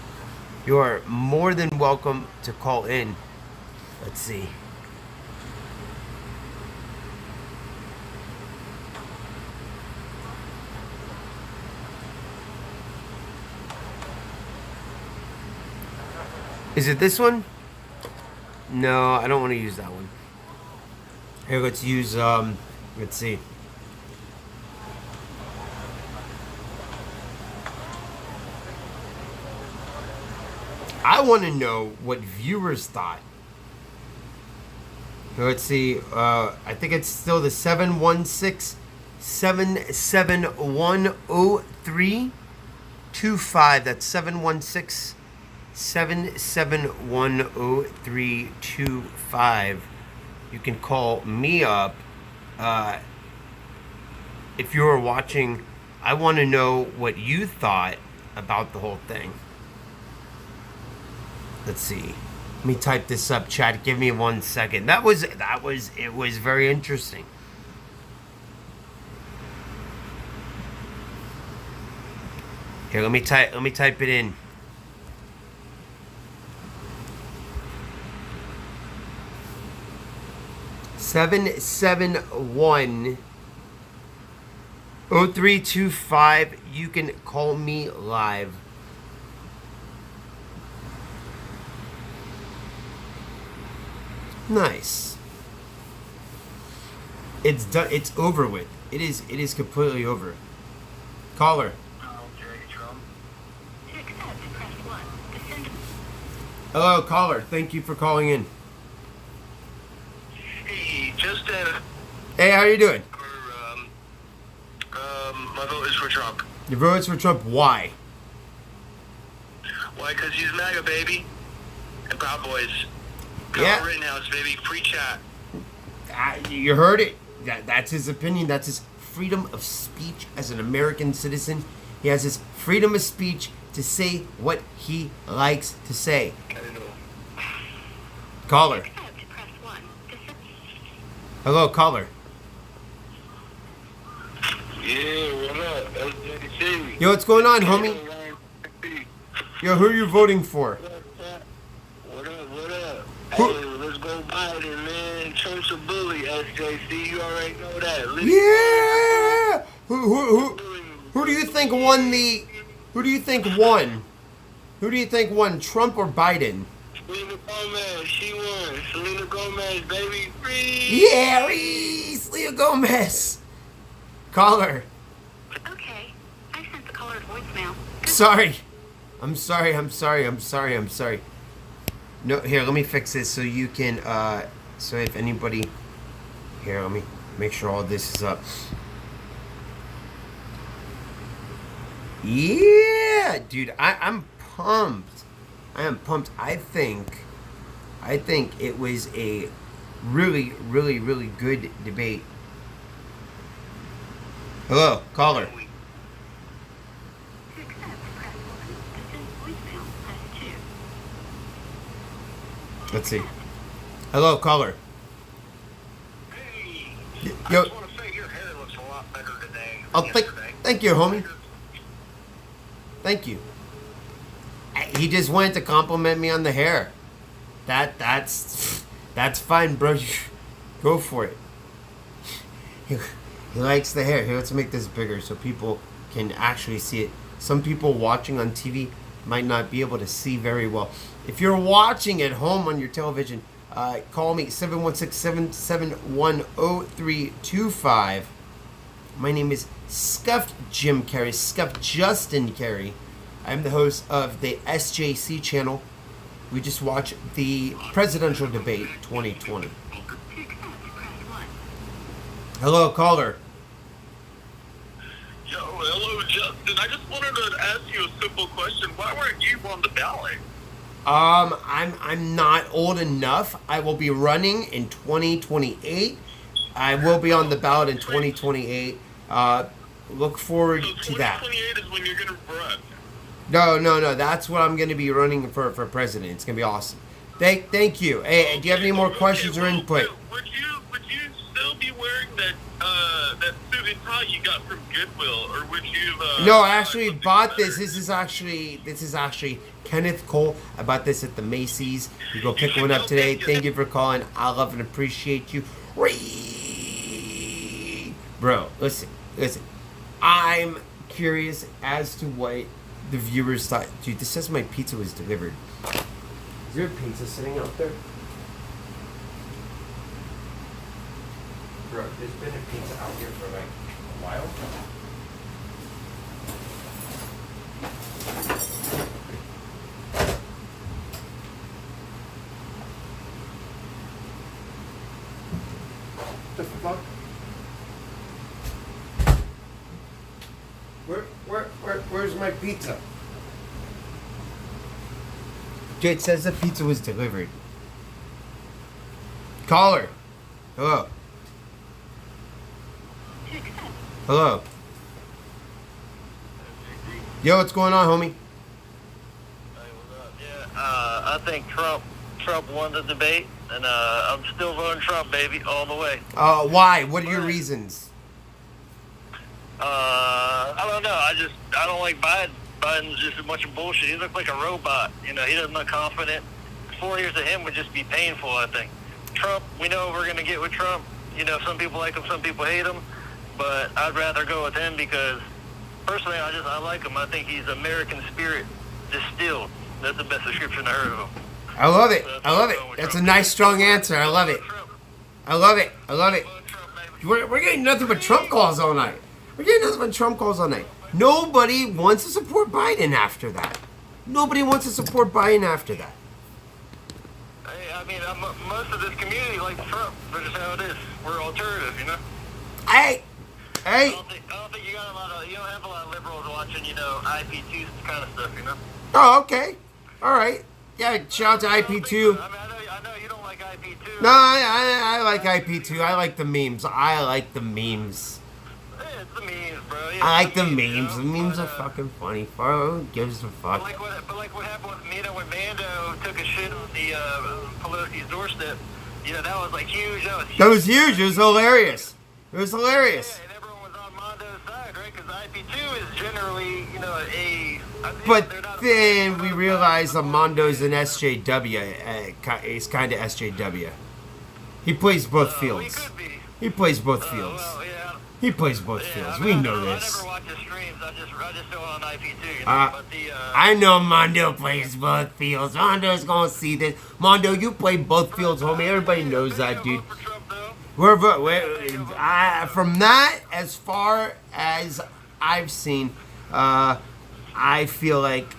You are more than welcome to call in. Let's see. Is it this one? No, I don't want to use that one. Here, let's use, let's see. I want to know what viewers thought. Let's see. I think it's still the 716-771-0325. That's 716-771-0325. You can call me up. If you were watching, I want to know what you thought about the whole thing. Let's see. Let me type this up, chat. Give me 1 second. It was very interesting. Here, let me type it in. (771) 0325. You can call me live. Nice. It's done. It's over with. It is completely over. Caller. Hello, caller. Thank you for calling in. Hey, just Hey, how are you doing? my vote is for Trump. Your vote is for Trump. Why? Why? Because he's MAGA, baby. And Proud Boys. Yeah. Rittenhouse, baby. Free chat. You heard it. That's his opinion. That's his freedom of speech as an American citizen. He has his freedom of speech to say what he likes to say. Caller. Hello, caller. Yeah, what up? SJC. Yo, what's going on, homie? Yo, who are you voting for? What up? Who? Hey, let's go Biden, man. Church of Bully, SJC. You already know that. Yeah. Who do you think won the? Who do you think won? Who do you think won, Trump or Biden? Selena Gomez, she won. Selena Gomez, baby, free. Yeah, Selena Gomez. Caller. Okay. I sent the caller's voicemail. Sorry. I'm sorry. No, here, let me fix this so you can, so if anybody, here, let me make sure all this is up. Yeah, dude, I'm pumped. I am pumped. I think it was a really, really, really good debate. Hello, caller. Let's see. Hello, caller. Hey, Yo. I just want to say your hair looks a lot better today than yesterday. Thank you, homie. Thank you. He just wanted to compliment me on the hair. That's fine, bro. Go for it. He likes the hair. Here, let's make this bigger so people can actually see it. Some people watching on TV might not be able to see very well. If you're watching at home on your television, call me 716-771-0325. My name is Scuffed Jim Carrey, Scuffed Justin Carrey. I'm the host of the SJC channel. We just watched the presidential debate 2020. Hello, caller. Yo, hello, Justin. I just wanted to ask you a simple question. Why weren't you on the ballot? I'm not old enough. I will be running in 2028. I will be on the ballot in 2028. Look forward to that. 2028 is when you're going to run. No. That's what I'm going to be running for president. It's going to be awesome. Thank you. Hey, do you have any more questions or input? Would you still be wearing that suit and tie you got from Goodwill, or would you? No, I actually bought this. This is actually Kenneth Cole. I bought this at the Macy's. You go pick one up today. Thank you for calling. I love and appreciate you. Bro, listen. I'm curious as to what the viewers thought. Dude, this says my pizza was delivered. Is there a pizza sitting out there? Bro, there's been a pizza out here for like a while. The fuck? Where's my pizza? Dude, it says the pizza was delivered. Caller. Hello. Hello. Yo, what's going on, homie? Hey, what's up? Yeah, I think Trump won the debate, and I'm still voting Trump, baby, all the way. Why? What are your reasons? I don't know. I don't like Biden. Biden's just a bunch of bullshit. He looks like a robot. You know, he doesn't look confident. 4 years of him would just be painful, I think. Trump, we know what we're going to get with Trump. You know, some people like him, some people hate him. But I'd rather go with him because, personally, I like him. I think he's American spirit distilled. That's the best description I heard of him. I love it. That's a nice, strong answer. I love it. We're getting nothing but Trump calls all night. Nobody wants to support Biden after that. Hey, I mean, most of this community likes Trump. That's just how it is. We're alternative, you know? Hey. I don't think you don't have a lot of liberals watching, you know, IP2 kind of stuff, you know? Oh, okay. All right. Yeah, shout out to IP2. I know you don't like IP2. No, I like IP2. I like the memes. Yeah, it's the memes, bro. Yeah, I like the memes. The memes are fucking funny. Who gives a fuck? But like what happened with Mito when Mando took a shit on the Pelosi's doorstep, you know, that was like huge. That was huge. It was hilarious. Yeah, and everyone was on Mondo's side, right? Because IP2 is generally, you know, a But then we realized Armando's an SJW. He's kind of SJW. He plays both fields. He plays both fields. He plays both fields. We know this. I never watch his streams. I just do it on IP2. You know? I know Mondo plays both fields. Mondo's gonna see this. Mondo, you play both fields, homie. Everybody knows that, dude. From that, as far as I've seen, I feel like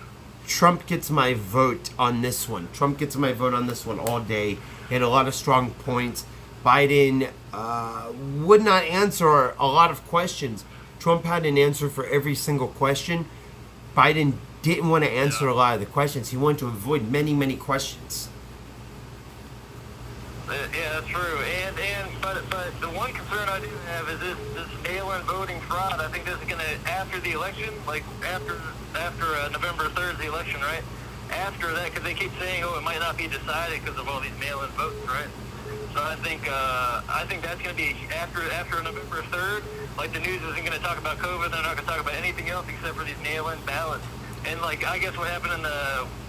Trump gets my vote on this one. Trump gets my vote on this one all day. He had a lot of strong points. Biden would not answer a lot of questions. Trump had an answer for every single question. Biden didn't want to answer a lot of the questions. He wanted to avoid many, many questions. Yeah, that's true. But the one concern I do have is this mail-in voting fraud. I think this is gonna, after the election, like after November 3rd, the election, right? After that, because they keep saying, oh, it might not be decided because of all these mail-in votes, right? So I think that's gonna be after November 3rd. Like the news isn't gonna talk about COVID. They're not gonna talk about anything else except for these mail-in ballots. And like I guess what happened in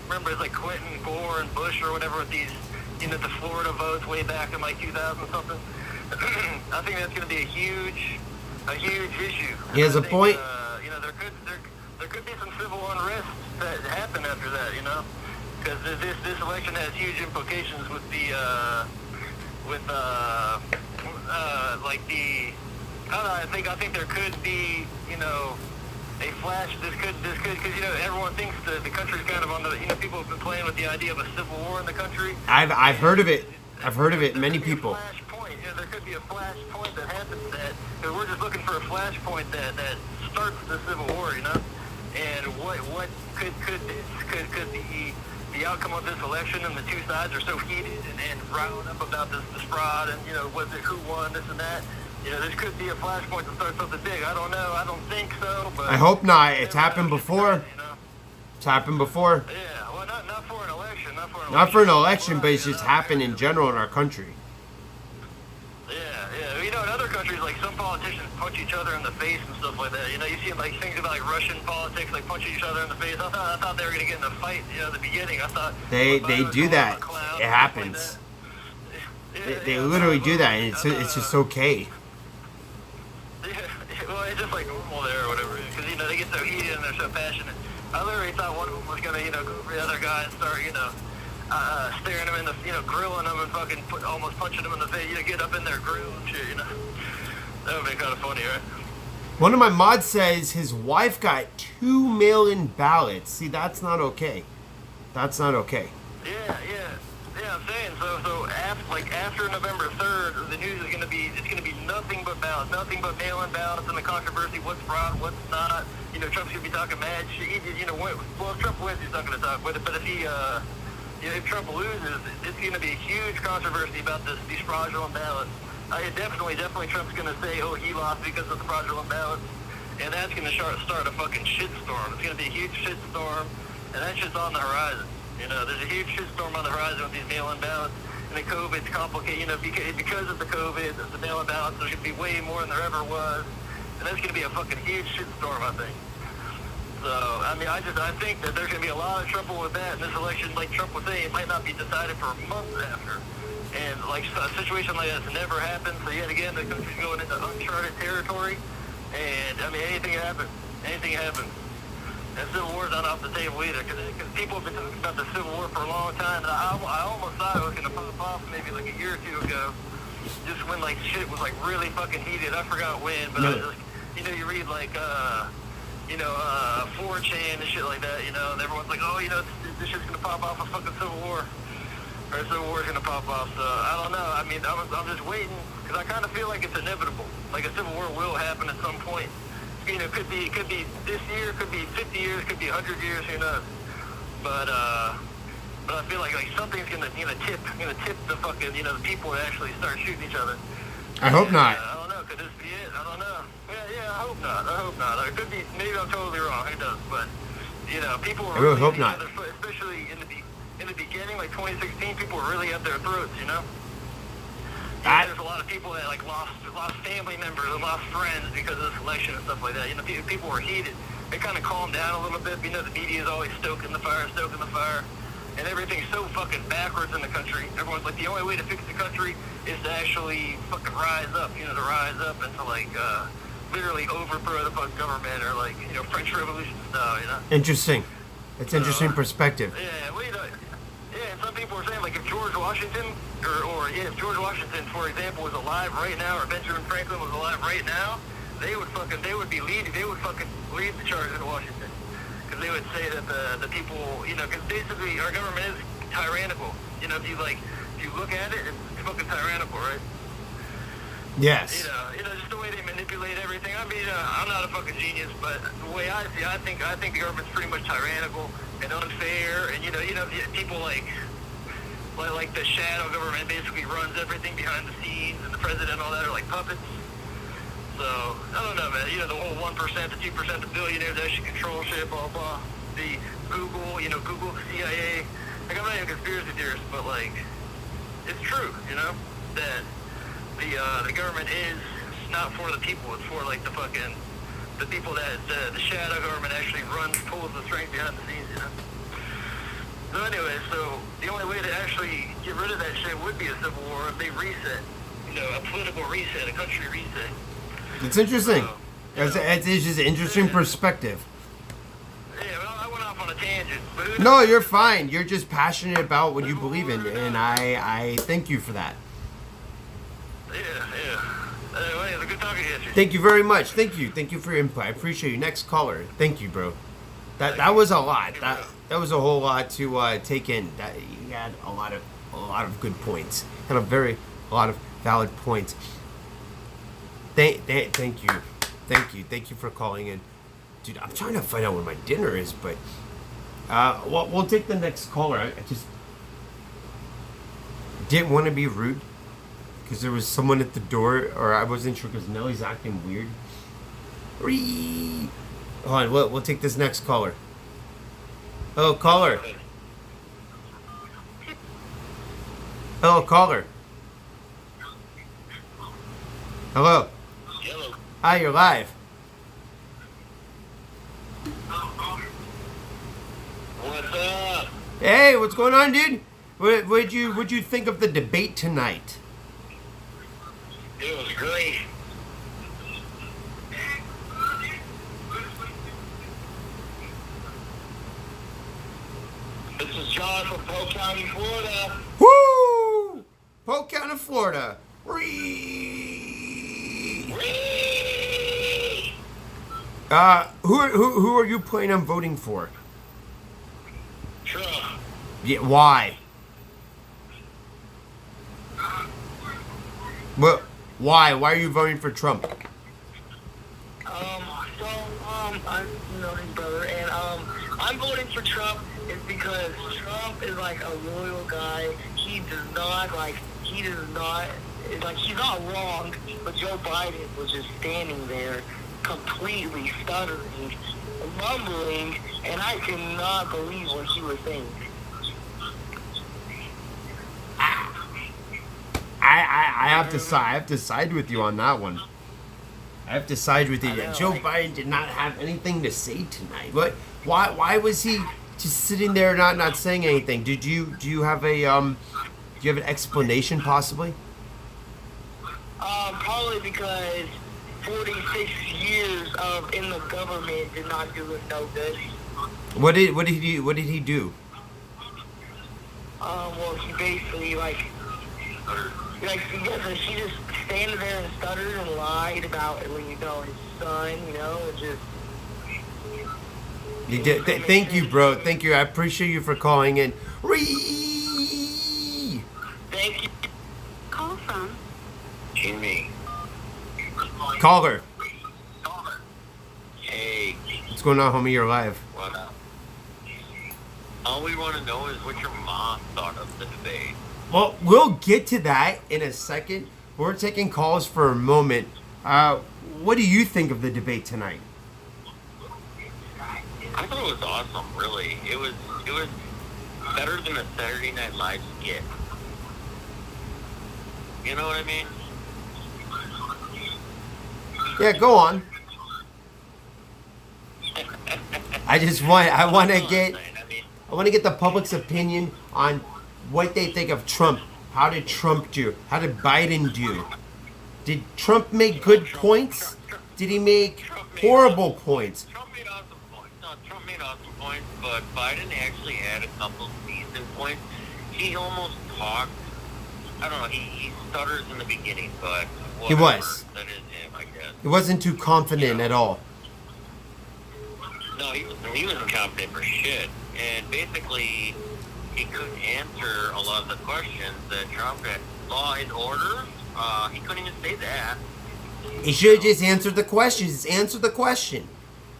remember it's like Clinton, Gore, and Bush or whatever with these. You know, the Florida votes way back in like 2000 something. I think that's going to be a huge issue. He has a point. You know, there could be some civil unrest that happen after that. You know, because this election has huge implications with I think there could be, you know, a flash. This could because you know everyone thinks the country's kind of on the, you know, people have been playing with the idea of a civil war in the country. I've heard of it. I've heard of it. Many people. Flashpoint. You know, there could be a flashpoint that happens because we're just looking for a flashpoint that starts the civil war. You know, and what could the outcome of this election, and the two sides are so heated and riled up about this fraud, and you know, was it who won this and that. You know, this could be a flashpoint to start something big. I don't know. I don't think so. But I hope not. It's happened before. You know? It's happened before. Yeah, well, not for an election. Not for an election, but it's just happened in general in our country. Yeah. You know, in other countries, like some politicians punch each other in the face and stuff like that. You know, you see like things about like Russian politics, like punching each other in the face. I thought they were gonna get in a fight. You know, at the begining, I thought they do that. It happens. They literally do that, and it's just okay. Well, it's just like normal there or whatever, because, you know, they get so heated and they're so passionate. I literally thought one of them was going to, you know, go over the other guy and start, you know, staring him in the, you know, grilling him and fucking almost punching him in the face, you know, get up in their grill and shit, you know. That would be kind of funny, right? One of my mods says his wife got 2 mail-in ballots. See, that's not okay. That's not okay. Yeah, I'm saying, so after November 3rd, the news is going to be, it's going to be nothing but ballots, nothing but mail-in ballots, and the controversy, what's fraud, what's not. You know, Trump's going to be talking mad shit. You know, well, if Trump wins, he's not going to talk with it, but if he, you know, if Trump loses, it's going to be a huge controversy about these fraudulent ballots. Definitely Trump's going to say, oh, he lost because of the fraudulent ballots, and that's going to start a fucking shitstorm. It's going to be a huge shitstorm, and that shit's on the horizon. You know, there's a huge shitstorm on the horizon with these mail-in ballots, and the COVID's complicated. You know, because of the COVID, the mail-in ballots, there's going to be way more than there ever was, and that's going to be a fucking huge shitstorm, I think. So, I mean, I think that there's going to be a lot of trouble with that in this election. Like Trump was saying, it might not be decided for months after. And, like, a situation like that's never happened. So, yet again, the country's going into uncharted territory. And, I mean, anything happens. And Civil War's not off the table either, because people have been talking about the Civil War for a long time, and I almost thought it was going to pop off maybe like a year or two ago, just when like shit was like really fucking heated. I forgot when, but I was just, you know, you read like, 4chan and shit like that, you know, and everyone's like, oh, you know, this shit's going to pop off a fucking Civil War, or a Civil War's going to pop off. So I don't know. I mean, I'm just waiting, because I kind of feel like it's inevitable. Like a Civil War will happen at some point. You know, could be this year, could be 50 years, could be 100 years, who knows? But I feel like something's gonna tip the fucking, you know, the people to actually start shooting each other. I hope not. I don't know. Could this be it? I don't know. Yeah, I hope not. It could be. Maybe I'm totally wrong. Who knows? But you know, people were really hope not. Especially in the beginning, like 2016, people were really at their throats. You know. There's a lot of people that like lost family members and lost friends because of this election and stuff like that. You know, people were heated. it kind of calmed down a little bit. You know, the media is always stoking the fire. And everything's so fucking backwards in the country. Everyone's like, the only way to fix the country is to actually fucking rise up, you know, to rise up and to, like, literally overthrow the fucking government or, like, you know, French Revolution style, you know? Interesting. It's interesting perspective. Yeah, well, you know, yeah, and some people are saying, like, if George Washington, if George Washington, for example, was alive right now, or Benjamin Franklin was alive right now, they would fucking lead the charge in Washington. Because they would say that the people, you know, because basically our government is tyrannical. You know, if you look at it, it's fucking tyrannical, right? Yes. You know, just the way they manipulate everything. I mean, I'm not a fucking genius, but the way I see it, I think the government's pretty much tyrannical and unfair, and you know, people like the shadow government basically runs everything behind the scenes, and the president and all that are like puppets. So, I don't know, man. You know, the whole 1% to 2% of billionaires actually control shit, blah, blah. The Google, you know, Google, the CIA. Like, I'm not even a conspiracy theorist, but, like, it's true, you know, that the government is not for the people. It's for, like, the people that the shadow government actually pulls the strings behind the scenes, you know. So, anyway, so the only way to actually get rid of that shit would be a civil war if they reset. You know, a political reset, a country reset. It's interesting. It's just an interesting perspective. Yeah, well, I went off on a tangent. No, you're fine. You're just passionate about what you believe in, and I thank you for that. Yeah. Well, it was a good talking to you. Thank you very much. Thank you for your input. I appreciate you. Next caller. Thank you, bro. That was a lot. That was a whole lot to take in. You had a lot of good points and a lot of valid points. Thank you for calling in, dude. I'm trying to find out what my dinner is, but we'll take the next caller. I just didn't want to be rude because there was someone at the door, or I wasn't sure because Nelly's acting weird. Hold on, we'll take this next caller. Hello, caller. Hello, caller. Hello. Hi, you're live. What's up? Hey, what's going on, dude? What'd you think of the debate tonight? It was great. This is John from Polk County, Florida. Woo! Polk County, Florida. Who are you planning on voting for? Trump. Yeah, why? Well, why? Why are you voting for Trump? I'm Nelly's brother, and I'm voting for Trump is because Trump is like a loyal guy. He's not wrong, but Joe Biden was just standing there completely stuttering, mumbling, and I cannot believe what he was saying. I have to side with you on that one. I have to side with you. Joe Biden did not have anything to say tonight. Why was he just sitting there not saying anything? Do you have an explanation possibly? Probably because 46 years in the government did not do him no good. What did he do? Well, he basically he just standing there and stuttered and lied about his son, and just. You did. Thank you, bro. Thank you. I appreciate you for calling in. Thank you. Call from Jimmy. Caller. Hey. What's going on, homie? You're live. What up? All we want to know is what your mom thought of the debate. Well, we'll get to that in a second. We're taking calls for a moment. What do you think of the debate tonight? I thought it was awesome, really. It was better than a Saturday Night Live skit. You know what I mean? Yeah, go on. I want to get the public's opinion on what they think of Trump. How did Trump do? How did Biden do? Did Trump make good points? Did he make horrible points? Trump made awesome points. No, Trump made awesome points, but Biden actually had a couple decent points. He almost talked. I don't know. He stutters in the beginning, but He was. That is him, I guess. He wasn't too confident at all. No, he wasn't confident for shit, and basically he couldn't answer a lot of the questions that Trump had. Law and order. He couldn't even say that. He should have just answered the questions. Answer the question.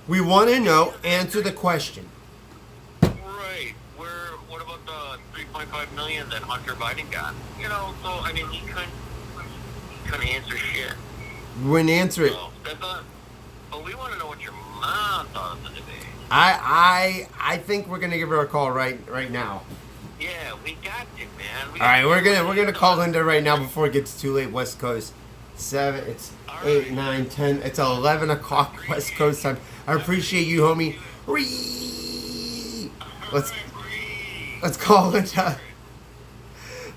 We want to know. Answer the question. Right. What about the 3.5 million that Hunter Biden got? You know, so I mean, he couldn't answer shit. We wouldn't answer it. So, but we want to know what your mom thought of the debate. I think we're gonna give her a call right now. Yeah, we got it, man. All right, we're gonna call Linda right now before it gets too late. West Coast, 7. It's 8, 9, 10. It's 11 o'clock West Coast time. I appreciate you, homie. Let's call Linda.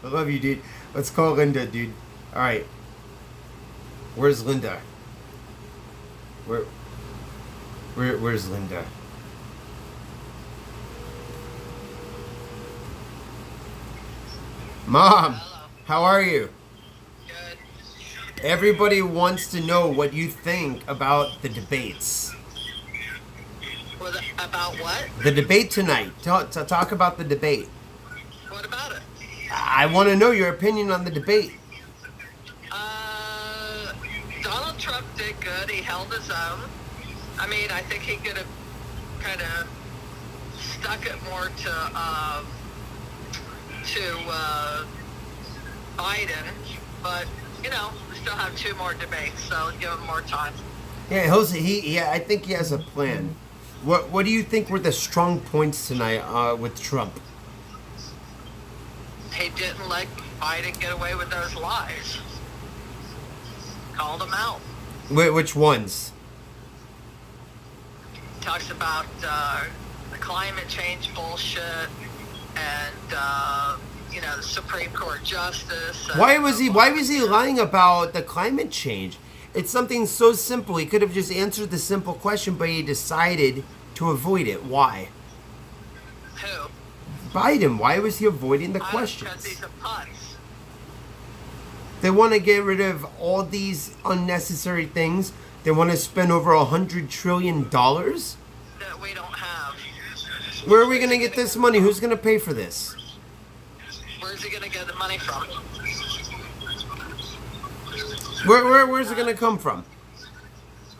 I love you, dude. Let's call Linda, dude. All right. Where's Linda? Where's Linda? Mom, how are you? Good. Everybody wants to know what you think about the debates. About what? The debate tonight. Talk about the debate. What about it? I want to know your opinion on the debate. Donald Trump did good. He held his own. I mean, I think he could have kind of stuck it more to Biden, but you know, we still have 2 more debates, so give him more time. Yeah, I think he has a plan. What do you think were the strong points tonight with Trump? He didn't let Biden get away with those lies. Called him out. Which ones? Talks about the climate change bullshit and you know, the Supreme Court justice. Why was he lying about the climate change? It's something so simple. He could have just answered the simple question, but he decided to avoid it. Why? Who? Biden. Why was he avoiding the questions? Because he's a putz. They want to get rid of all these unnecessary things. They want to spend over $100 trillion. That we don't have. Where are we going to get this money? Who's going to pay for this? Where's he going to get the money from? Where's it going to come from?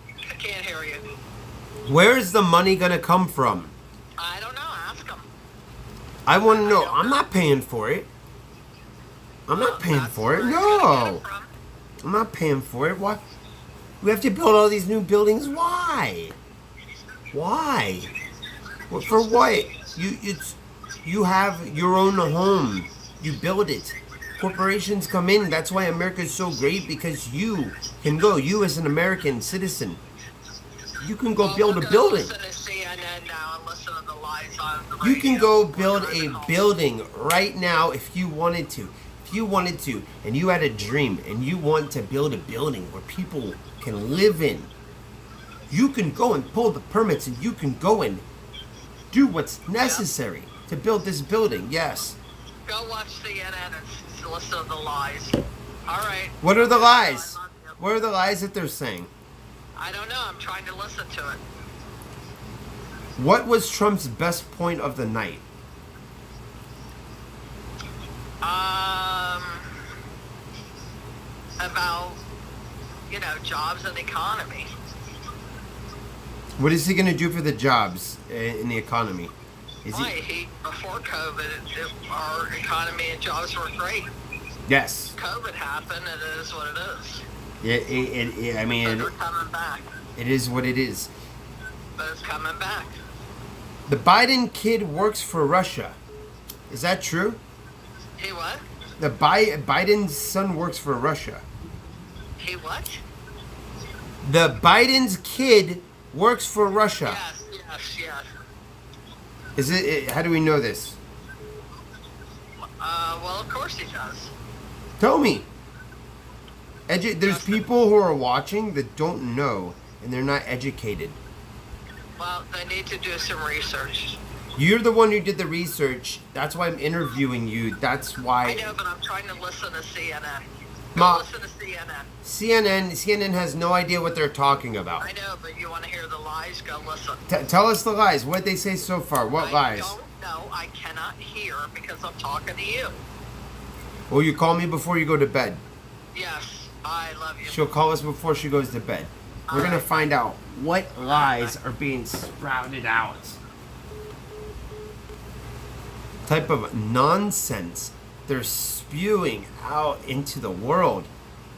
I can't hear you. Where's the money going to come from? I don't know. Ask him. I want to know. I'm not paying for it. I'm not paying for it. No. I'm not paying for it. Why? We have to build all these new buildings. Why? Why? For what? You have your own home. You build it. Corporations come in. That's why America is so great, because you can go. You as an American citizen, you can go build a building. You can go build a building right now if you wanted to. If you wanted to, and you had a dream, and you want to build a building where people can live in, you can go and pull the permits, and you can go and do what's necessary to build this building. Yes. Go watch CNN and listen to the lies. All right. What are the lies? What are the lies that they're saying? I don't know. I'm trying to listen to it. What was Trump's best point of the night? About, you know, jobs and economy. What is he going to do for the jobs in the economy? Before COVID, our economy and jobs were great. Yes. COVID happened. It is what it is. I mean, they're coming back. It is what it is. But it's coming back. The Biden kid works for Russia. Is that true? He what? The Biden's son works for Russia. He what? The Biden's kid works for Russia. Yes. Is it? How do we know this? Well, of course he does. Tell me. There's people who are watching that don't know, and they're not educated. Well, they need to do some research. You're the one who did the research. That's why I'm interviewing you. That's why. I know, but I'm trying to listen to CNN. Listen to CNN. CNN has no idea what they're talking about. I know, but you want to hear the lies? Go listen. Tell us the lies. What did they say so far? What lies? I don't know. I cannot hear because I'm talking to you. Will you call me before you go to bed? Yes, I love you. She'll call us before she goes to bed. We're going to find out what lies are being sprouted out. Type of nonsense they're spewing out into the world.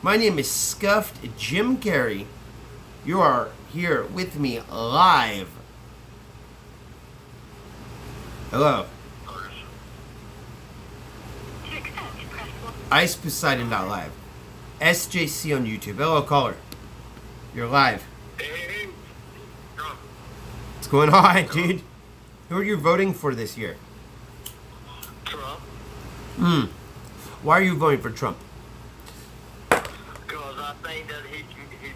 My name is Scuffed Jim Carrey. You are here with me live. Hello. Ice Poseidon live. SJC on YouTube. Hello, caller. You're live. Hey. What's going on, dude? Who are you voting for this year? Trump. Why are you voting for Trump? Because I think that he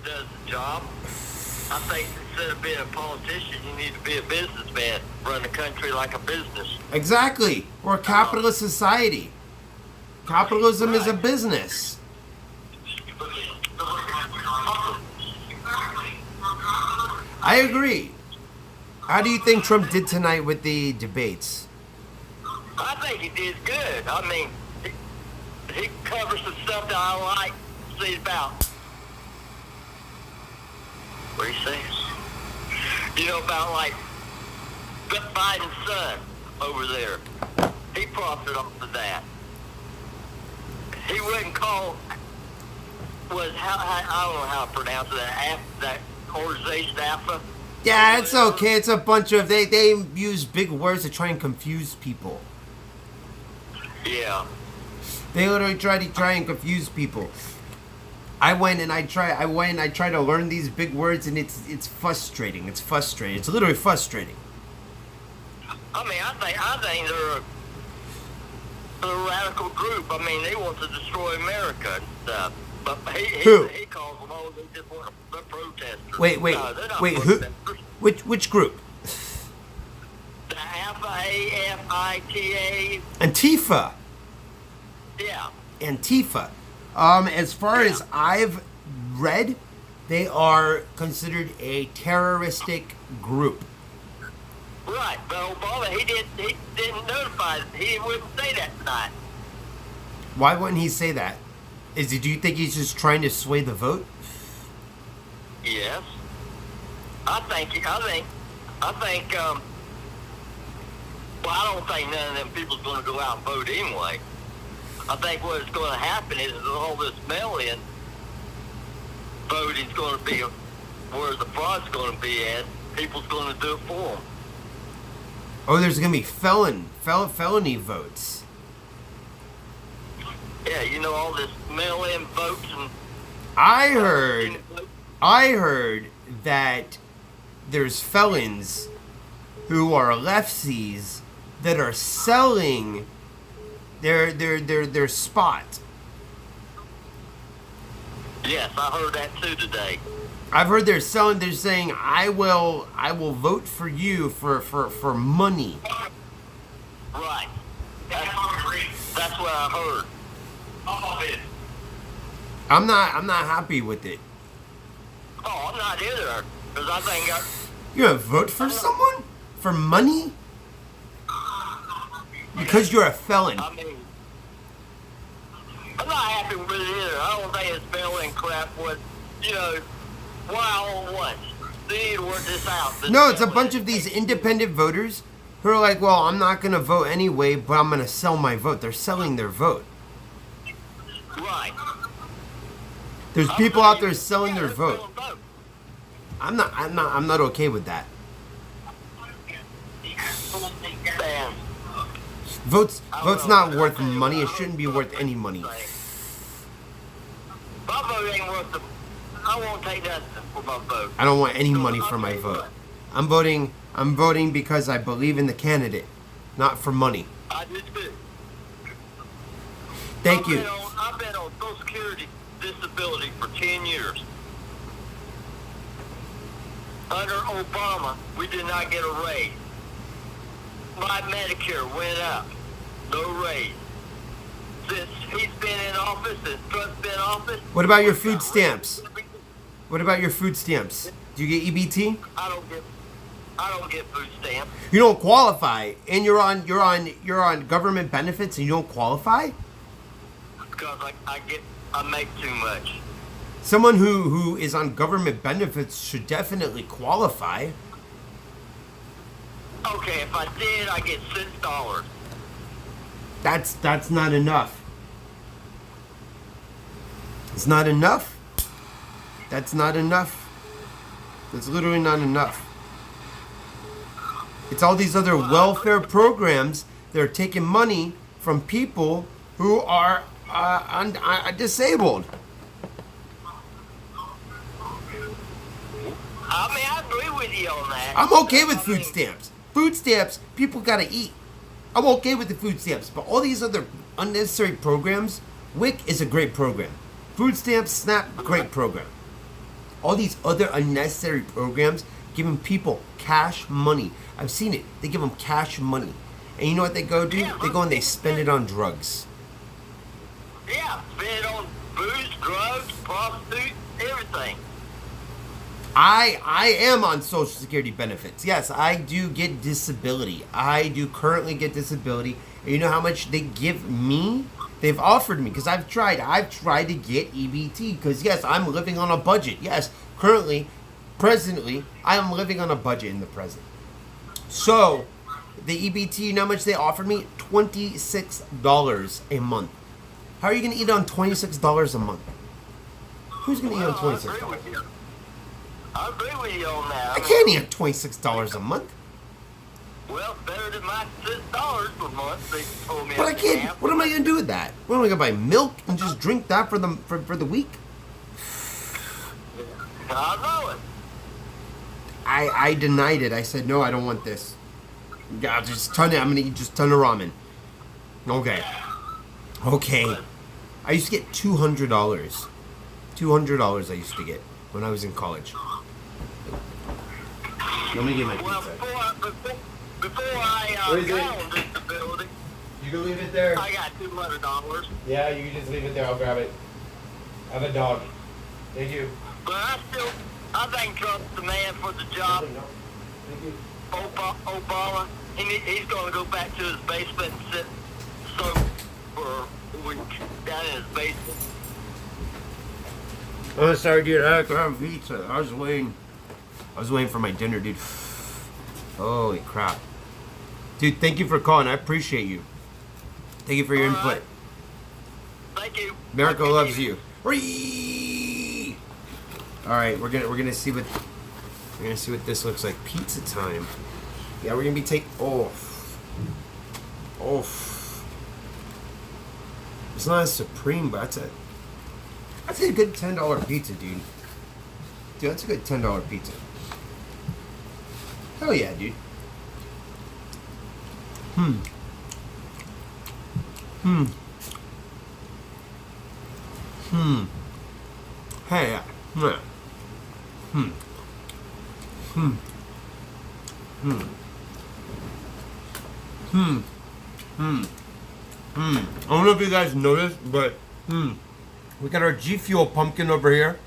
does the job. I think instead of being a politician, you need to be a businessman. Run the country like a business. Exactly. We're a capitalist society. Capitalism is a business. I agree. How do you think Trump did tonight with the debates? I think he did good. I mean, he covers some stuff that I like to see about. What do you say? You know, about like Biden's son over there. He profited off of that. He wouldn't call, I don't know how to pronounce it, that organization AFA. Yeah, it's okay. It's a bunch of, they use big words to try and confuse people. Yeah. They literally try and confuse people. I went and I tried to learn these big words, and it's frustrating. It's frustrating. It's literally frustrating. I mean, I think they're a radical group. I mean, they want to destroy America and stuff. But he calls them all, they just want to protesters. Wait, No, they're not who? protesters. Which group? The AFITA. Antifa. Yeah. Antifa. As far as I've read, they are considered a terroristic group. Right, but Obama, he didn't notify. He wouldn't say that tonight. Why wouldn't he say that? Do you think he's just trying to sway the vote? Yes. I think, well, I don't think none of them people's going to go out and vote anyway. I think what's going to happen is all this mail-in voting's going to be where the fraud's going to be at. People's going to do it for them. Oh, there's going to be felony votes. Yeah, you know, all this mail-in votes and... I heard that there's felons who are lefties that are selling their spot. Yes, I heard that too today. I've heard they're saying I will vote for you for money. Right. That's what I heard. I'm not happy with it. Oh, I'm not either. Because I think You're gonna vote for someone? For money? Because you're a felon. I mean, I'm not happy with it either. I don't think it's mail-in crap. What, you know, why all at once? They need to work this out. No, it's a bunch of these independent voters who are like, well, I'm not gonna vote anyway, but I'm gonna sell my vote. They're selling their vote. Right. There's people out there selling their vote. I'm not okay with that. Man. Vote's not worth money. It shouldn't be worth any money. My vote ain't worth the... I won't take nothing for my vote. I don't want any money for my vote. I'm voting I'm voting because I believe in the candidate, not for money. I did too. Thank you. I've been on Social Security disability for 10 years. Under Obama, we did not get a raise. My Medicare went up. No raise. Since he's been in office, since Trump's been in office. What about your food stamps? What about your food stamps? Do you get EBT? I don't get food stamps. You don't qualify, and you're on government benefits, and you don't qualify? Because I make too much. Someone who is on government benefits should definitely qualify. Okay, if I did, I get $6. That's not enough. It's not enough. That's not enough. That's literally not enough. It's all these other welfare programs that are taking money from people who are disabled. I mean, I agree with you on that. I'm okay with food stamps. Food stamps, people gotta eat. I'm okay with the food stamps, but all these other unnecessary programs, WIC is a great program. Food stamps, SNAP, great program. All these other unnecessary programs giving people cash money. I've seen it. They give them cash money. And you know what they go do? They go and they spend it on drugs. Yeah, spend it on booze, drugs, prostitutes, everything. I am on Social Security benefits. Yes, I do get disability. I do currently get disability. And you know how much they give me? They've offered me, because I've tried to get EBT, because yes, I'm living on a budget. Yes, presently, I am living on a budget in the present. So, the EBT, you know how much they offered me? $26 a month. How are you going to eat on $26 a month? Who's going to eat on $26? I agree with you on that. I can't eat on $26 a month. Well, better than my $6 per month. They told me. But I can't. What am I gonna do with that? What am I gonna buy milk and just drink that for the week? I know it. I denied it. I said no. I don't want this. Yeah, just I'm gonna eat just a ton of ramen. Okay. I used to get $200. $200 I used to get when I was in college. Let me get my pizza. Before I got on disability, you can leave it there. I got $200. Yeah, you can just leave it there. I'll grab it. I have a dog. Thank you. But I think Trump's the man for the job. Thank you. Obama, he's going to go back to his basement and sit soak for a week down in his basement. I'm sorry, dude. I grabbed pizza. I was waiting for my dinner, dude. Holy crap. Dude, thank you for calling. I appreciate you. Thank you for your input. Thank you. America loves you. Whee! All right, we're gonna see what this looks like. Pizza time. Yeah, we're gonna be taking It's not a supreme, but that's a good $10 pizza, dude. Dude, that's a good $10 pizza. Hell yeah, dude. Hey, yeah. I don't know if you guys noticed, but we got our G Fuel pumpkin over here.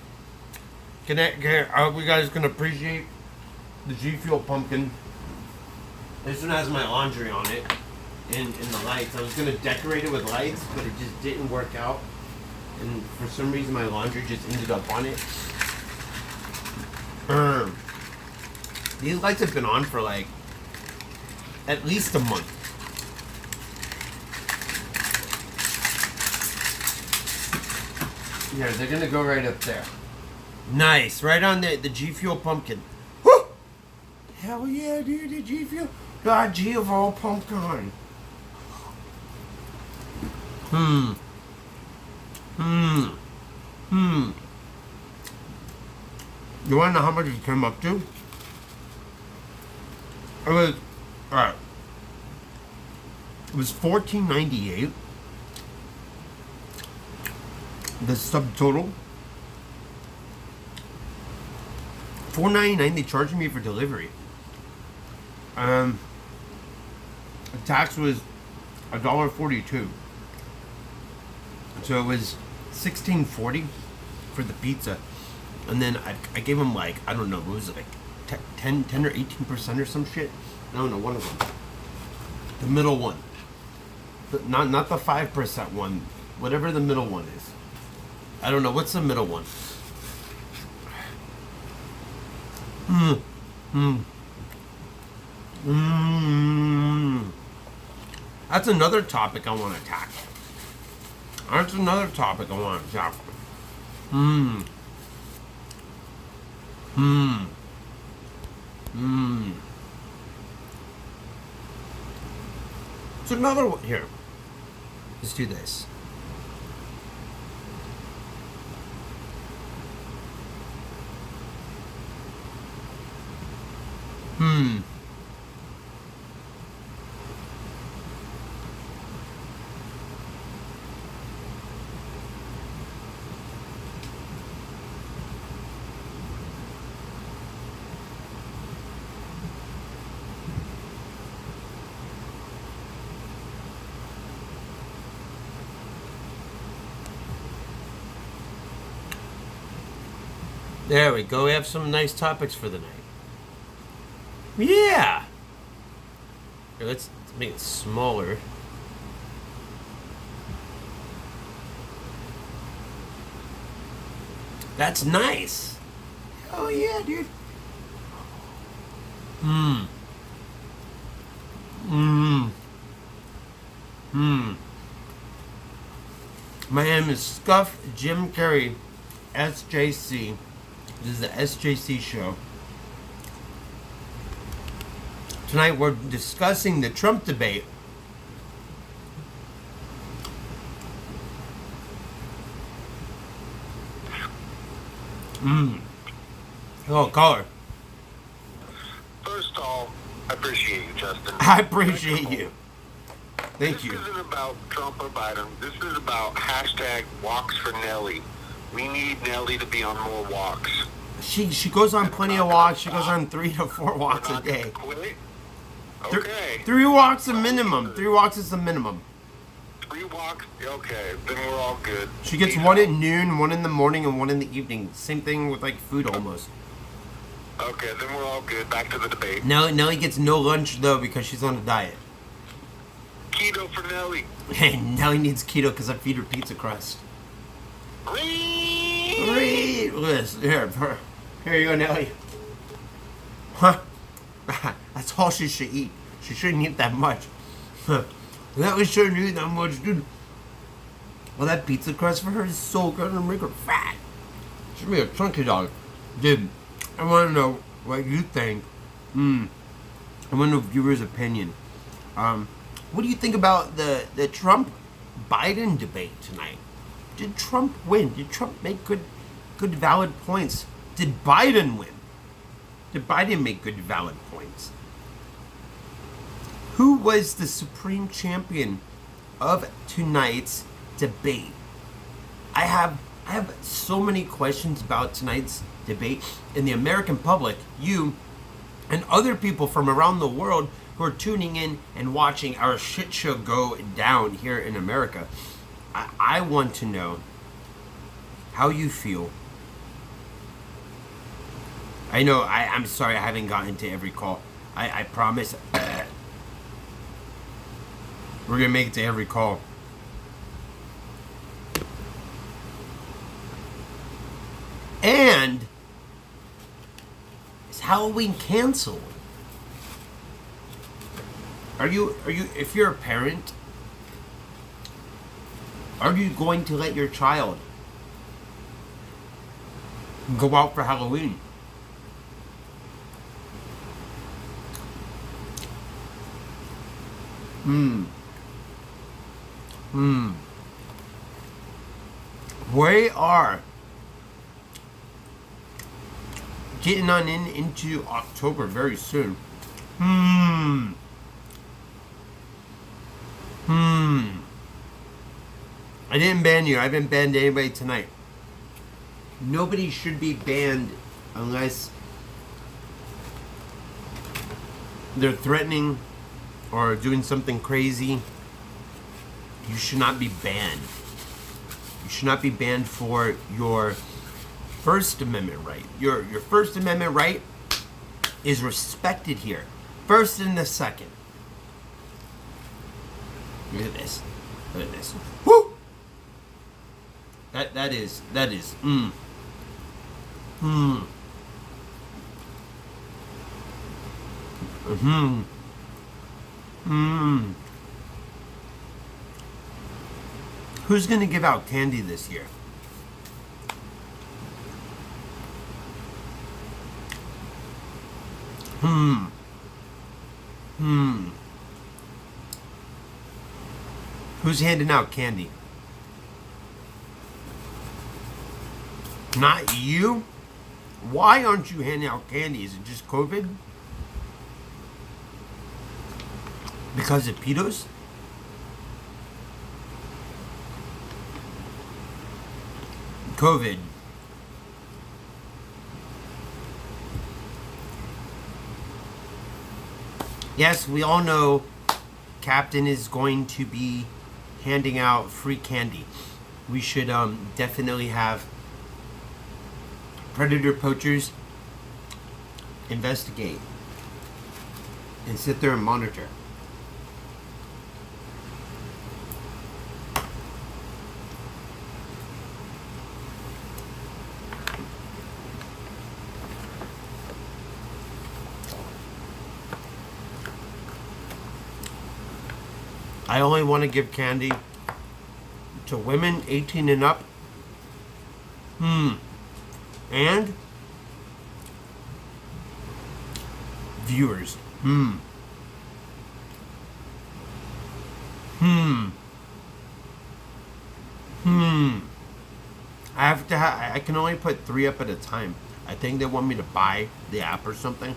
You guys can appreciate the G Fuel pumpkin. This one has my laundry on it and the lights. I was going to decorate it with lights, but it just didn't work out. And for some reason my laundry just ended up on it. These lights have been on for like at least a month. Yeah, they're going to go right up there. Nice. Right on the G Fuel pumpkin. Woo! Hell yeah, dude. The G Fuel. God, G of all pumpkin. You want to know how much it came up to? It was, alright. It was $14.98. The subtotal. $4.99 they charged me for delivery. The tax was $1.42. So it was $16.40 for the pizza. And then I gave them like, I don't know, what was it, like 10 or 18% or some shit? I don't know, one of them. The middle one. Not the 5% one. Whatever the middle one is. I don't know, what's the middle one? That's another topic I want to tackle. That's another topic I want to tackle. It's another one. Here. Let's do this. There we go. We have some nice topics for the night. Yeah. Here, let's make it smaller. That's nice. Oh yeah, dude. My name is Scuff Jim Carrey, SJC. This is the SJC show. Tonight we're discussing the Trump debate. Hello, caller. First of all, I appreciate you, Justin. I appreciate you. Thank you. This isn't about Trump or Biden. This is about hashtag walks for Nelly. We need Nelly to be on more walks. She goes on plenty of walks. She goes on 3 to 4 walks a day. Okay. 3 walks a minimum. 3 walks is the minimum. 3 walks? Okay, then we're all good. She gets 1 at noon, 1 in the morning, and 1 in the evening. Same thing with like food almost. Okay, then we're all good. Back to the debate. Nelly gets no lunch though because she's on a diet. Keto for Nelly. Hey, Nelly needs keto because I feed her pizza crust. Read. Here you go, Nelly. Huh? That's all she should eat. She shouldn't eat that much. Nelly shouldn't eat that much, dude. Well, that pizza crust for her is so good and make her fat. She'll be a chunky dog. Dude, I want to know what you think. I want to know viewers' opinion. What do you think about the Trump-Biden debate tonight? Did Trump win? Did Trump make good valid points? Did Biden win? Did Biden make good valid points? Who was the supreme champion of tonight's debate? I have so many questions about tonight's debate, and the American public, you, and other people from around the world who are tuning in and watching our shit show go down here in America. I want to know how you feel. I know, I'm sorry I haven't gotten to every call. I promise we're going to make it to every call. And is Halloween canceled? Are you, if you're a parent, are you going to let your child go out for Halloween? We are getting on into October very soon. I didn't ban you. I haven't banned anybody tonight. Nobody should be banned unless they're threatening or doing something crazy. You should not be banned. You should not be banned for your First Amendment right. Your First Amendment right is respected here. First and the second. Look at this. Look at this. Woo! That is. Who's gonna give out candy this year? Who's handing out candy? Not you? Why aren't you handing out candy? Is it just COVID? Because of pedos? COVID. Yes, we all know Captain is going to be handing out free candy. We should definitely have predator poachers investigate and sit there and monitor. I only want to give candy to women 18 and up. And viewers. I can only put 3 up at a time. I think they want me to buy the app or something.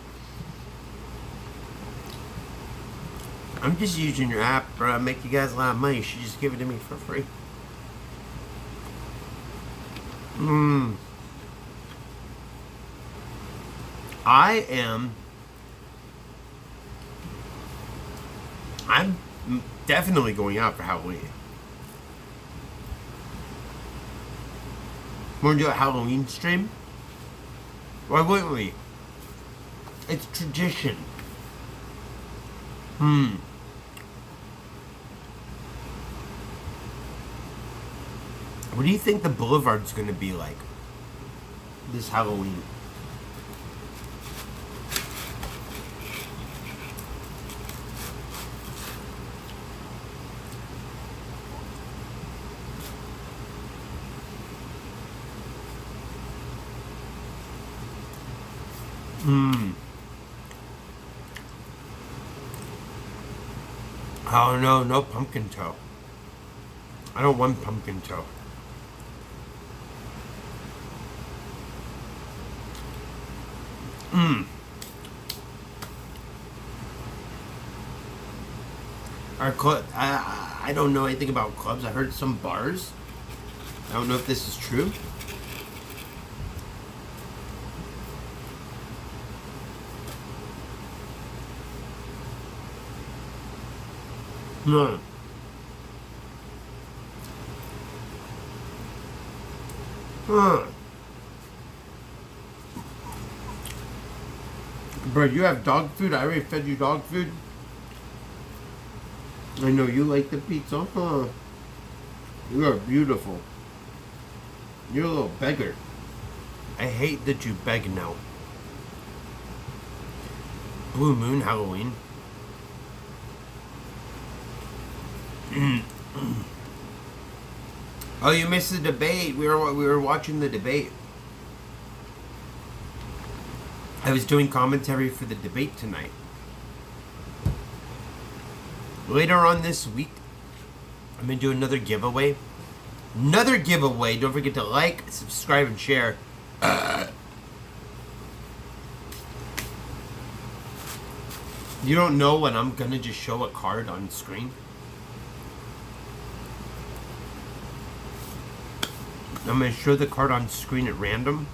I'm just using your app, bro. I make you guys a lot of money. You should just give it to me for free. I'm definitely going out for Halloween. Want to do a Halloween stream? Why wouldn't we? It's tradition. What do you think the boulevard's gonna be like this Halloween? Oh no, no pumpkin toe. I don't want pumpkin toe. Our club, I don't know anything about clubs. I heard some bars. I don't know if this is true. No. Bro, you have dog food? I already fed you dog food. I know you like the pizza, huh? You are beautiful. You're a little beggar. I hate that you beg now. Blue Moon Halloween. Oh, you missed the debate. We were watching the debate. I was doing commentary for the debate tonight. Later on this week, I'm going to do another giveaway. Another giveaway. Don't forget to like, subscribe, and share. You don't know when I'm gonna just show a card on screen? I'm gonna show the card on screen at random.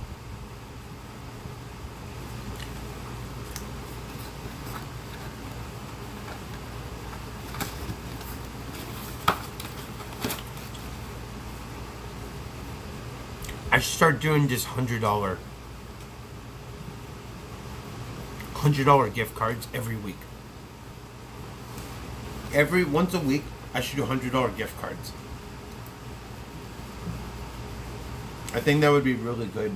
I should start doing just $100 gift cards every week. Once a week, I should do $100 gift cards. I think that would be really good.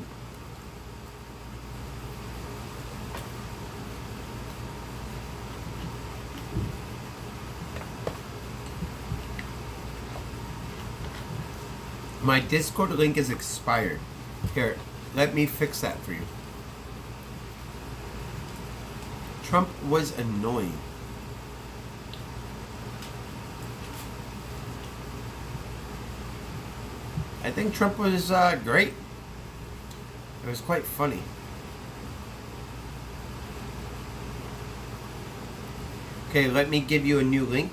My Discord link is expired. Here, let me fix that for you. Trump was annoying. I think Trump was great. It was quite funny. Okay, let me give you a new link.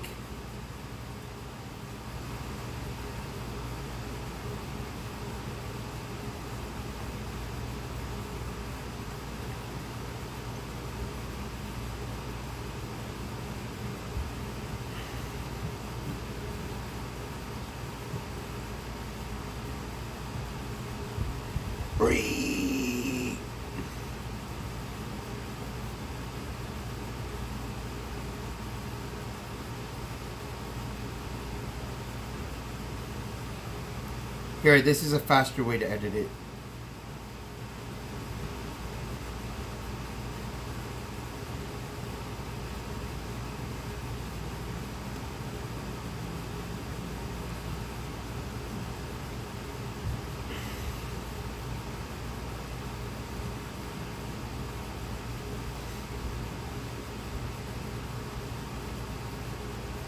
Here, this is a faster way to edit it.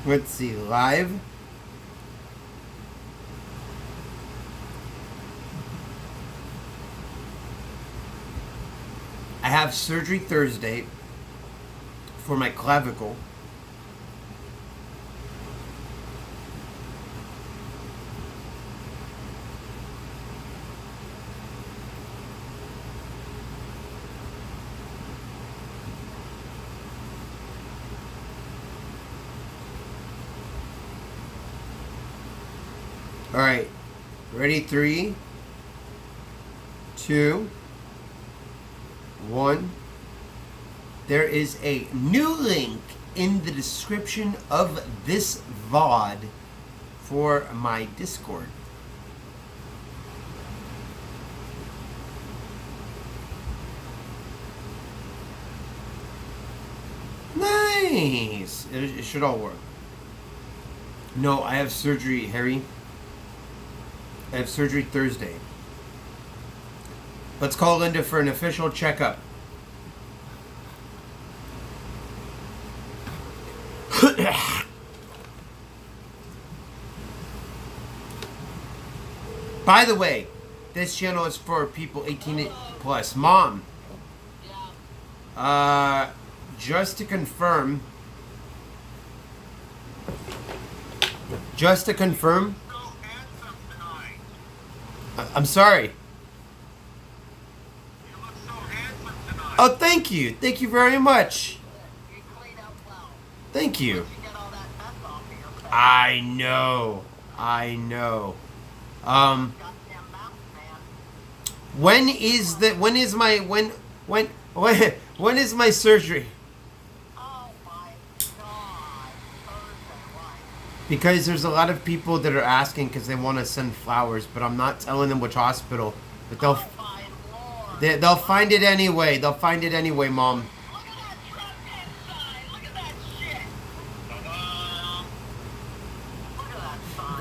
Let's see, live. I have surgery Thursday for my clavicle. All right, ready? 3, 2, 1. There is a new link in the description of this VOD for my Discord. Nice! It should all work. No, I have surgery, Harry. I have surgery Thursday. Let's call Linda for an official checkup. By the way, this channel is for people 18 plus. Mom, just to confirm, I'm sorry. Oh, thank you. Thank you very much. Thank you. I know. When is my surgery? Because there's a lot of people that are asking because they want to send flowers, but I'm not telling them which hospital. But they'll find it anyway. They'll find it anyway, Mom.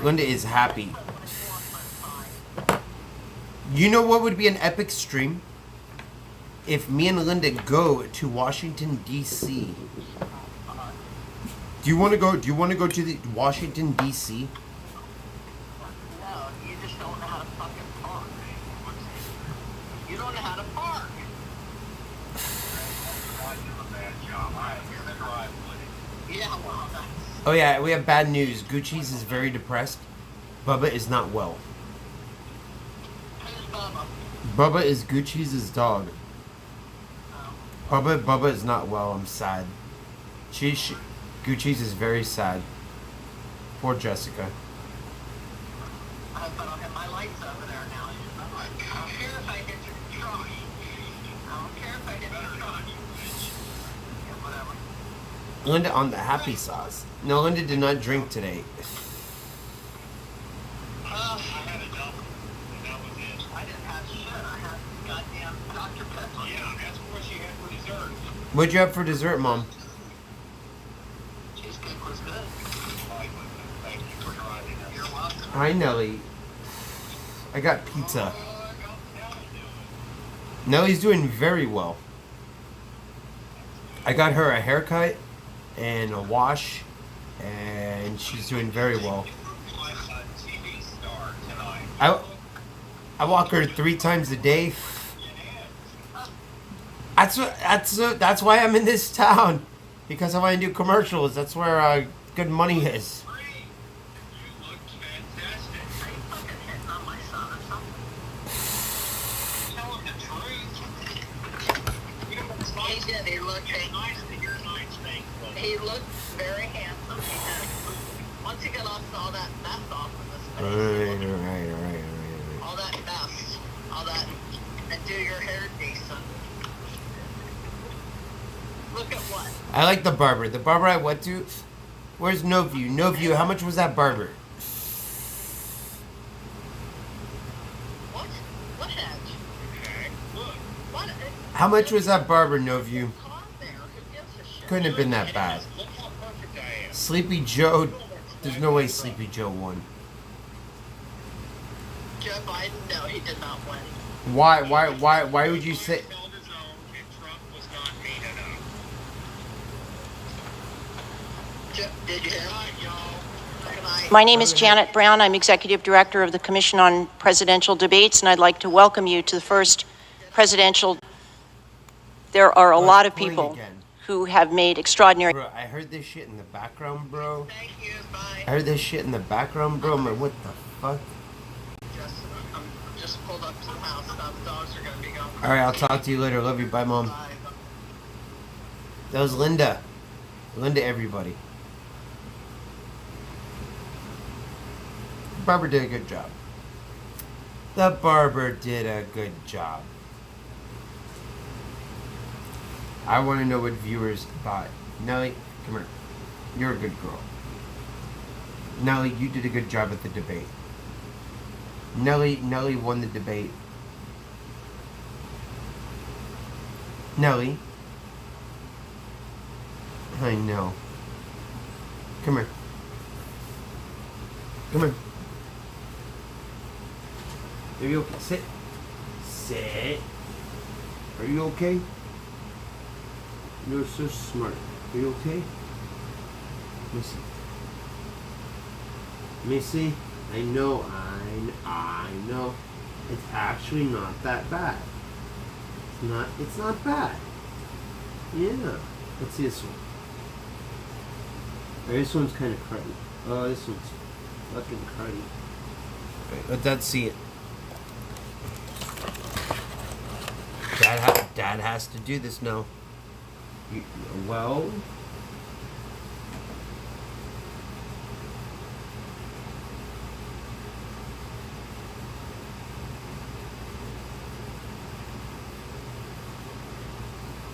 Linda is happy. You know what would be an epic stream? If me and Linda go to Washington, D.C. Do you want to go to the Washington, D.C.? No, you just don't know how to fucking park. You don't know how to park. Oh yeah, we have bad news. Gucci's is very depressed. Bubba is not well. Bubba is Gucci's dog. Bubba is not well. I'm sad. Gucci's is very sad. Poor Jessica. I don't have my lights over there now. I don't care if I hit your truck. I don't care if I hit your truck. Yeah, whatever. Linda on the happy sauce. No, Linda did not drink today. I had a double, and that was it. I didn't have shit. I had goddamn Dr. Pepper. Yeah, that's what she had for dessert. What'd you have for dessert, Mom? Cheesecake was good. Thank you for driving us. You're welcome. Hi, Nelly. I got pizza. Nelly's doing very well. I got her a haircut and a wash, and she's doing very well. I walk her 3 times a day. That's why I'm in this town, because I want to do commercials. That's where good money is. He looked very handsome. He did. Once he got off all that mess off of his face. Right. All that mess. All that. And do your hair decent. Look at what? I like the barber. The barber I went to. Where's No View? No View. How much was that barber? What? What hedge? Okay. Look. What? How much was that barber, No View? Couldn't have been that bad. Sleepy Joe. There's no way Sleepy Joe won. Joe Biden? No, he did not win. Why would you say? Did you hear? My name is Janet Brown. I'm Executive Director of the Commission on Presidential Debates, and I'd like to welcome you to the first presidential. There are a lot of people who have made extraordinary. Bro, I heard this shit in the background, bro. Thank you, bye. I heard this shit in the background, bro. Man, what the fuck? Just pulled up to the house. Now the dogs are gonna be going. All right, I'll talk to you later. Love you. Bye, Mom. Bye. That was Linda. Linda, everybody. The barber did a good job. The barber did a good job. I want to know what viewers thought. Nelly, come here. You're a good girl. Nelly, you did a good job at the debate. Nelly won the debate. Nelly. I know. Come here. Come here. Are you okay? Sit. Sit. Are you okay? You're so smart. Are you okay? Missy. Missy, I know. It's actually not that bad. It's not bad. Yeah. Let's see this one. This one's kind of cruddy. Oh, this one's fucking cruddy. Alright, let Dad see it. Dad has to do this now. Well...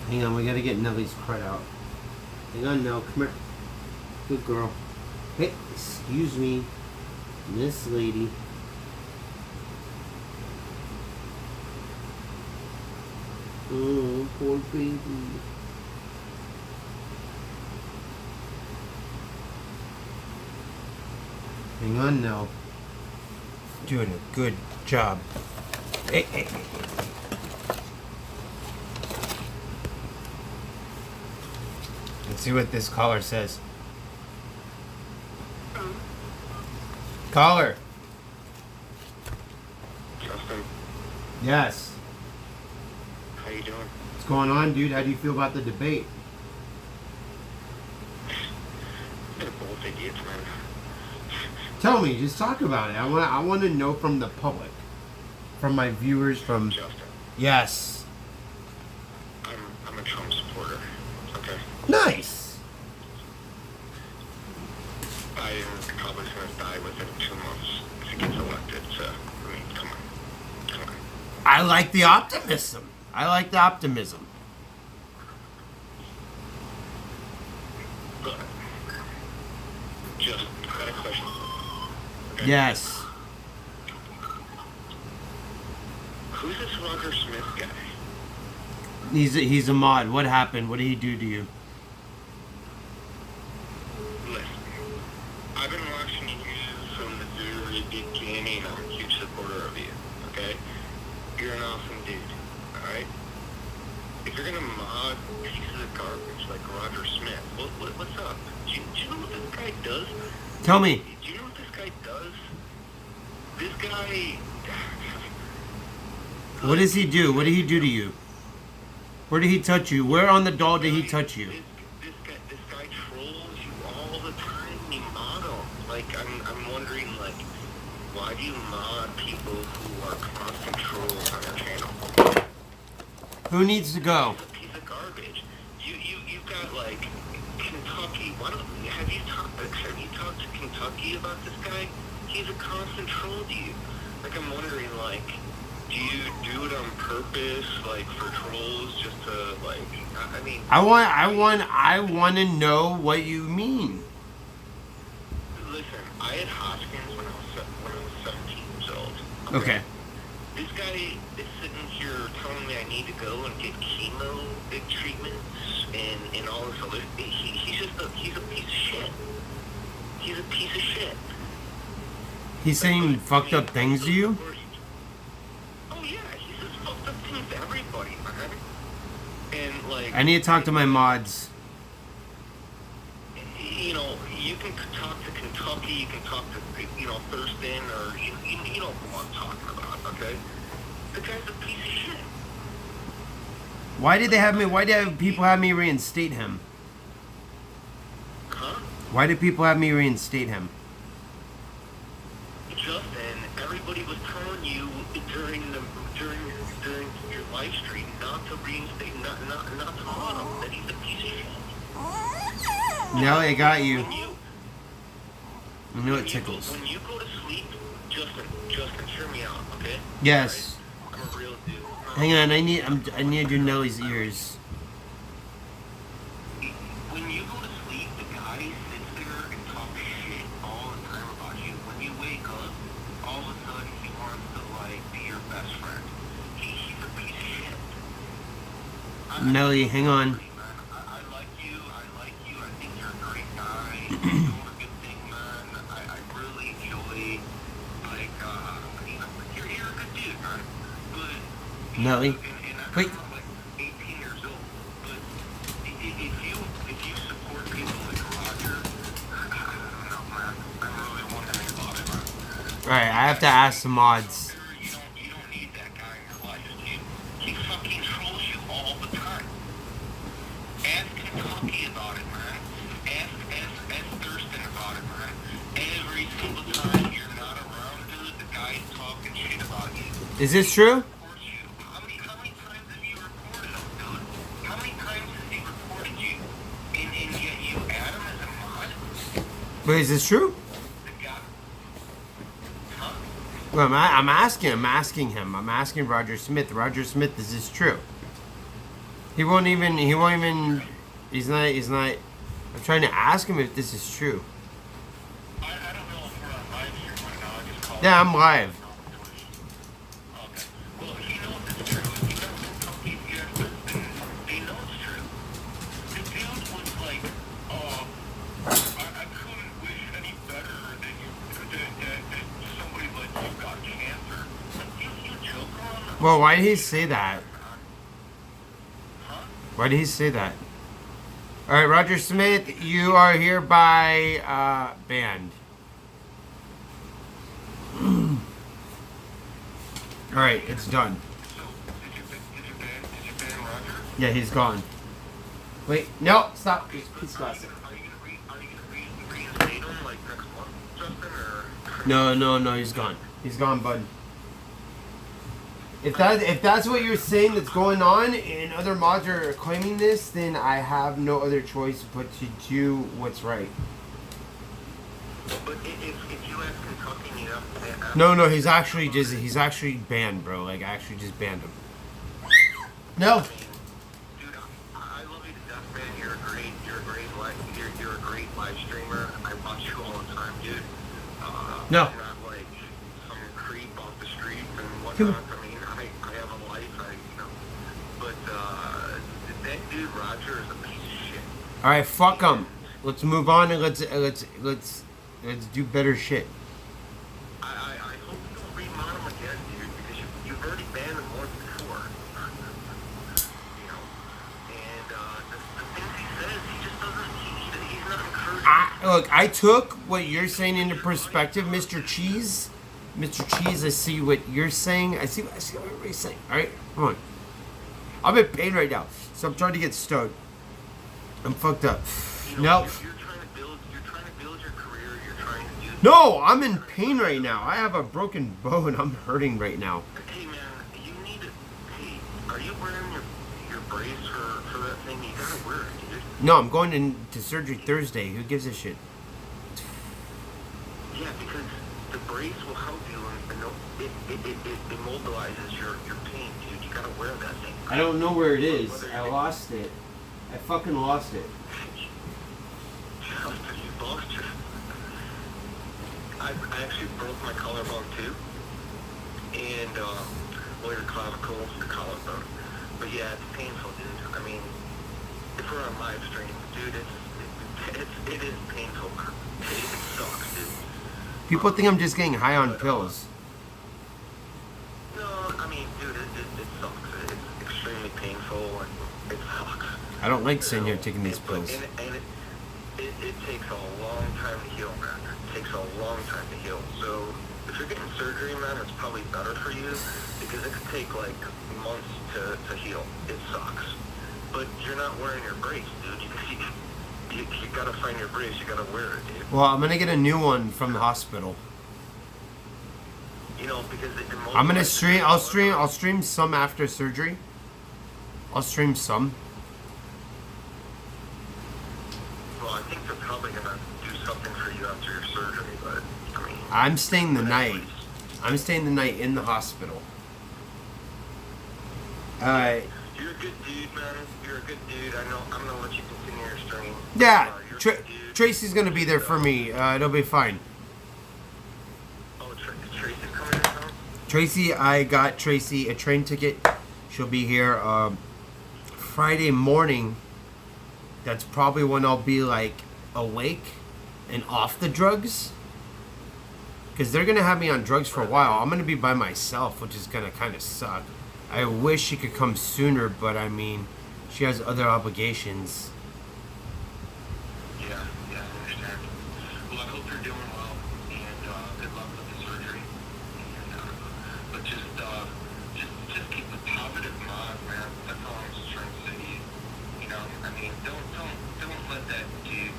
Hang on, we gotta get Nelly's crud out. Hang on, Nell, come here. Good girl. Hey, excuse me, Miss Lady. Oh, poor baby. Hang on, Nell. Doing a good job. Hey. Let's see what this caller says. Caller. Justin, Yes. how you doing? What's going on, dude? How do you feel about the debate? idiots, man. Tell me, just talk about it. I want to know from the public, from my viewers, from. Justin, Yes. I'm a Trump supporter. Okay. Nice. Biden's probably going to die within 2 months if he gets elected. So, I mean, come on. I like the optimism. I like the optimism. Look, just I got a question. Okay? Yes. Who's this Roger Smith guy? He's a mod. What happened? What did he do to you? Listen, I've been watching you from the very beginning. I'm a huge supporter of you, okay? You're an awesome dude, alright? If you're gonna mod pieces of garbage like Roger Smith, what's up? Do you know what this guy does? Tell me. Do you know what this guy does? This guy... What does he do? What did he do to you? Where did he touch you? Where on the doll did he touch you? This guy trolls you all the time. You mod him. Like, I'm wondering, like, why do you mod people who are constant trolls on your channel? Who needs to go? It's a piece of garbage. You've got, like, Kentucky. Have you talked to Kentucky about this guy? He's a constant troll to you. Like, I'm wondering, like, do you do it on purpose, like, for trolls, just to, like, I mean... I want to know what you mean. Listen, I had Hodgkins when I was 17 years old. Okay. This guy is sitting here telling me I need to go and get chemo, big treatments, and all this other... He's a piece of shit. He's a piece of shit. He's saying fucked up things to you? Oh yeah, he says fucked up things to everybody, man. And like... I need to talk to my mods. You know, you can talk to Kentucky, you can talk to, you know, Thurston, or you know who I'm talking about, okay? The guy's a piece of shit. Why did people have me reinstate him? Huh? Why did people have me reinstate him? Justin, everybody was telling you during your live stream not to reinstate, not to on him, that he's a piece of shit. Nelly, I got you. I know it tickles. When you go to sleep, Justin, hear me out, okay? Yes. I'm a real dude. Hang on, I need to do Nelly's ears. When you go to sleep, the guy sits there and talks shit all the time about you. When you wake up, all of a sudden he wants to, like, be your best friend. He's a piece of shit. Nelly, hang on. I like you. I think you're a great guy. You're doing a good thing, man. I really enjoy, like, you know, you're a good dude, man. But... Nelly. Wait. I'm like 18 years old, but if you support people like Roger, I don't know, man. I'm really wondering about it, man. Alright, I have to ask the mods. You don't need that guy in your life. He fucking trolls you all the time. Ask Kentucky about it, man. Ask Thurston about it, man. Every single time you're not around, dude, the guy's talking shit about you. Is this true? How many times have you reported him, dude? How many times has he reported you? And yet you add him as a mod? Wait, is this true? The guy... Huh? Well, I'm asking him. I'm asking Roger Smith. Roger Smith, is this true? He won't even, he's not, I'm trying to ask him if this is true. I don't know if we're on live here right now. I just called. Yeah, I'm live. Okay. Well, he knows it's true. If you got Kentucky, if you got Thurston, they know it's true. The dude was like, I couldn't wish any better than somebody like you got cancer. You joke on? Well, why did he say that? Huh? Why did he say that? Alright, Roger Smith, you are hereby banned. Alright, it's done. So, did you ban Roger? Yeah, he's gone. Wait, no, stop. Please, Are you gonna reinstate him? No, he's gone. He's gone, bud. If that's what you're saying that's going on, and other mods are claiming this, then I have no other choice but to do what's right. But if you ask Kentucky, you have to... No, he's actually banned, bro. Like, I actually just banned him. No. Dude, I love you to death, man. You're a great live streamer. I watch you all the time, dude. No. I'm not like some creep off the street and whatnot. I mean, I have a life, but that dude Roger is a piece of shit. All right, fuck him. Let's move on and let's do better shit. I hope you don't remod him again, dude, because you've already banned him once before. And the things he says, he just doesn't, he's not encouraging. Look, I took what you're saying into perspective, Mr. Cheese. Mr. Cheese, I see what you're saying. I see what everybody's saying. All right, come on. I'm in pain right now, so I'm trying to get stoned. I'm fucked up. No. You're trying to build your career. You're trying to do. No, I'm in pain right now. I have a broken bone. I'm hurting right now. Hey man, you need to. Hey, are you wearing your brace for that thing? You gotta wear it, dude. No, I'm going into surgery Thursday. Who gives a shit? Yeah, because the brace will help you, and it immobilizes your pain, dude. You gotta wear that thing. I don't know where it is. I lost it. I fucking lost it. You lost it. I actually broke my collarbone too, and your clavicle, the collarbone. But yeah, it's painful, dude. I mean, if we're on live stream, dude, it is painful. It sucks, dude. People think I'm just getting high on pills. No, I mean, dude, it sucks. It's extremely painful, and it sucks. I don't like sitting here taking these pills. And it takes a long time to heal, man. It takes a long time to heal. So if you're getting surgery, man, it's probably better for you because it could take like months to heal. It sucks. But you're not wearing your brace, dude. You gotta find your brace. You gotta wear it, dude. Well, I'm gonna get a new one from the hospital. You know, because I'm gonna stream. I'll stream some after surgery. I'll stream some. Well, I think they're probably gonna do something for you after your surgery, but I mean. I'm staying the night. I'm staying the night in the hospital. Alright. You're a good dude, man. You're a good dude. I know. I'm gonna let you continue your stream. Yeah, Tracy's gonna be there for me. It'll be fine. Oh, Tracy's coming in now? Tracy, I got Tracy a train ticket. She'll be here Friday morning. That's probably when I'll be like awake and off the drugs. Because they're gonna have me on drugs for a while. I'm gonna be by myself, which is gonna kind of suck. I wish she could come sooner, but I mean, she has other obligations. Yeah, I understand. Well, I hope you're doing well, and good luck with the surgery. And, but just keep a positive mind, man. That's all I'm just trying to say to you. You know, I mean, don't let that dude.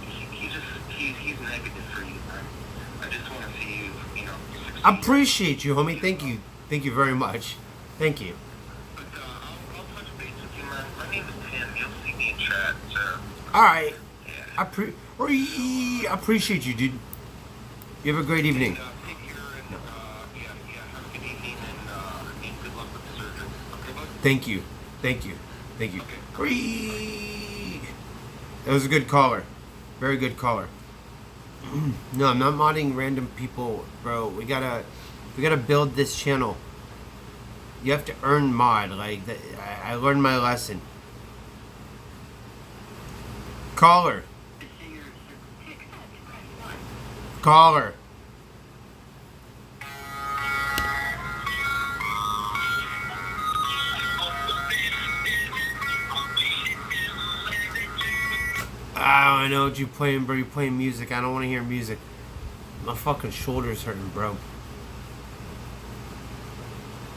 He's negative for you, man. I just want to see you, succeed. I appreciate you, homie. Thank you very much. Thank you. But I'll touch base with you, man. My name is Tim. You'll see me in chat, so. All right. Yeah. I appreciate you, dude. You have a great evening. Take care, and have a good evening, and good luck with the surgery. Okay, bud? Thank you. Okay. That was a good caller. Very good caller. No, I'm not modding random people, bro. We gotta build this channel. You have to earn mod. Like I learned my lesson. Caller. I know what you're playing, bro. You're playing music. I don't want to hear music. My fucking shoulder's hurting, bro.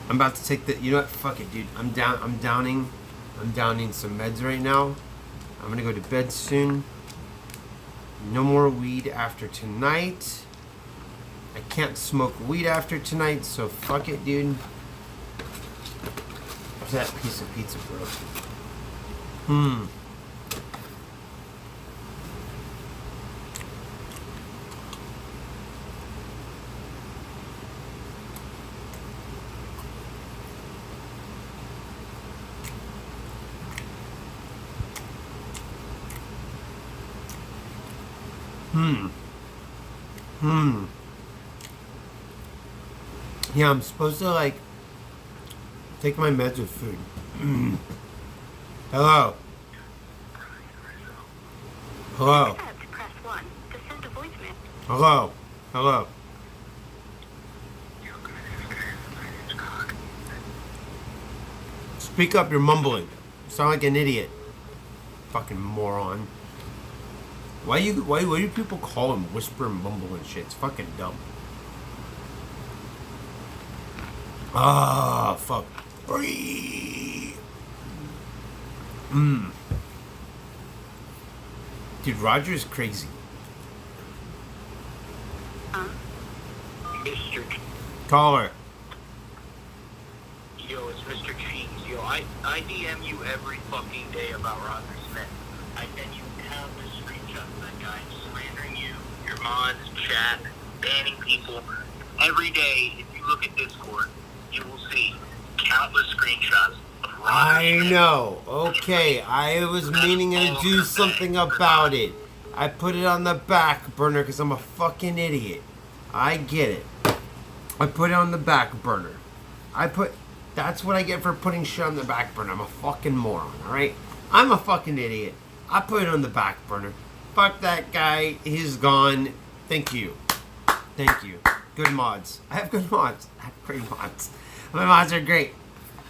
I'm about to take the. You know what? Fuck it, dude. I'm downing some meds right now. I'm gonna go to bed soon. No more weed after tonight. I can't smoke weed after tonight, so fuck it, dude. What's that piece of pizza, bro? Yeah, I'm supposed to, like, take my meds with food. Hello? Hello? Press 1 to send a voicemail. Hello? Hello? Speak up, you're mumbling. You sound like an idiot. Fucking moron. Why do people call him whisper and mumble and shit? It's fucking dumb. Ah, fuck. Dude, Roger is crazy. Mr. Caller. Yo, it's Mr. Cheese. Yo, I DM you every fucking day about Roger Smith. I send you countless screenshots of that guy slandering you, your mods, chat, banning people. Every day, if you look at Discord, you will see countless screenshots of Roger I Smith. know. Okay, I was meaning to do something about it. I put it on the back burner because I'm a fucking idiot. I get it. I put it on the back burner. That's what I get for putting shit on the back burner. I'm a fucking moron, alright? I'm a fucking idiot. I put it on the back burner. Fuck that guy. He's gone. Thank you. Thank you. Good mods. I have good mods. I have great mods. My mods are great.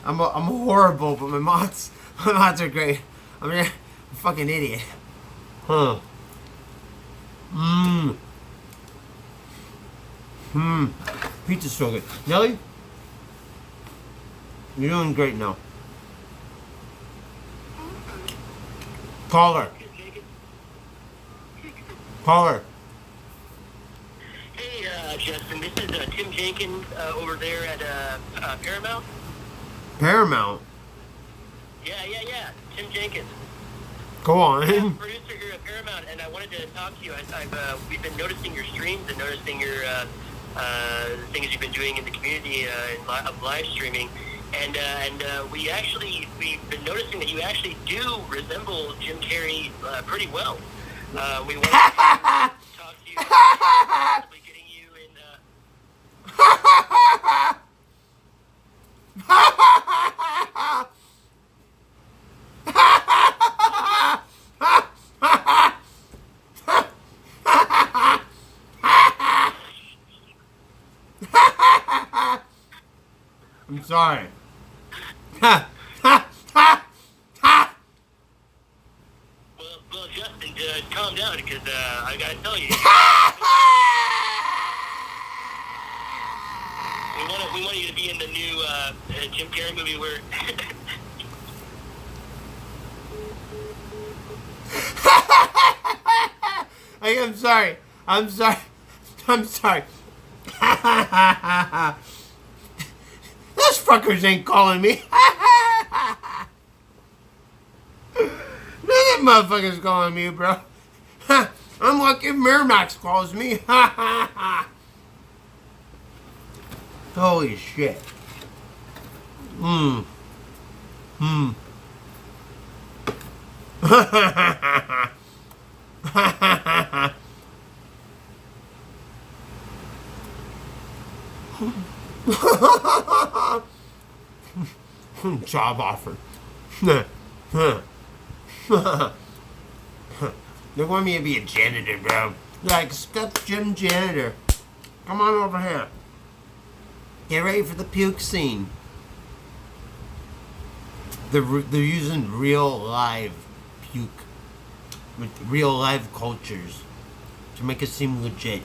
I'm horrible, but my mods are great. I'm a fucking idiot. Huh. Pizza's so good. Nelly? You're doing great now. Caller. Caller. Hey, Justin, this is Tim Jenkins over there at Paramount. Paramount? Yeah. Tim Jenkins. Go on. I'm a producer here at Paramount, and I wanted to talk to you. We've been noticing your streams and noticing your things you've been doing in the community of live streaming. And we've been noticing that you actually do resemble Jim Carrey pretty well. We wanted to talk to you about possibly getting you in. I'm sorry. Well, Justin, calm down because I gotta tell you. We want you to be in the new Jim Carrey movie where. I'm sorry. Those fuckers ain't calling me. None of them motherfuckers calling me, bro. I'm lucky if Miramax calls me. Holy shit. Job offer. They want me to be a janitor, bro. Like, Scuff Jim janitor. Come on over here. Get ready for the puke scene. They're using real live puke with real live cultures to make it seem legit.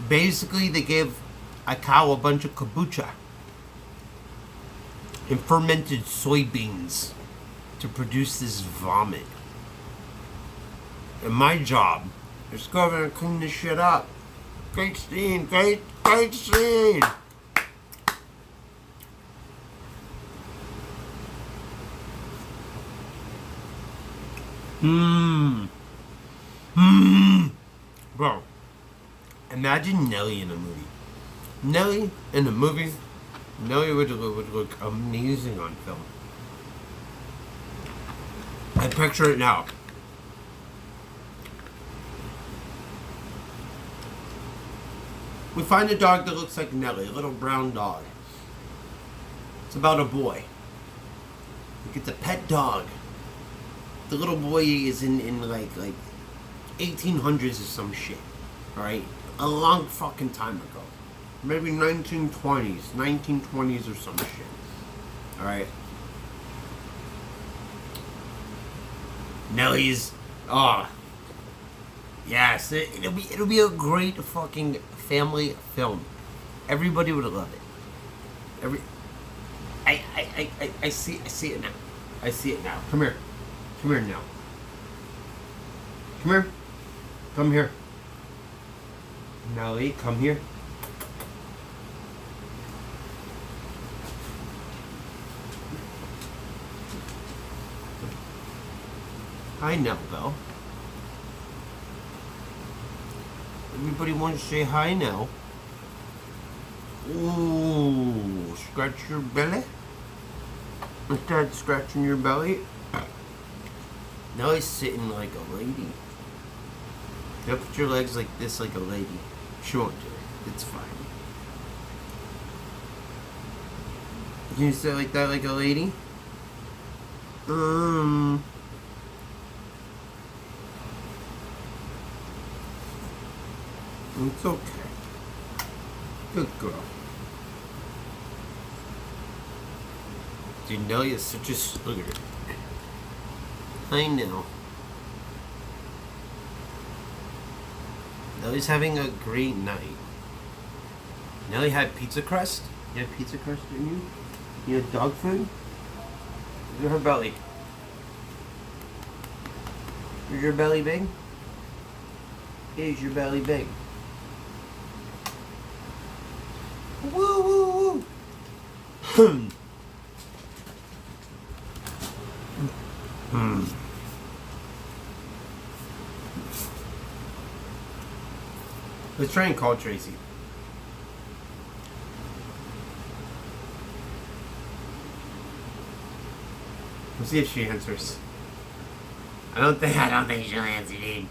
Basically, they gave a cow a bunch of kombucha and fermented soybeans to produce this vomit. And my job is to go over and clean this shit up. Great scene. Great scene. Bro, imagine Nelly in a movie. Nelly in a movie. Nelly would look amazing on film. I picture it now. We find a dog that looks like Nelly, a little brown dog. It's about a boy. He gets a pet dog. The little boy is in like 1800s or some shit. Alright? A long fucking time ago. Maybe 1920s or some shit. Alright? Nelly's, yes, it'll be a great fucking family film. Everybody would love it. I see it now. I see it now. Come here now. Come here. Nelly, come here. Hi, Nell. Everybody wants to say hi now. Ooh, scratch your belly. Let's start scratching your belly. Now he's sitting like a lady. Now put your legs like this, like a lady. She won't do it. It's fine. Can you sit like that, like a lady? It's okay. Good girl. Dude, Nelly is such a slugger. I know. Nelly's having a great night. Nelly had pizza crust? You had pizza crust, didn't you? You had dog food? Look at her belly. Is your belly big? Is your belly big? Woo woo woo! Let's try and call Tracy. Let's see if she answers. I don't think she'll answer, dude.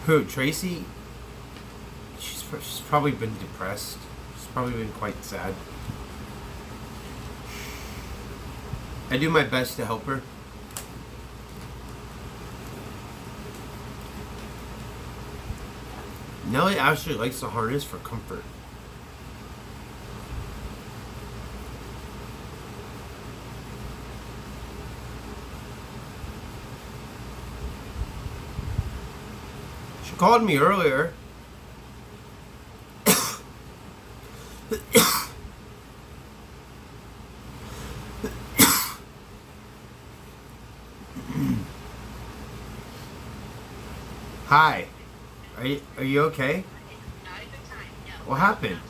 Who, Tracy? She's probably been depressed. She's probably been quite sad. I do my best to help her. Nelly actually likes the harness for comfort. She called me earlier. Hi. Are you okay? What happened?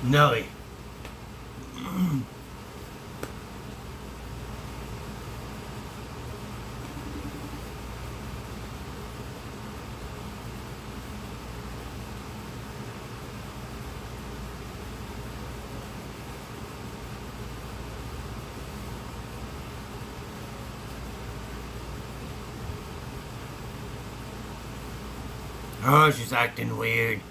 Nelly. Oh, she's acting weird.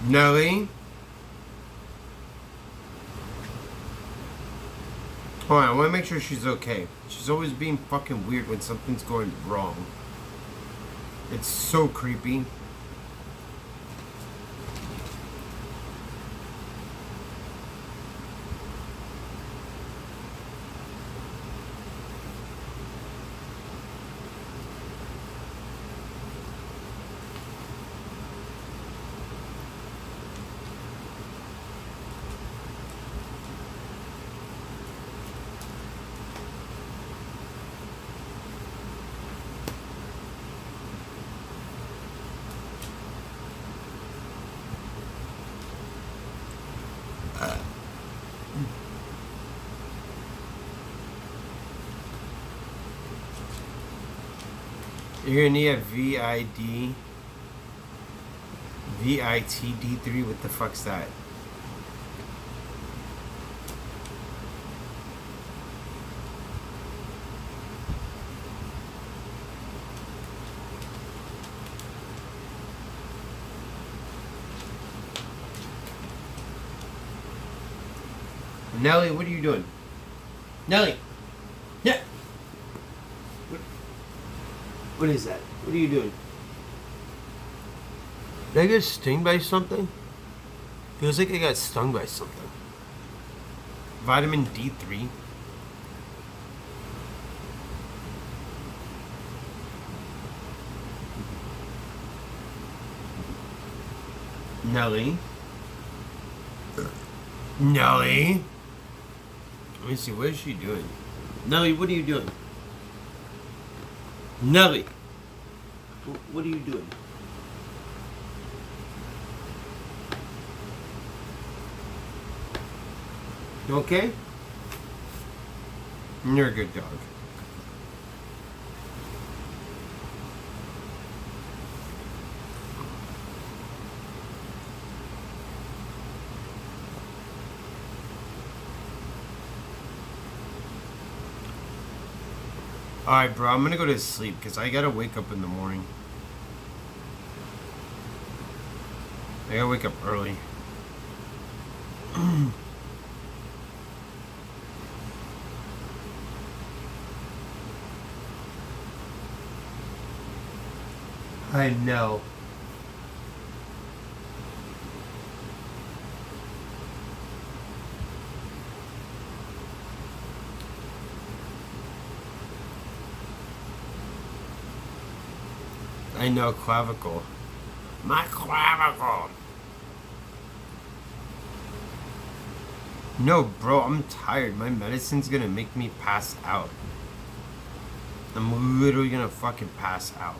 Nelly? Hold on, I want to make sure she's okay. She's always being fucking weird when something's going wrong. It's so creepy. You're gonna need a VITD3. What the fuck's that? Nelly, what are you doing? Nelly! Yeah! What is that? What are you doing? Did I get stung by something? Feels like I got stung by something. Vitamin D3. Nelly? Nelly? Let me see, what is she doing? Nelly, what are you doing? Nelly! What are you doing? You okay? You're a good dog. Alright, bro, I'm gonna go to sleep because I gotta wake up in the morning. I gotta wake up early. I know. I know, clavicle. My clavicle! No, bro, I'm tired. My medicine's gonna make me pass out. I'm literally gonna fucking pass out.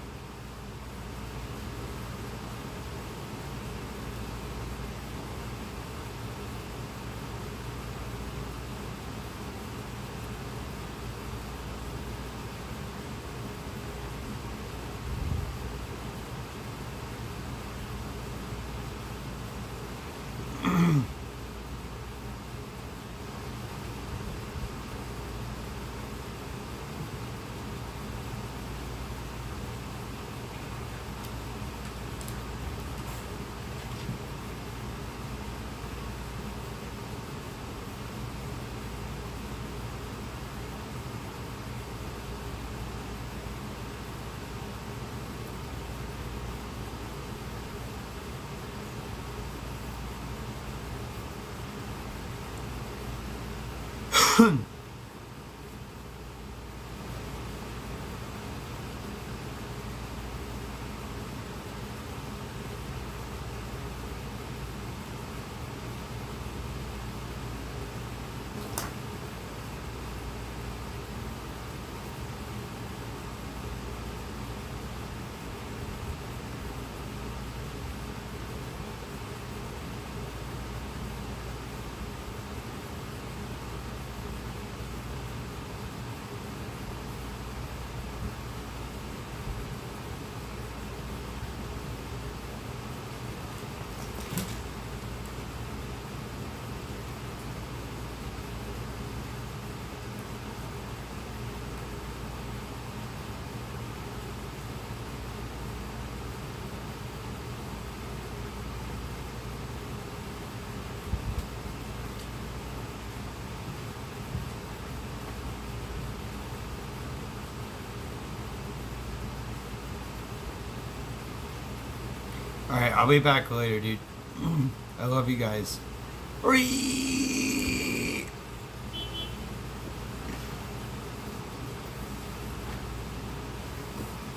Alright, I'll be back later, dude. I love you guys.